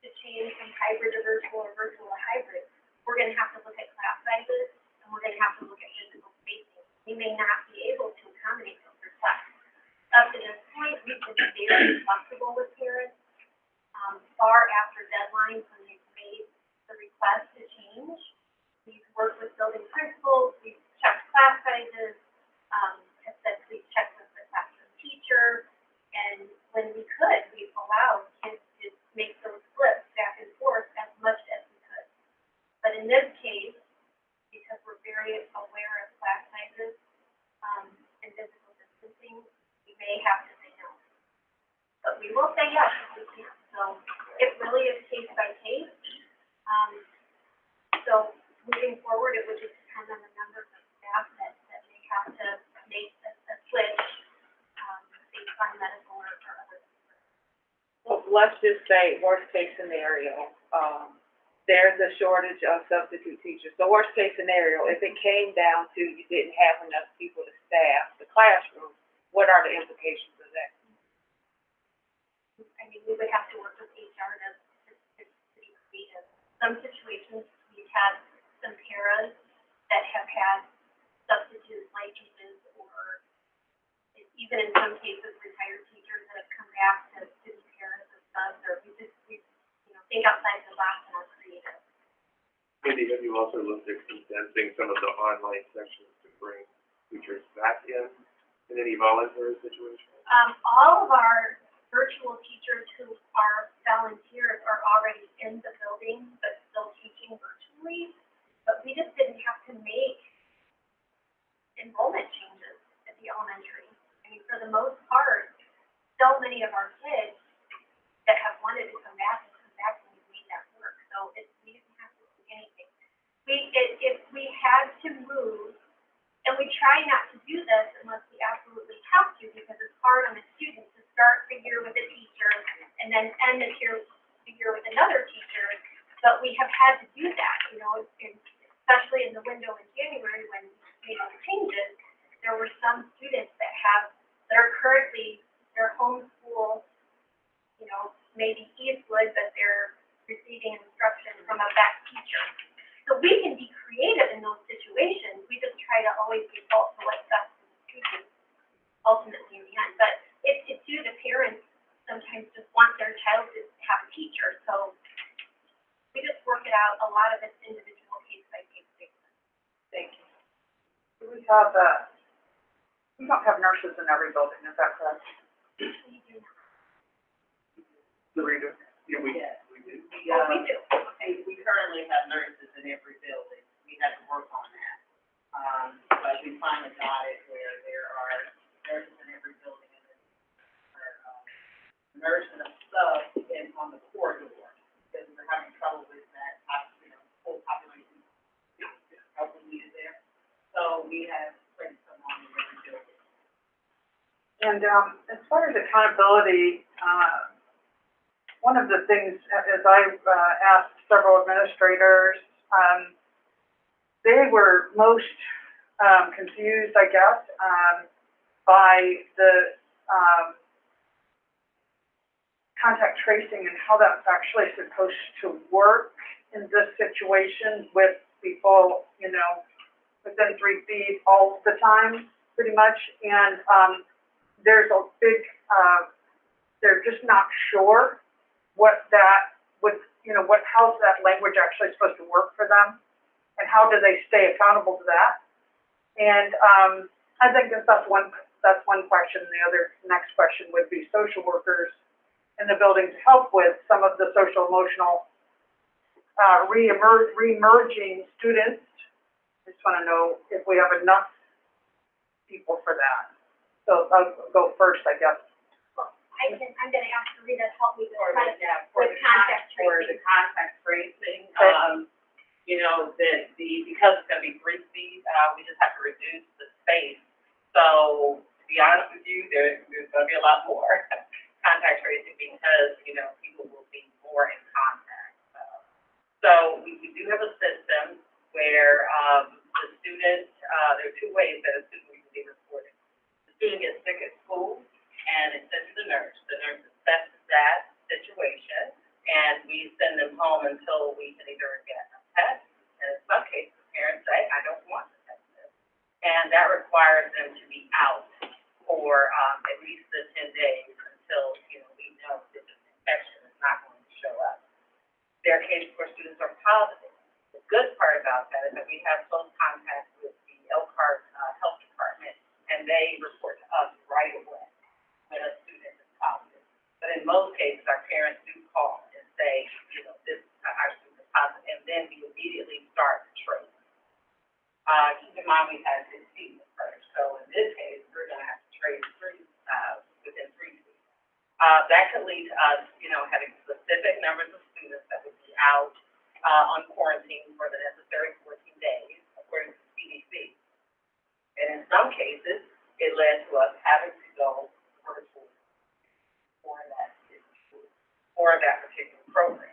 to change from hybrid to virtual or virtual to hybrid, we're gonna have to look at class sizes and we're gonna have to look at physical spacing. We may not be able to accommodate those requests. Up to this point, we've been very flexible with parents, far after deadlines when they've made the request to change. We've worked with building principals, we've checked class sizes, have said please check with the classroom teacher, and when we could, we've allowed kids to make those flips back and forth as much as we could. But in this case, because we're very aware of class sizes, and physical distancing, we may have to say no. But we will say yes if we can. So it really is case by case. So moving forward, it would just depend on the number of staff that may have to make a switch, based on medical or other. Well, let's just say, worst case scenario, there's a shortage of substitute teachers. The worst case scenario, if it came down to you didn't have enough people to staff the classroom, what are the implications of that? I mean, we would have to work with HR to be creative. Some situations, we've had some paras that have had substitute licenses, or even in some cases, retired teachers that have come back to be paras or subs, or we think outside the box and are creative. Maybe have you also looked at condensing some of the online sessions to bring teachers back in any voluntary situation? All of our virtual teachers who are volunteers are already in the building, but still teaching virtually. But we just didn't have to make enrollment changes at the elementary. I mean, for the most part, so many of our kids that have wanted to come back and we've made that work. So we didn't have to do anything. If we had to move, and we try not to do this unless we absolutely have to, because it's hard on the student to start the year with a teacher and then end the year with another teacher. But we have had to do that, especially in the window in January when we made the changes. There were some students that are currently their homeschool, maybe Eastwood, but they're receiving instruction from a vet teacher. So we can be creative in those situations. We just try to always default to what's best for the student, ultimately in the end. But it's due to parents sometimes just want their child to have a teacher. So we just work it out. A lot of it's individual case by case basis. Thank you. We don't have nurses in every building, is that correct? We do not. Sarita? Yeah, we do. We do. We currently have nurses in every building. We had to work on that. But we finally got it where there are nurses in every building, and then nurse and a sub on the corridor, because we're having trouble with that, full population help we needed there. So we have placed someone in every building. And, as far as accountability, one of the things, as I asked several administrators, they were most confused, I guess, by the contact tracing and how that's actually supposed to work in this situation with people, within 3 feet all the time, pretty much. And there's a big, they're just not sure what that would, how's that language actually supposed to work for them, and how do they stay accountable to that? And I think that's one question. The next question would be social workers in the building to help with some of the social emotional re-emerging students. I just want to know if we have enough people for that. So I'll go first, I guess. I'm gonna ask Rita to help me with contact For the contact tracing, because it's gonna be 3 feet, we just have to reduce the space. So, to be honest with you, there's gonna be a lot more contact tracing because, people will be more in contact. So, So we do have a system where, the student, there are two ways that a student can be reported. The student gets sick at school, and it's sent to the nurse. The nurse assesses that situation, and we send them home until we can either get a test, and in some cases, parents say, I don't want to test this. And that requires them to be out for, at least the 10 days until, we know that this infection is not going to show up. There are cases where students are positive. The good part about that is that we have close contact with the Elkhart, Health Department, and they report to us right away when a student is positive. But in most cases, our parents do call and say, this, our student is positive, and then we immediately start the trace. Keep in mind, we had 16 at first, so in this case, we're gonna have to trace within 3 weeks. That could lead to us, having specific numbers of students that would be out, on quarantine for the necessary 14 days, according to CDC. And in some cases, it led to us having to go virtual for that particular program,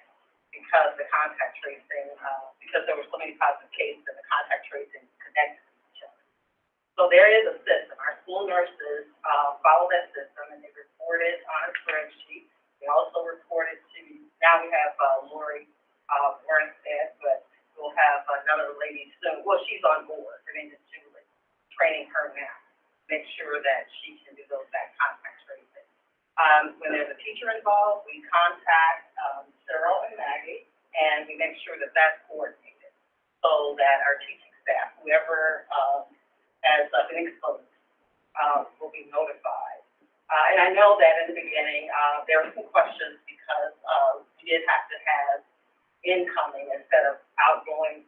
because the contact tracing, because there were so many positive cases and the contact tracing connected to each other. So there is a system. Our school nurses, follow that system, and they report it on a spreadsheet. They also report it to, now we have, Lori, Warrenstead, but we'll have another lady soon. Well, she's on board. Her name is Julie, training her now. Make sure that she can do that contact tracing. When there's a teacher involved, we contact Cheryl and Maggie, and we make sure that that's coordinated so that our teaching staff, whoever has been exposed, will be notified. And I know that in the beginning, there were some questions because we did have to have incoming instead of outgoing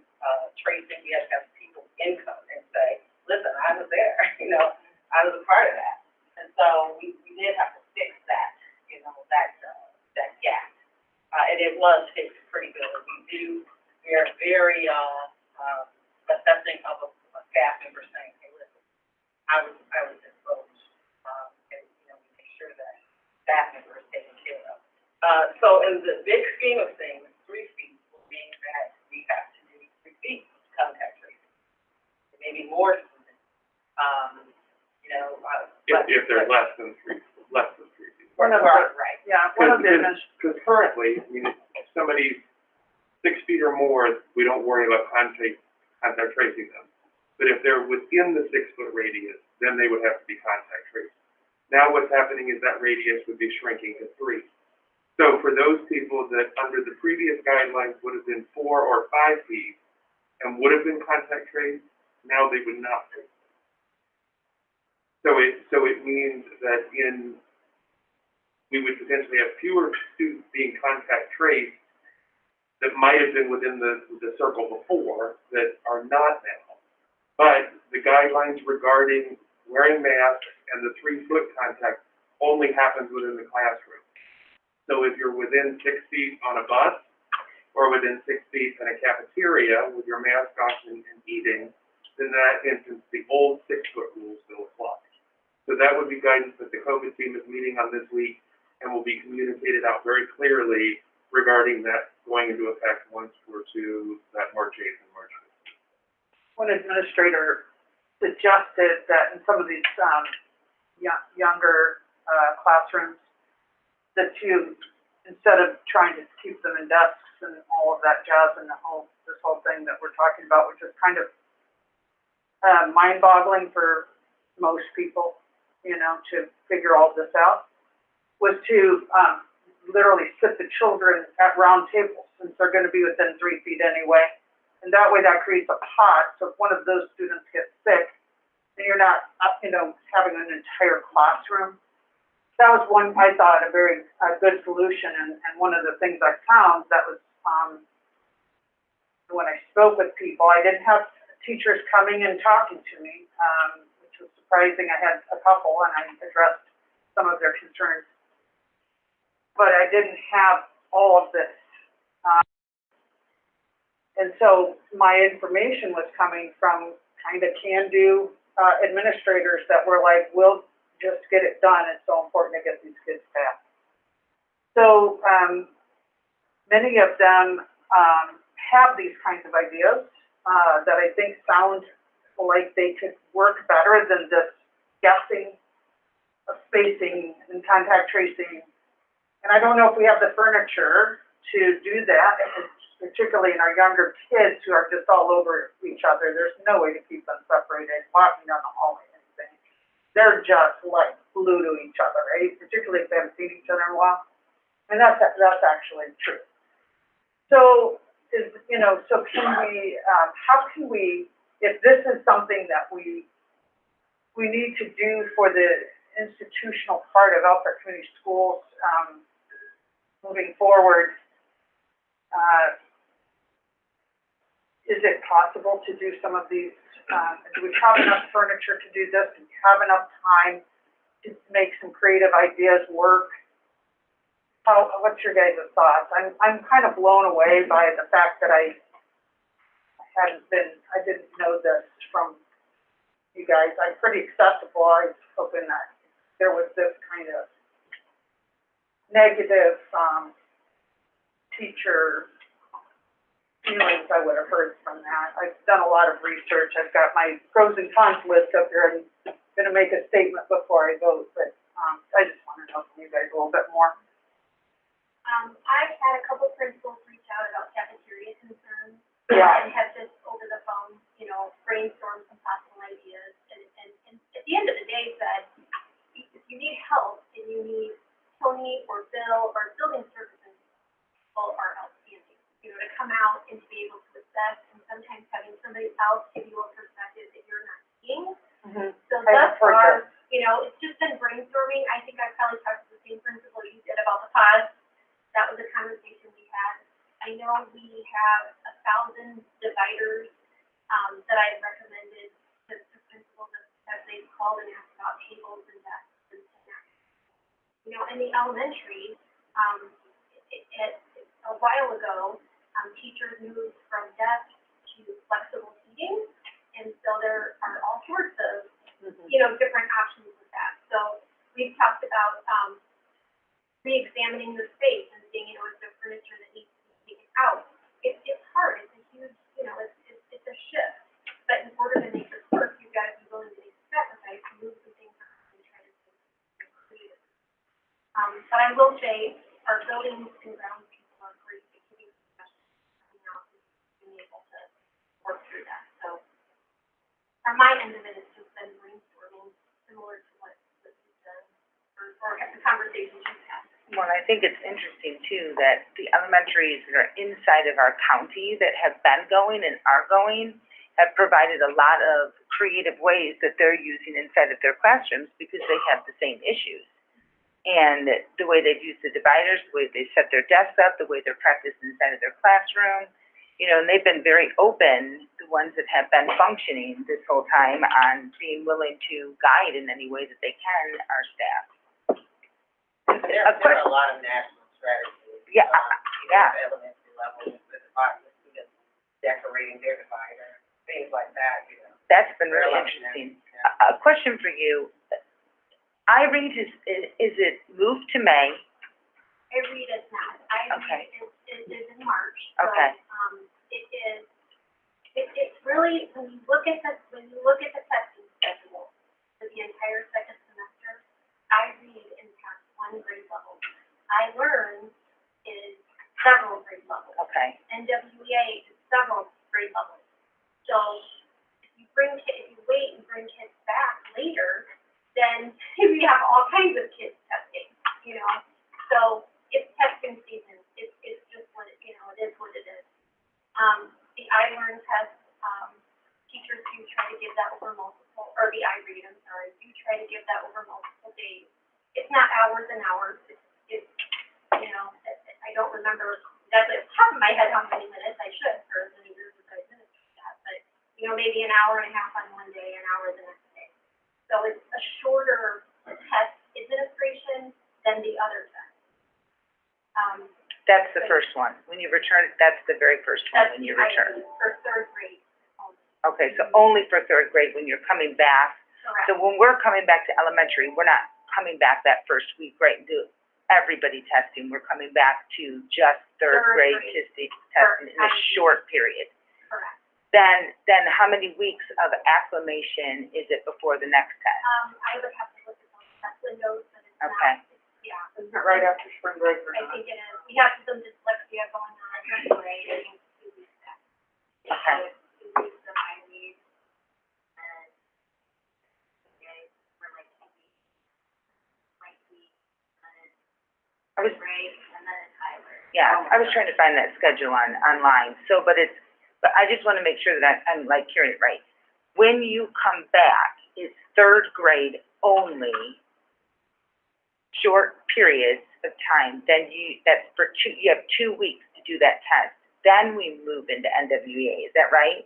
tracing. We had to have people income and say, listen, I was there, I was a part of that. And so we did have to fix that, that gap. And it was fixed pretty good. We are very assessing of a staff member saying, hey, listen, I was exposed, and, we make sure that staff member is taken care of. So in the big scheme of things, 3 feet will mean that we have to do 3 feet contact tracing. Maybe more students, If they're less than 3 feet. One of the, right. Yeah, one of the, Because currently, if somebody's 6 feet or more, we don't worry about contact tracing them. But if they're within the 6-foot radius, then they would have to be contact traced. Now what's happening is that radius would be shrinking to 3. So for those people that under the previous guidelines would have been 4 or 5 feet and would have been contact traced, now they would not be. So it means that we would potentially have fewer students being contact traced that might have been within the circle before that are not now. But the guidelines regarding wearing masks and the 3-foot contact only happens within the classroom. So if you're within 6 feet on a bus or within 6 feet in a cafeteria with your mask off and eating, then in that instance, the old 6-foot rules still apply. So that would be guidance that the COVID team is meeting on this week and will be communicated out very clearly regarding that going into effect once we're to that March 8th and March 5th. one administrator suggested that in some of these, younger, classrooms, that you, instead of trying to keep them in desks and all of that jazz and this whole thing that we're talking about, which is kind of, mind-boggling for most people, to figure all this out, was to, literally sit the children at round tables, since they're gonna be within 3 feet anyway. And that way that creates a pot, so if one of those students gets sick, then you're not, having an entire classroom. That was one, I thought, a very good solution, and one of the things I found that was, when I spoke with people, I didn't have teachers coming and talking to me, which was surprising. I had a couple, and I addressed some of their concerns. But I didn't have all of this. And so my information was coming from kind of can-do administrators that were like, we'll just get it done. It's so important to get these kids back. So many of them have these kinds of ideas, that I think sound like they could work better than this guessing of spacing and contact tracing. And I don't know if we have the furniture to do that, particularly in our younger kids who are just all over each other. There's no way to keep them separated, walking down the hallway and anything. They're just like glued to each other, right? Particularly if they haven't seen each other in a while. And that's actually true. So, so can we, how can we, if this is something that we need to do for the institutional part of Elkhart Community Schools, moving forward, is it possible to do some of these, do we have enough furniture to do this? Do we have enough time to make some creative ideas work? What's your guys' thoughts? I'm kind of blown away by the fact that I didn't know this from you guys. I'm pretty acceptable. I was hoping that there was this kind of negative, teacher feelings I would have heard from that. I've done a lot of research. I've got my pros and cons list up here, and I'm gonna make a statement before I vote, but, I just want to know from you guys a little bit more. I've had a couple principals reach out about cafeteria concerns. Yeah. And have just over the phone, brainstormed some possible ideas, and at the end of the day said, if you need help and you need Tony or Bill or building services, people are outstanding, to come out and to be able to assess, and sometimes having somebody else give you a perspective that you're not seeing. Mm-hmm. So thus far, it's just been brainstorming. I think I probably talked to the same principal you did about the pods. That was a conversation we had. I know we have 1,000 dividers, that I've recommended to principals as they've called and asked about tables and desks and that. In the elementary, a while ago, teachers moved from desks to flexible seating, and so there are all sorts of, different options with that. So we've talked about, re-examining the space and seeing, is there furniture that needs to be taken out. It's hard. It's a huge, it's a shift. But in order to make this work, you've got to be willing to make the sacrifice, move some things around and try to be creative. But I will say, our buildings and grounds people are great at giving suggestions, coming out and being able to work through that. So, on my end of it, it's just been brainstorming, similar to what you've done, or the conversations you've had. Well, I think it's interesting too that the elementaries that are inside of our county that have been going and are going have provided a lot of creative ways that they're using inside of their classrooms because they have the same issues. And the way they've used the dividers, the way they set their desks up, the way they're practicing inside of their classroom, and they've been very open, the ones that have been functioning this whole time, on being willing to guide in any way that they can our staff. There are a lot of national strategies. Yeah. Elementary level, with students decorating their divider, things like that, That's been really interesting. A question for you. iRead, is it moved to May? iRead is not. iRead is in March. Okay. So, it's really, when you look at the testing schedule for the entire second semester, iRead impacts one grade level. iLearn is several grade levels. Okay. NWEA is several grade levels. So if you wait and bring kids back later, then we have all kinds of kids testing, So it's testing season. It's just what it is what it is. The iLearn test, teachers do try to give that over multiple, or the iRead, I'm sorry, do try to give that over multiple days. It's not hours and hours. It's I don't remember exactly off the top of my head how many minutes I should for as many years as I've administered that, but maybe an hour and a half on one day, an hour the next day. So it's a shorter test administration than the other test. That's the first one. When you return, that's the very first one when you return. For third grade only. Okay, so only for third grade when you're coming back. Correct. So when we're coming back to elementary, we're not coming back that first week, right, and do everybody testing, we're coming back to just third grade testing in a short period. Correct. Then how many weeks of acclimation is it before the next test? I would have to look at those test windows, but it's Okay. not, yeah. Isn't it right after spring break or I not? think it is. We have some dyslexia going on in first grade, I think 2 weeks back. Okay. So 2 weeks of IVs, and we're like 2 weeks, might be, I was, break, and then it's hybrid. yeah, I was trying to find that schedule online, so, but I just wanna make sure that I'm like hearing it right. When you come back, it's third grade only, short periods of time, then you have 2 weeks to do that test. Then we move into NWEA, is that right?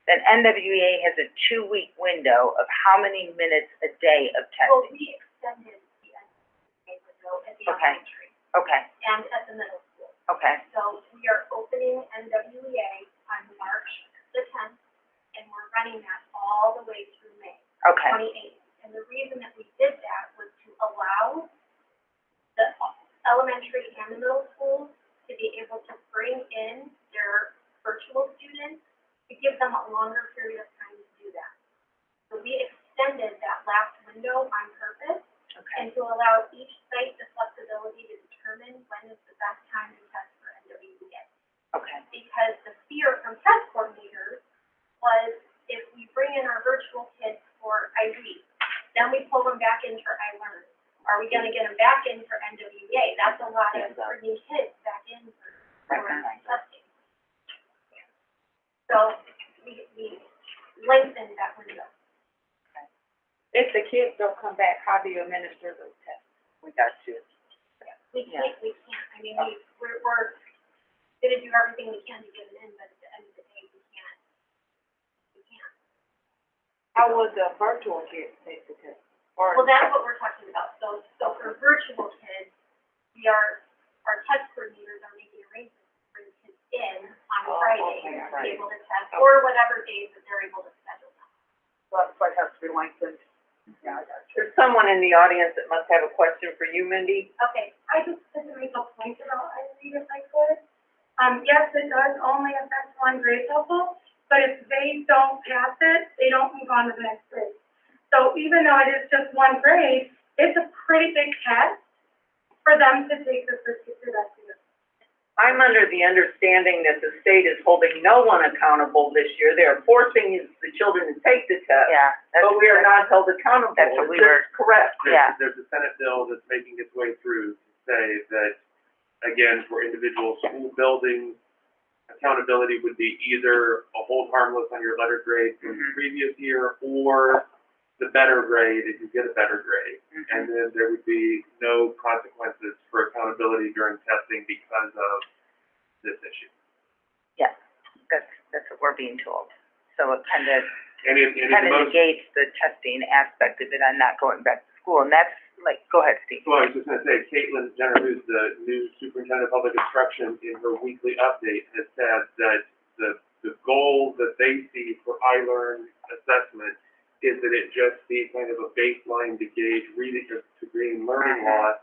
Then NWEA has a 2-week window of how many minutes a day of Well, testing? we extended the NWA window at the Okay. elementary Okay, and at the middle school. okay, So we are opening NWEA on March the 10th, and we're running that all the way through May okay, 28th. And the reason that we did that was to allow the elementary and the middle schools to be able to bring in their virtual students, to give them a longer period of time to do that. So we extended that last window on purpose, okay, and to allow each site the flexibility to determine when is the best time to test for NWEA. okay, Because the fear from test coordinators was if we bring in our virtual kids for IB, then we pull them back in for iLearn. Are we gonna get them back in for NWEA? That's a lot of bringing kids back in for testing. So we lengthened that window. If the kids don't come back, how do you administer those tests? we got you. We can't, I mean, we're gonna do everything we can to get it in, but at the end of the day, we can't. How would the virtual kids take the test? Or Well, that's what we're talking about. So for virtual kids, our test coordinators are making arrangements to bring kids in on Friday okay, to right. be able to test, or whatever days that they're able to schedule them. So that's why it has to be lengthened. Yeah, I got you. There's someone in the audience that must have a question for you, Mindy. Okay, I just wanted to make a point about IB if I could. Yes, it does only affect one grade level, but if they don't pass it, they don't move on to the next grade. So even though it is just one grade, it's a pretty big test for them to take this particular lesson. I'm under the understanding that the state is holding no one accountable this year. They're forcing the children to take the test. Yeah, But we are not held accountable. That's what we Is this were- correct? Yeah. There's a Senate bill that's making its way through to say that, again, for individual school buildings, accountability would be either a hold harmless on your letter grade from the previous year, or the better grade if you get a better grade. And then there would be no consequences for accountability during testing because of this issue. Yeah, that's what we're being told. So it kind of And most, negates the testing aspect of it on not going back to school, and that's like, go ahead, Steve. well, I was just gonna say, Caitlin Jenner, who's the new superintendent of public instruction, in her weekly update has said that the goal that they see for iLearn assessment is that it just be kind of a baseline to gauge reading to green learning loss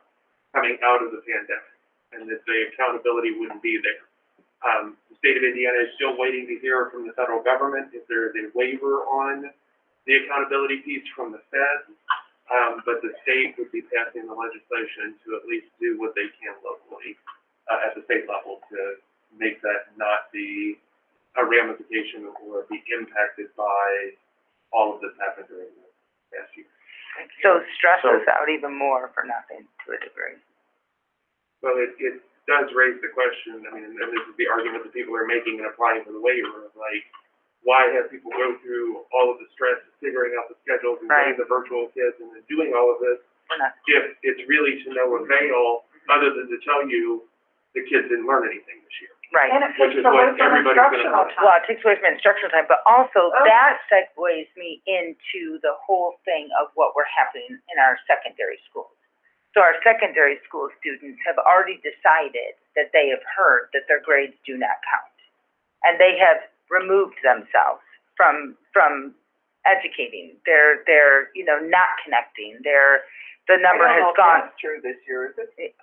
coming out of the pandemic, and that the accountability wouldn't be there. The state of Indiana is still waiting to hear from the federal government if there is a waiver on the accountability piece from the feds. But the state would be passing the legislation to at least do what they can locally, at the state level, to make that not be a ramification or be impacted by all of this happened during the past year. So stress us out even more for nothing, to a degree. Well, it does raise the question, I mean, and this is the argument that people are making in applying for the waiver, of like, why have people go through all of the stress of figuring out the schedules and getting the virtual kids and then doing all of this, if it's really to no avail, other than to tell you the kids didn't learn anything this year. Right. And it Which takes is away what from everybody's gonna instructional learn. time. Well, it takes away from instructional time, but also that segues me into the whole thing of what we're happening in our secondary schools. So our secondary school students have already decided that they have heard that their grades do not count. And they have removed themselves from educating. They're not connecting. The number has gone. That's true this year, is it?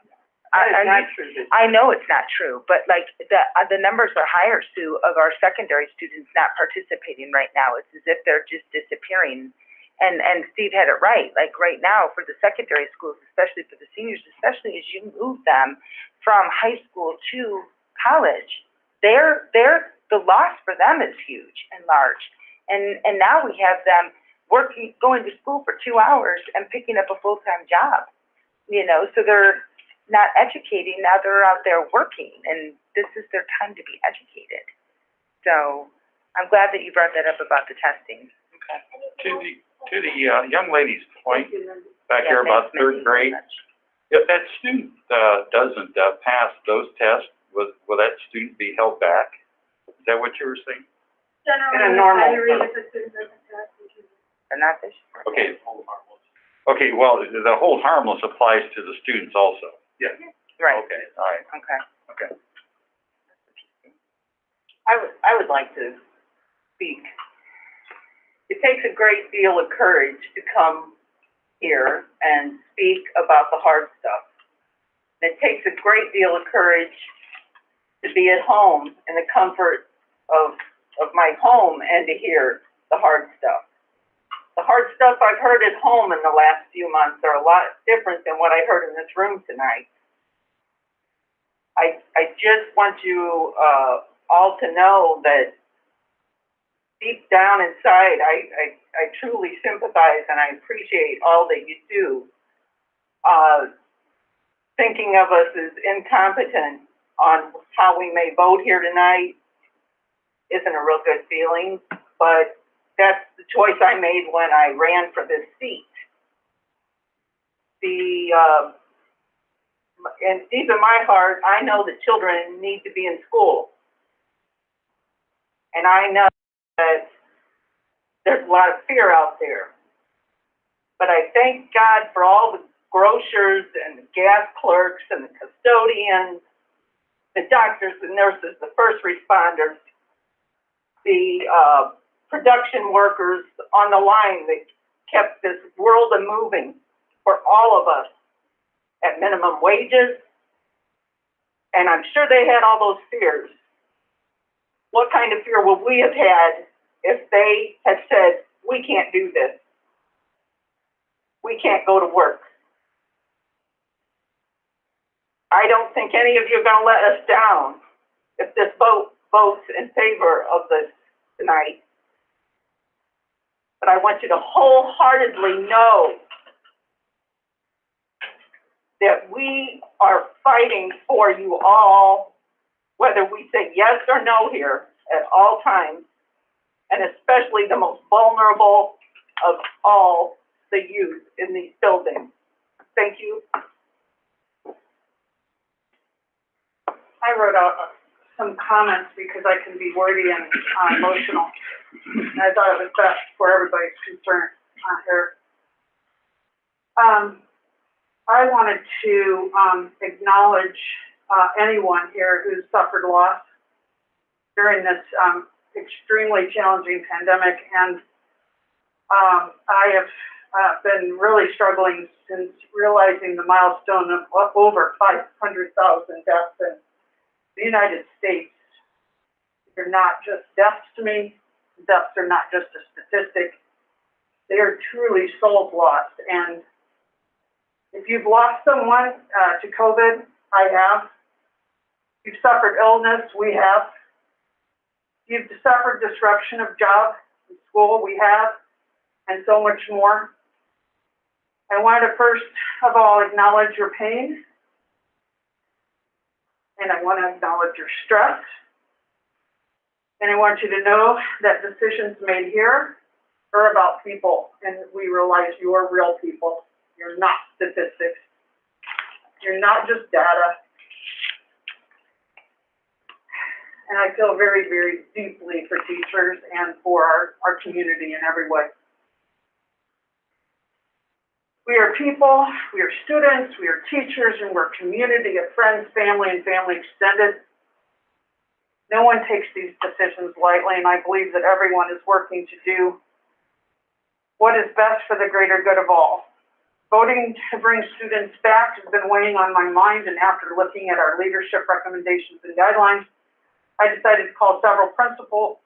That is not true. I know it's not true, but like the numbers are higher, Sue, of our secondary students not participating right now. It's as if they're just disappearing. And Steve had it right. Like right now for the secondary schools, especially for the seniors, especially as you move them from high school to college, the loss for them is huge and large. And now we have them going to school for 2 hours and picking up a full-time job. You know, so they're not educating, now they're out there working, and this is their time to be educated. So I'm glad that you brought that up about the testing. Okay. To the young lady's point back here about third grade, if that student doesn't pass those tests, will that student be held back? Is that what you were saying? In a normal. They're not this. Okay. Okay, well, the hold harmless applies to the students also. Yes. Right. Okay, all right. Okay. I would like to speak. It takes a great deal of courage to come here and speak about the hard stuff. It takes a great deal of courage to be at home in the comfort of my home and to hear the hard stuff. The hard stuff I've heard at home in the last few months are a lot different than what I heard in this room tonight. I just want you all to know that deep down inside, I truly sympathize and I appreciate all that you do. Thinking of us as incompetent on how we may vote here tonight isn't a real good feeling, but that's the choice I made when I ran for this seat. And deep in my heart, I know that children need to be in school. And I know that there's a lot of fear out there. But I thank God for all the grocers and the gas clerks and the custodians, the doctors, the nurses, the first responders, the production workers on the line that kept this world a-moving for all of us at minimum wages. And I'm sure they had all those fears. What kind of fear would we have had if they had said, we can't do this? We can't go to work. I don't think any of you are going to let us down if this votes in favor of this tonight. But I want you to wholeheartedly know that we are fighting for you all, whether we say yes or no here at all times, and especially the most vulnerable of all the youth in these buildings. Thank you. I wrote out some comments because I can be wordy and emotional. And I thought it was best for everybody's concern here. I wanted to acknowledge anyone here who's suffered loss during this extremely challenging pandemic, and I have been really struggling since realizing the milestone of over 500,000 deaths in the United States. They're not just deaths to me. Deaths are not just a statistic. They are truly souls lost. And if you've lost someone to COVID, I have. You've suffered illness, we have. You've suffered disruption of job and school, we have, and so much more. I want to first of all acknowledge your pain, and I want to acknowledge your stress, and I want you to know that decisions made here are about people, and we realize you are real people. You're not statistics. You're not just data. And I feel very, very deeply for teachers and for our community in every way. We are people, we are students, we are teachers, and we're community of friends, family, and family extended. No one takes these decisions lightly, and I believe that everyone is working to do what is best for the greater good of all. Voting to bring students back has been weighing on my mind, and after looking at our leadership recommendations and guidelines, I decided to call several principals.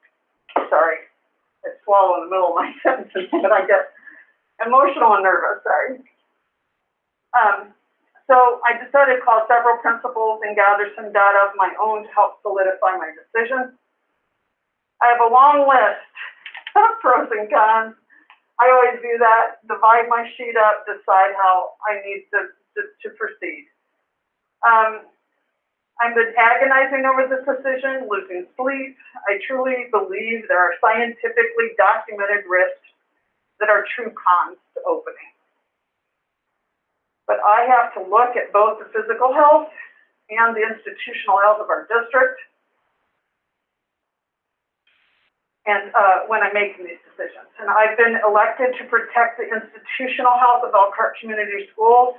Sorry, I swallow in the middle of my sentences, but I get emotional and nervous, sorry. So I decided to call several principals and gather some data of my own to help solidify my decision. I have a long list of pros and cons. I always do that, divide my sheet up, decide how I need to proceed. I've been agonizing over this decision, losing sleep. I truly believe there are scientifically documented risks that are true cons to opening. But I have to look at both the physical health and the institutional health of our district and when I'm making these decisions. And I've been elected to protect the institutional health of Elkhart Community Schools.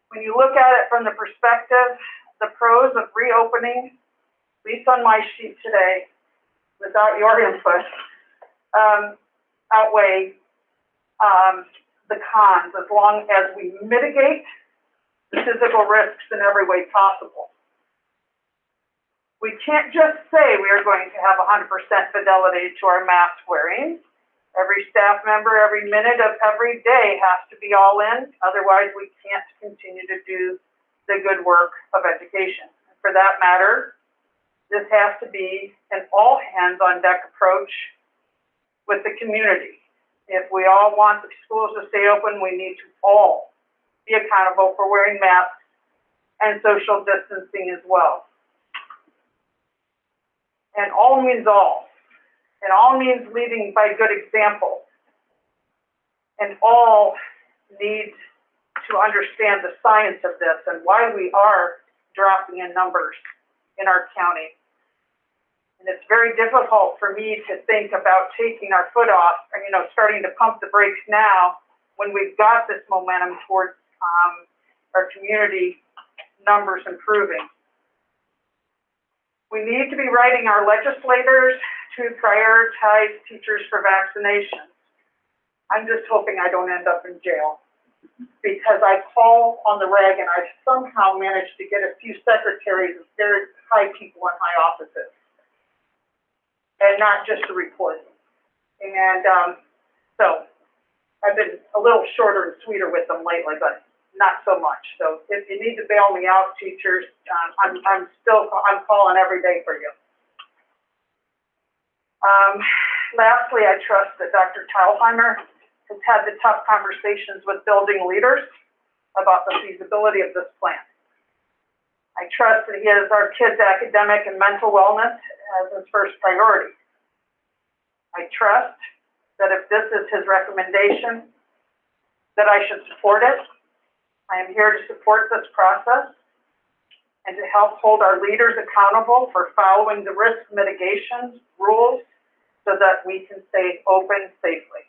When you look at it from the perspective, the pros of reopening, at least on my sheet today, without your input, outweigh the cons, as long as we mitigate the physical risks in every way possible. We can't just say we are going to have 100% fidelity to our mask wearing. Every staff member, every minute of every day has to be all in. Otherwise, we can't continue to do the good work of education. For that matter, this has to be an all hands on deck approach with the community. If we all want the schools to stay open, we need to all be accountable for wearing masks and social distancing as well. And all means all. And all means leading by good example. And all need to understand the science of this and why we are dropping in numbers in our county. And it's very difficult for me to think about taking our foot off, or, starting to pump the brakes now when we've got this momentum towards our community numbers improving. We need to be writing our legislators to prioritize teachers for vaccinations. I'm just hoping I don't end up in jail, because I call on the reg and I've somehow managed to get a few secretaries of very high people in high offices, and not just a reporting. And so I've been a little shorter and sweeter with them lately, but not so much. So if you need to bail me out, teachers, I'm calling every day for you. Lastly, I trust that Dr. Teilheimer has had the tough conversations with building leaders about the feasibility of this plan. I trust that he has our kids' academic and mental wellness as his first priority. I trust that if this is his recommendation, that I should support it. I am here to support this process and to help hold our leaders accountable for following the risk mitigation rules so that we can stay open safely.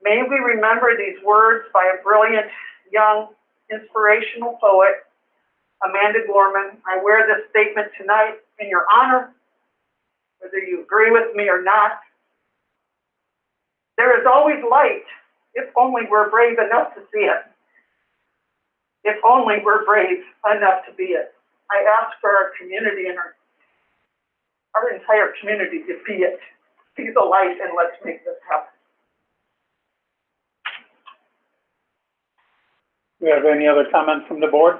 May we remember these words by a brilliant, young, inspirational poet, Amanda Gorman. I wear this statement tonight in your honor, whether you agree with me or not. There is always light, if only we're brave enough to see it. If only we're brave enough to be it. I ask for our community and our entire community to be it. See the light and let's make this happen. Do you have any other comments from the board?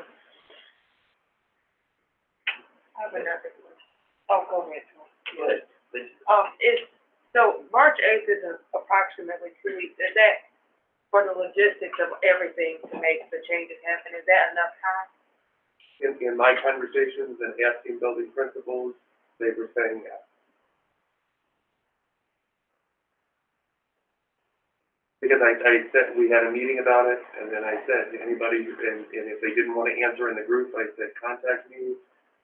Oh, go ahead. Good. Please. So March 8th is approximately 2 weeks. Is that for the logistics of everything to make the changes happen? Is that enough time? In my conversations and asking building principals, they were saying yes. Because I said, we had a meeting about it, and then I said, anybody, and if they didn't want to answer in the group, I said, contact me,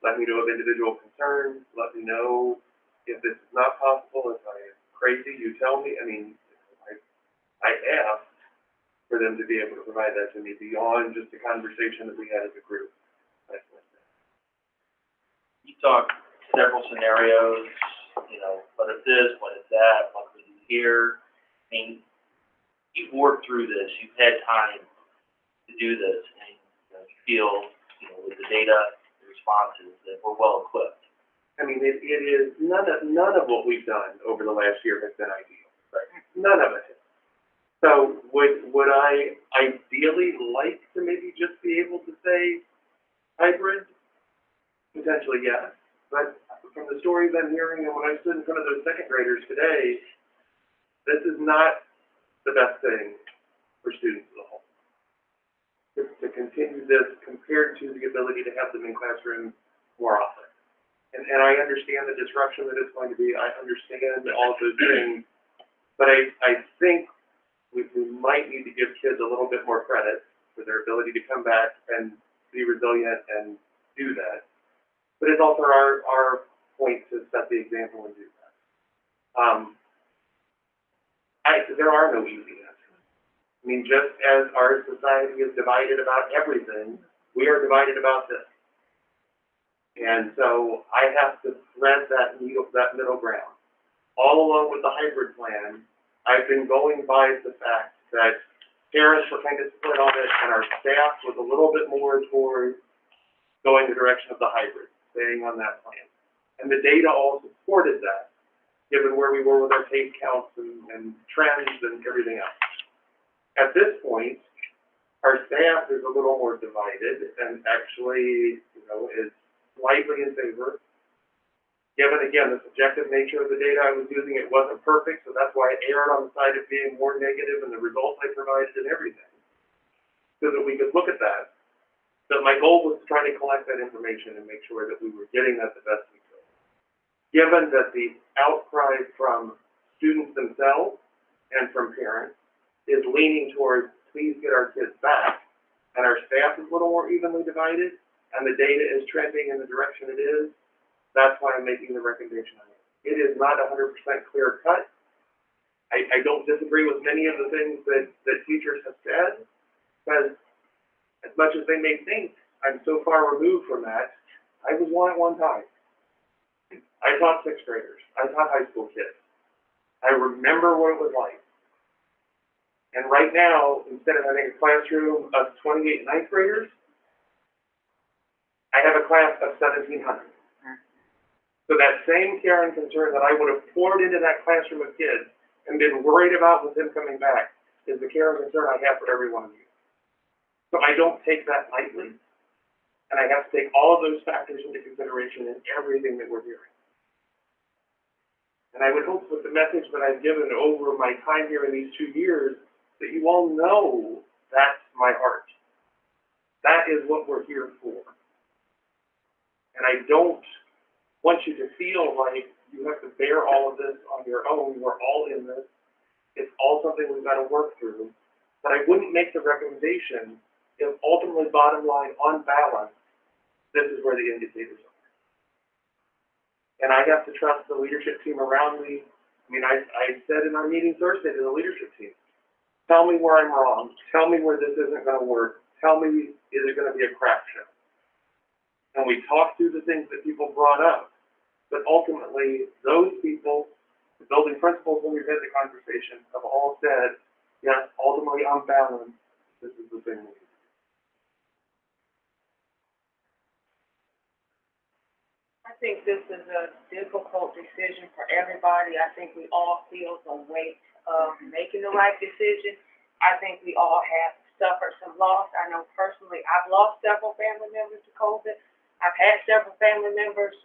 let me know of individual concerns, let me know if this is not possible, if I am crazy, you tell me. I mean, I asked for them to be able to provide that to me beyond just the conversation that we had as a group. You talked several scenarios, what if this, what if that, what could you hear? I mean, you've worked through this, you've had time to do this, and you feel, with the data, the responses, that we're well equipped. I mean, it is, none of what we've done over the last year has been ideal, right? None of it. So would I ideally like to maybe just be able to say hybrid? Potentially, yes. But from the stories I'm hearing and when I stood in front of those second graders today, this is not the best thing for students as a whole. To continue this compared to the ability to have them in classrooms more often. And I understand the disruption that it's going to be. I understand all of those things. But I think we might need to give kids a little bit more credit for their ability to come back and be resilient and do that. But it's also our point to set the example and do that. There are no easy answers. I mean, just as our society is divided about everything, we are divided about this. And so I have to thread that middle ground. All along with the hybrid plan, I've been going by the fact that parents were kind of split on it, and our staff was a little bit more towards going the direction of the hybrid, staying on that plan. And the data all supported that, given where we were with our case counts and trends and everything else. At this point, our staff is a little more divided and actually, is slightly in favor. Given, again, the subjective nature of the data I was using, it wasn't perfect, so that's why I erred on the side of being more negative in the results I provided and everything, so that we could look at that. But my goal was to try to collect that information and make sure that we were getting that the best we could. Given that the outcry from students themselves and from parents is leaning towards, please get our kids back, and our staff is a little more evenly divided, and the data is trending in the direction it is, that's why I'm making the recommendation on it. It is not 100% clear cut. I don't disagree with many of the things that teachers have said, because as much as they may think I'm so far removed from that, I was one at one time. I taught sixth graders. I taught high school kids. I remember what it was like. And right now, instead of having a classroom of 28 ninth graders, I have a class of 1,700. So that same care and concern that I would have poured into that classroom of kids and been worried about with them coming back is the care and concern I have for every one of you. So I don't take that lightly, and I have to take all of those factors into consideration in everything that we're hearing. And I would hope with the message that I've given over my time here in these 2 years that you all know that's my heart. That is what we're here for. And I don't want you to feel like you have to bear all of this on your own. We're all in this. It's all something we've got to work through. But I wouldn't make the recommendation if ultimately, bottom line, on balance, this is where the indicators are. And I have to trust the leadership team around me. I mean, I said in our meeting Thursday to the leadership team, tell me where I'm wrong. Tell me where this isn't going to work. Tell me, is it going to be a crap show? And we talked through the things that people brought up. But ultimately, those people, the building principals, when we've had the conversation, have all said, yes, ultimately, on balance, this is the thing we need. I think this is a difficult decision for everybody. I think we all feel the weight of making the right decision. I think we all have suffered some loss. I know personally, I've lost several family members to COVID. I've had several family members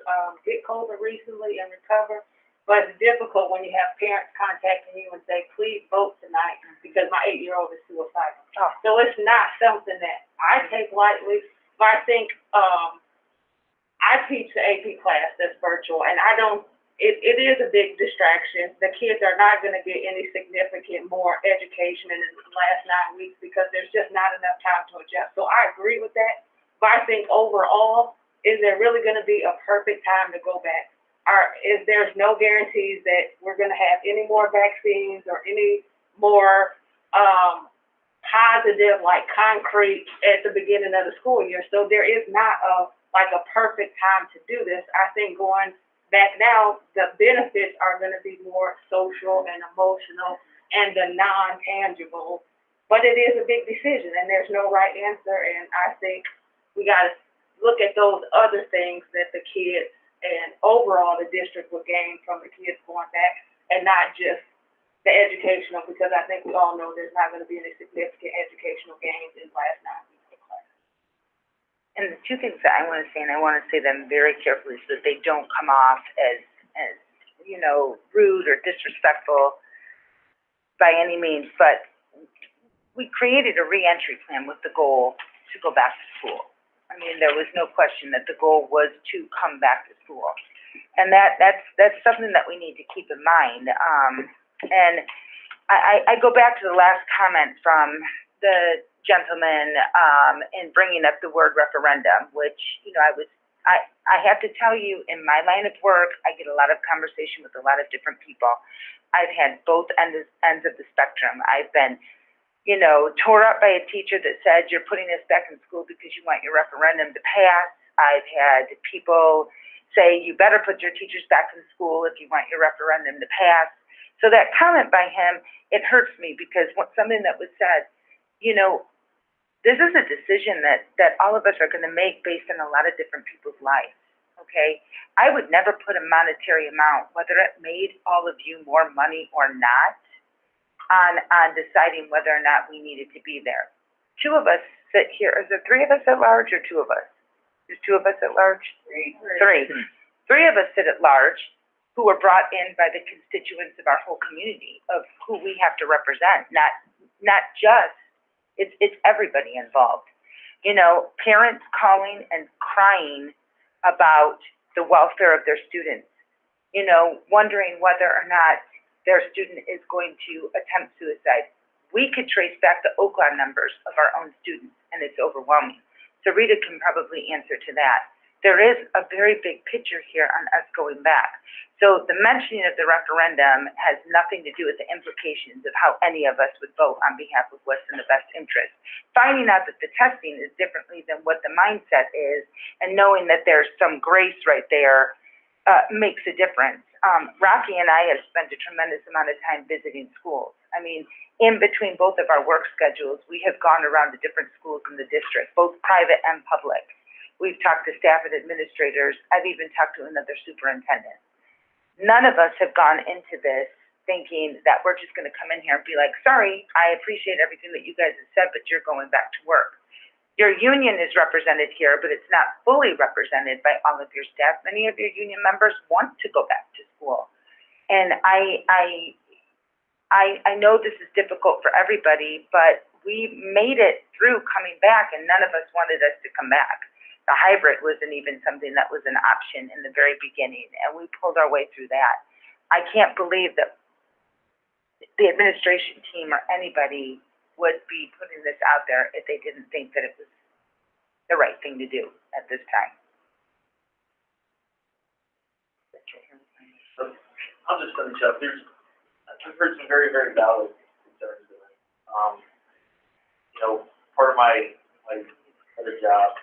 get COVID recently and recover, but it's difficult when you have parents contacting you and say, please vote tonight because my 8-year-old is suicidal. Oh. So it's not something that I take lightly, but I think I teach the AP class that's virtual, and it is a big distraction. The kids are not going to get any significant more education in the last 9 weeks because there's just not enough time to adjust. So I agree with that, but I think overall, is there really going to be a perfect time to go back? There's no guarantees that we're going to have any more vaccines or any more positive, like concrete at the beginning of the school year. So there is not a perfect time to do this. I think going back now, the benefits are going to be more social and emotional and the non-tangible. But it is a big decision, and there's no right answer, and I think we gotta look at those other things that the kids and overall the district would gain from the kids going back, and not just the educational, because I think we all know there's not gonna be any significant educational gains in last 9 weeks of class. And the two things that I want to say, and I want to say them very carefully so that they don't come off as you know, rude or disrespectful by any means, but we created a reentry plan with the goal to go back to school. I mean, there was no question that the goal was to come back to school. And that's something that we need to keep in mind. And I go back to the last comment from the gentleman in bringing up the word referendum, which, you know, I have to tell you, in my line of work, I get a lot of conversation with a lot of different people. I've had both ends of the spectrum. I've been, you know, tore up by a teacher that said, you're putting us back in school because you want your referendum to pass. I've had people say, you better put your teachers back in school if you want your referendum to pass. So that comment by him, it hurts me, because something that was said, you know, this is a decision that all of us are going to make based on a lot of different people's lives, okay? I would never put a monetary amount, whether it made all of you more money or not, on deciding whether or not we needed to be there. Two of us sit here. Is there three of us at large or two of us? There's two of us at large? Three. Three of us sit at large who were brought in by the constituents of our whole community, of who we have to represent, not just, it's everybody involved. You know, parents calling and crying about the welfare of their students, you know, wondering whether or not their student is going to attempt suicide. We could trace back the OCLA numbers of our own students, and it's overwhelming. So Rita can probably answer to that. There is a very big picture here on us going back. So the mentioning of the referendum has nothing to do with the implications of how any of us would vote on behalf of what's in the best interest. Finding out that the testing is differently than what the mindset is, and knowing that there's some grace right there, makes a difference. Rocky and I have spent a tremendous amount of time visiting schools. I mean, in between both of our work schedules, we have gone around to different schools in the district, both private and public. We've talked to staff and administrators. I've even talked to another superintendent. None of us have gone into this thinking that we're just going to come in here and be like, sorry, I appreciate everything that you guys have said, but you're going back to work. Your union is represented here, but it's not fully represented by all of your staff. Many of your union members want to go back to school. And I know this is difficult for everybody, but we made it through coming back, and none of us wanted us to come back. The hybrid wasn't even something that was an option in the very beginning, and we pulled our way through that. I can't believe that the administration team or anybody would be putting this out there if they didn't think that it was the right thing to do at this time. I'll just finish up. I've heard some very, very valid concerns of it. You know, part of my other job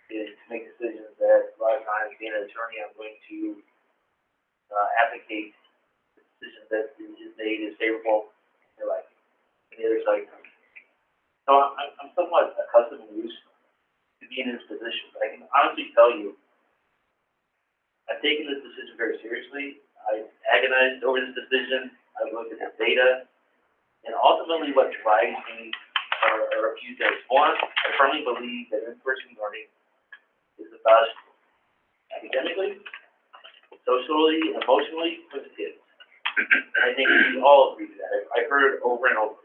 is to make decisions that a lot of times, being an attorney, I'm going to advocate the decision that is made is favorable to like the other side. So I'm somewhat accustomed and used to being in this position, but I can honestly tell you, I've taken this decision very seriously. I've agonized over this decision. I've looked at the data, and ultimately what drives me are a few things. One, I firmly believe that in-person learning is the best academically, socially, and emotionally for the kids. And I think we all agree to that. I've heard it over and over.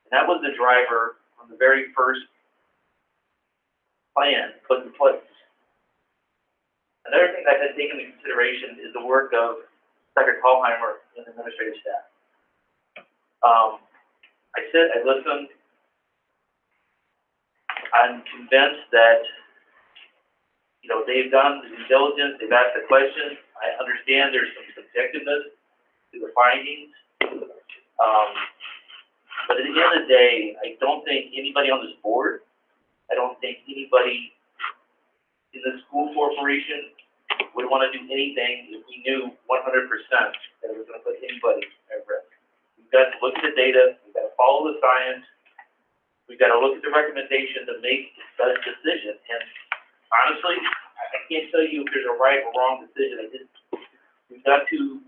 And that was the driver from the very first plan put in place. Another thing that I've taken into consideration is the work of Secretary Tallheimer and the administrative staff. I listened. I'm convinced that, you know, they've done the due diligence, they've asked the questions. I understand there's some subjectiveness to the findings. But at the end of the day, I don't think anybody on this board, I don't think anybody in the school corporation would want to do anything if we knew 100% that it was going to put anybody at risk. We've got to look at the data, we've got to follow the science, we've got to look at the recommendation to make the best decision. And honestly, I can't tell you if there's a right or wrong decision. We've got to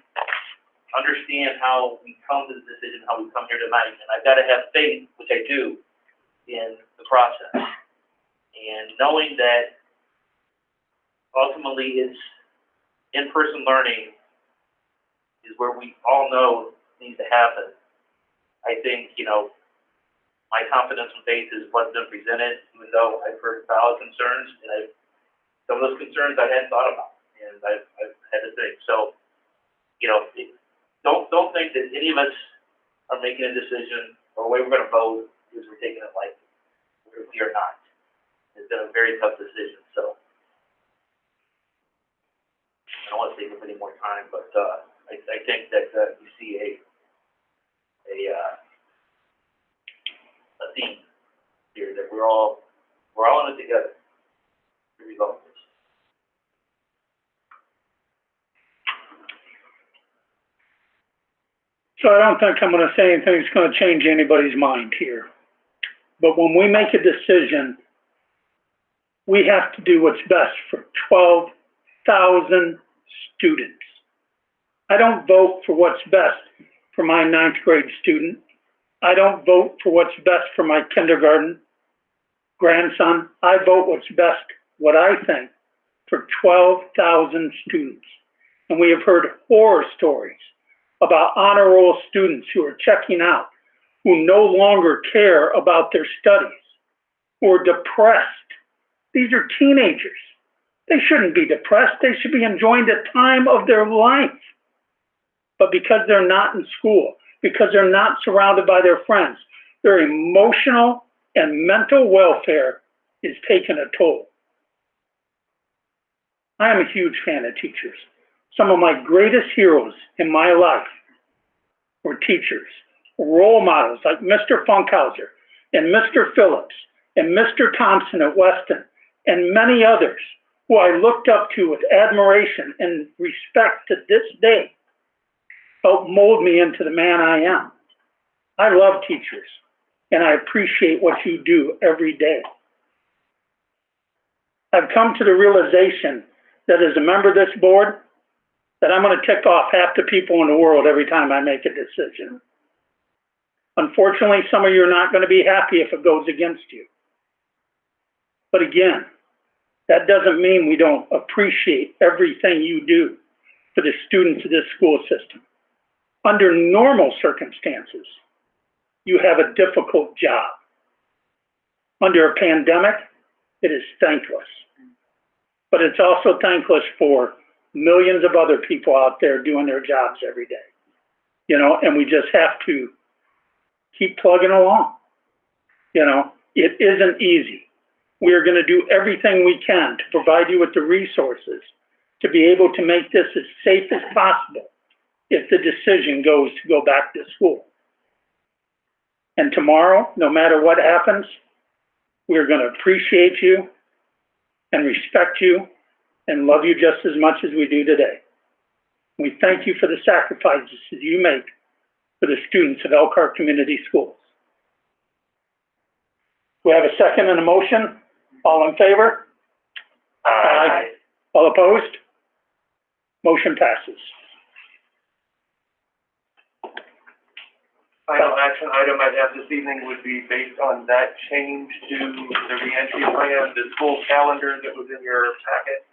understand how we come to the decision, how we come here tonight. And I've got to have faith, which I do, in the process. And knowing that ultimately it's in-person learning is where we all know needs to happen. I think, you know, my confidence and faith is what's been presented, even though I've heard valid concerns, and some of those concerns I hadn't thought about, and I've had to think. So, you know, don't think that any of us are making a decision or the way we're going to vote is we're taking it lightly. We are not. It's been a very tough decision. So, I don't want to take up any more time, but I think that you see a theme here that we're all in it together to resolve this. So I don't think I'm going to say anything that's going to change anybody's mind here. But when we make a decision, we have to do what's best for 12,000 students. I don't vote for what's best for my 9th grade student. I don't vote for what's best for my kindergarten grandson. I vote what's best, what I think, for 12,000 students. And we have heard horror stories about honor roll students who are checking out, who no longer care about their studies, who are depressed. These are teenagers. They shouldn't be depressed. They should be enjoying the time of their life. But because they're not in school, because they're not surrounded by their friends, their emotional and mental welfare is taking a toll. I am a huge fan of teachers. Some of my greatest heroes in my life were teachers, role models like Mr. Funkhauser and Mr. Phillips and Mr. Thompson at Weston and many others who I looked up to with admiration and respect to this day, helped mold me into the man I am. I love teachers, and I appreciate what you do every day. I've come to the realization that as a member of this board, that I'm going to tick off half the people in the world every time I make a decision. Unfortunately, some of you are not going to be happy if it goes against you. But again, that doesn't mean we don't appreciate everything you do for the students of this school system. Under normal circumstances, you have a difficult job. Under a pandemic, it is thankless. But it's also thankless for millions of other people out there doing their jobs every day. You know, and we just have to keep plugging along. You know, it isn't easy. We are going to do everything we can to provide you with the resources to be able to make this as safe as possible if the decision goes to go back to school. And tomorrow, no matter what happens, we're going to appreciate you and respect you and love you just as much as we do today. We thank you for the sacrifices you make for the students of Elkhart Community Schools. We have a second and a motion. All in favor? Aye. All opposed? Motion passes. Final action item I'd have this evening would be based on that change to the reentry plan, the school calendar that was in your packet.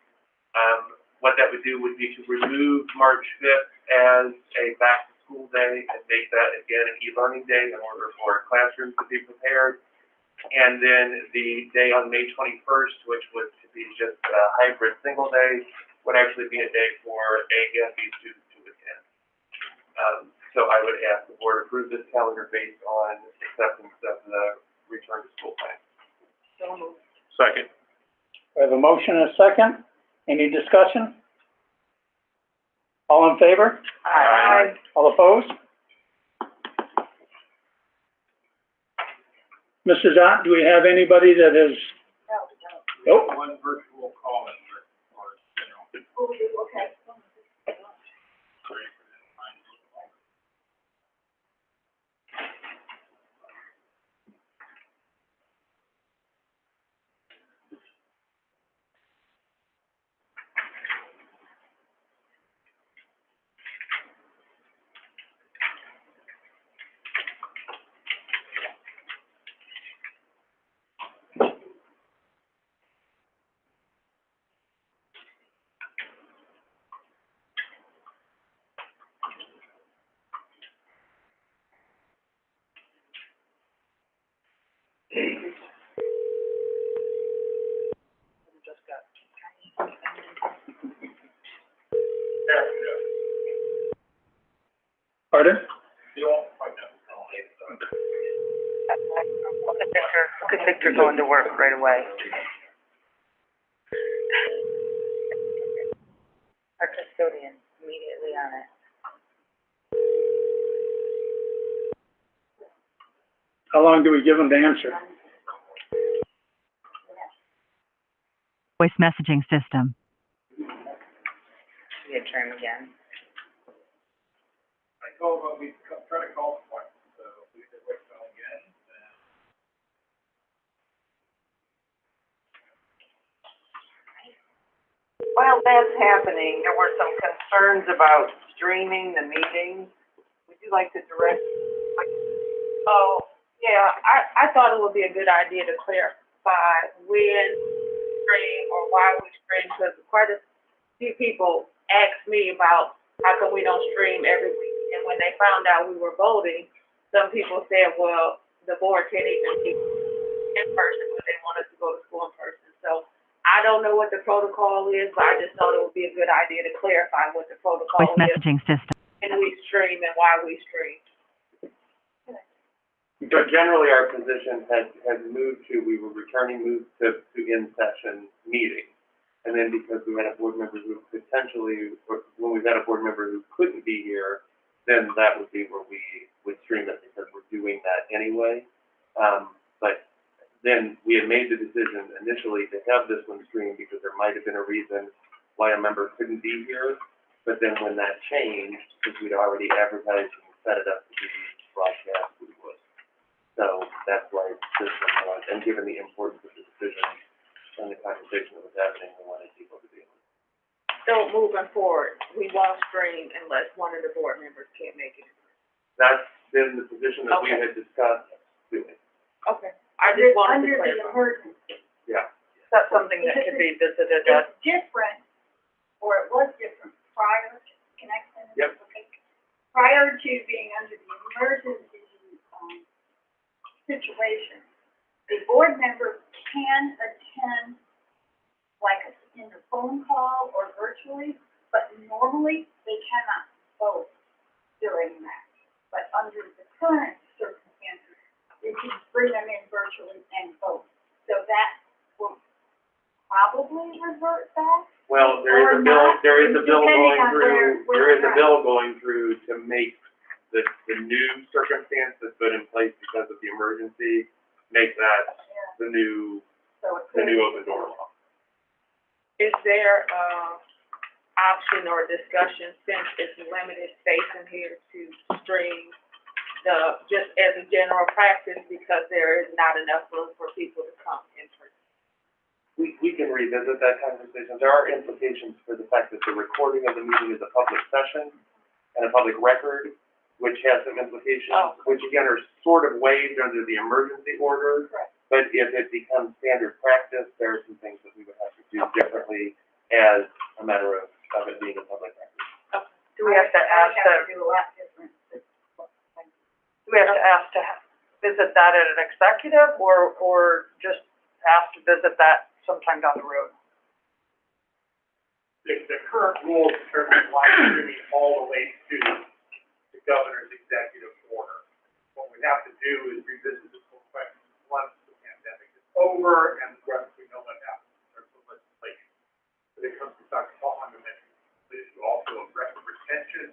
What that would do would be to remove March 5th as a back-to-school day and make that again an e-learning day in order for classrooms to be prepared. And then the day on May 21st, which was to be just a hybrid single day, would actually be a day for A and B students to attend. So I would ask the board approve this calendar based on acceptance of the return to school plan. So moved. Second. We have a motion and a second. Any discussion? All in favor? Aye. All opposed? Mrs. Ott, do we have anybody that is? Nope. One virtual call-in or Okay. Pardon? Look at Victor going to work right away. Our custodian, immediately on it. How long do we give them to answer? Voice messaging system. You try him again. I told them we try to call twice, so we did wait till again. While that's happening, there were some concerns about streaming the meetings. Would you like to direct? Oh, yeah, I thought it would be a good idea to clarify when stream or why we stream, because quite a few people asked me about how come we don't stream every week, and when they found out we were voting, some people said, well, the board can't even be in person, but they want us to go to school in person. So I don't know what the protocol is, but I just thought it would be a good idea to clarify what the protocol Voice is, messaging system. and we stream and why we stream. So generally, our position has moved to, we were moved to in-session meetings. And then because we had a board member who potentially, or when we've had a board member who couldn't be here, then that would be where we would stream it because we're doing that anyway. But then we had made the decision initially to have this one streamed because there might have been a reason why a member couldn't be here. But then when that changed, because we'd already advertised and set it up to be broadcast, we would. So that's why this one was, and given the importance of the decision and the conversation that was happening, we wanted people to be able to. So moving forward, we won't stream unless one of the board members can't make it. That's been the position that we had discussed doing. Okay, I just wanted Under to the clarify. emergency. Yeah. That's something that could be visited It's at. different, or it was different prior to connection. Yep. Okay. Prior to being under the emergency, situation, a board member can attend like in a phone call or virtually, but normally they cannot vote during that. But under the current circumstances, you can bring them in virtually and vote. So that will probably revert back. Well, there is a bill going through to make the new circumstance that's put in place because of the emergency, make that the new open door law. Is there, option or discussion, since it's limited space in here, to stream just as a general practice, because there is not enough room for people to come in person? We can revisit that conversation. There are implications for the fact that the recording of the meeting is a public session and a public record, which has some implications, which again are sort of waived under the emergency order. Correct. But if it becomes standard practice, there are some things that we would have to do differently as a matter of it being a public record. Do we have to ask do a lot different. do we have to ask to visit that at an executive or just ask to visit that sometime down the road? The current rules determine live streaming all the way to the governor's executive order. What we have to do is revisit this whole question once the pandemic is over and once we know what happens in terms of legislation. But it comes to Dr. Paul mentioned the issue also of record retention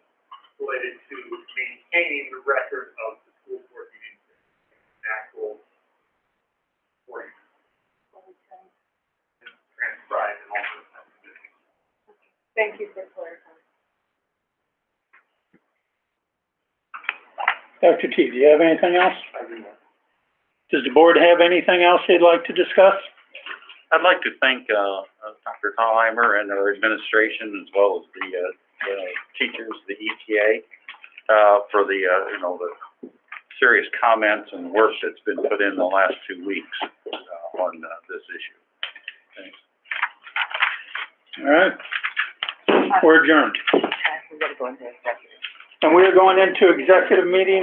related to maintaining the record of the school board meetings in actual board and transcribed and all those kinds of things. Thank you for clarifying. Dr. T, do you have anything else? I do not. Does the board have anything else they'd like to discuss? I'd like to thank, Dr. Thalheimer and our administration, as well as the teachers, the ETA, for the serious comments and work that's been put in the last 2 weeks, on, this issue. Thanks. All right. We're adjourned. Okay, we gotta go into executive. And we're going into executive meeting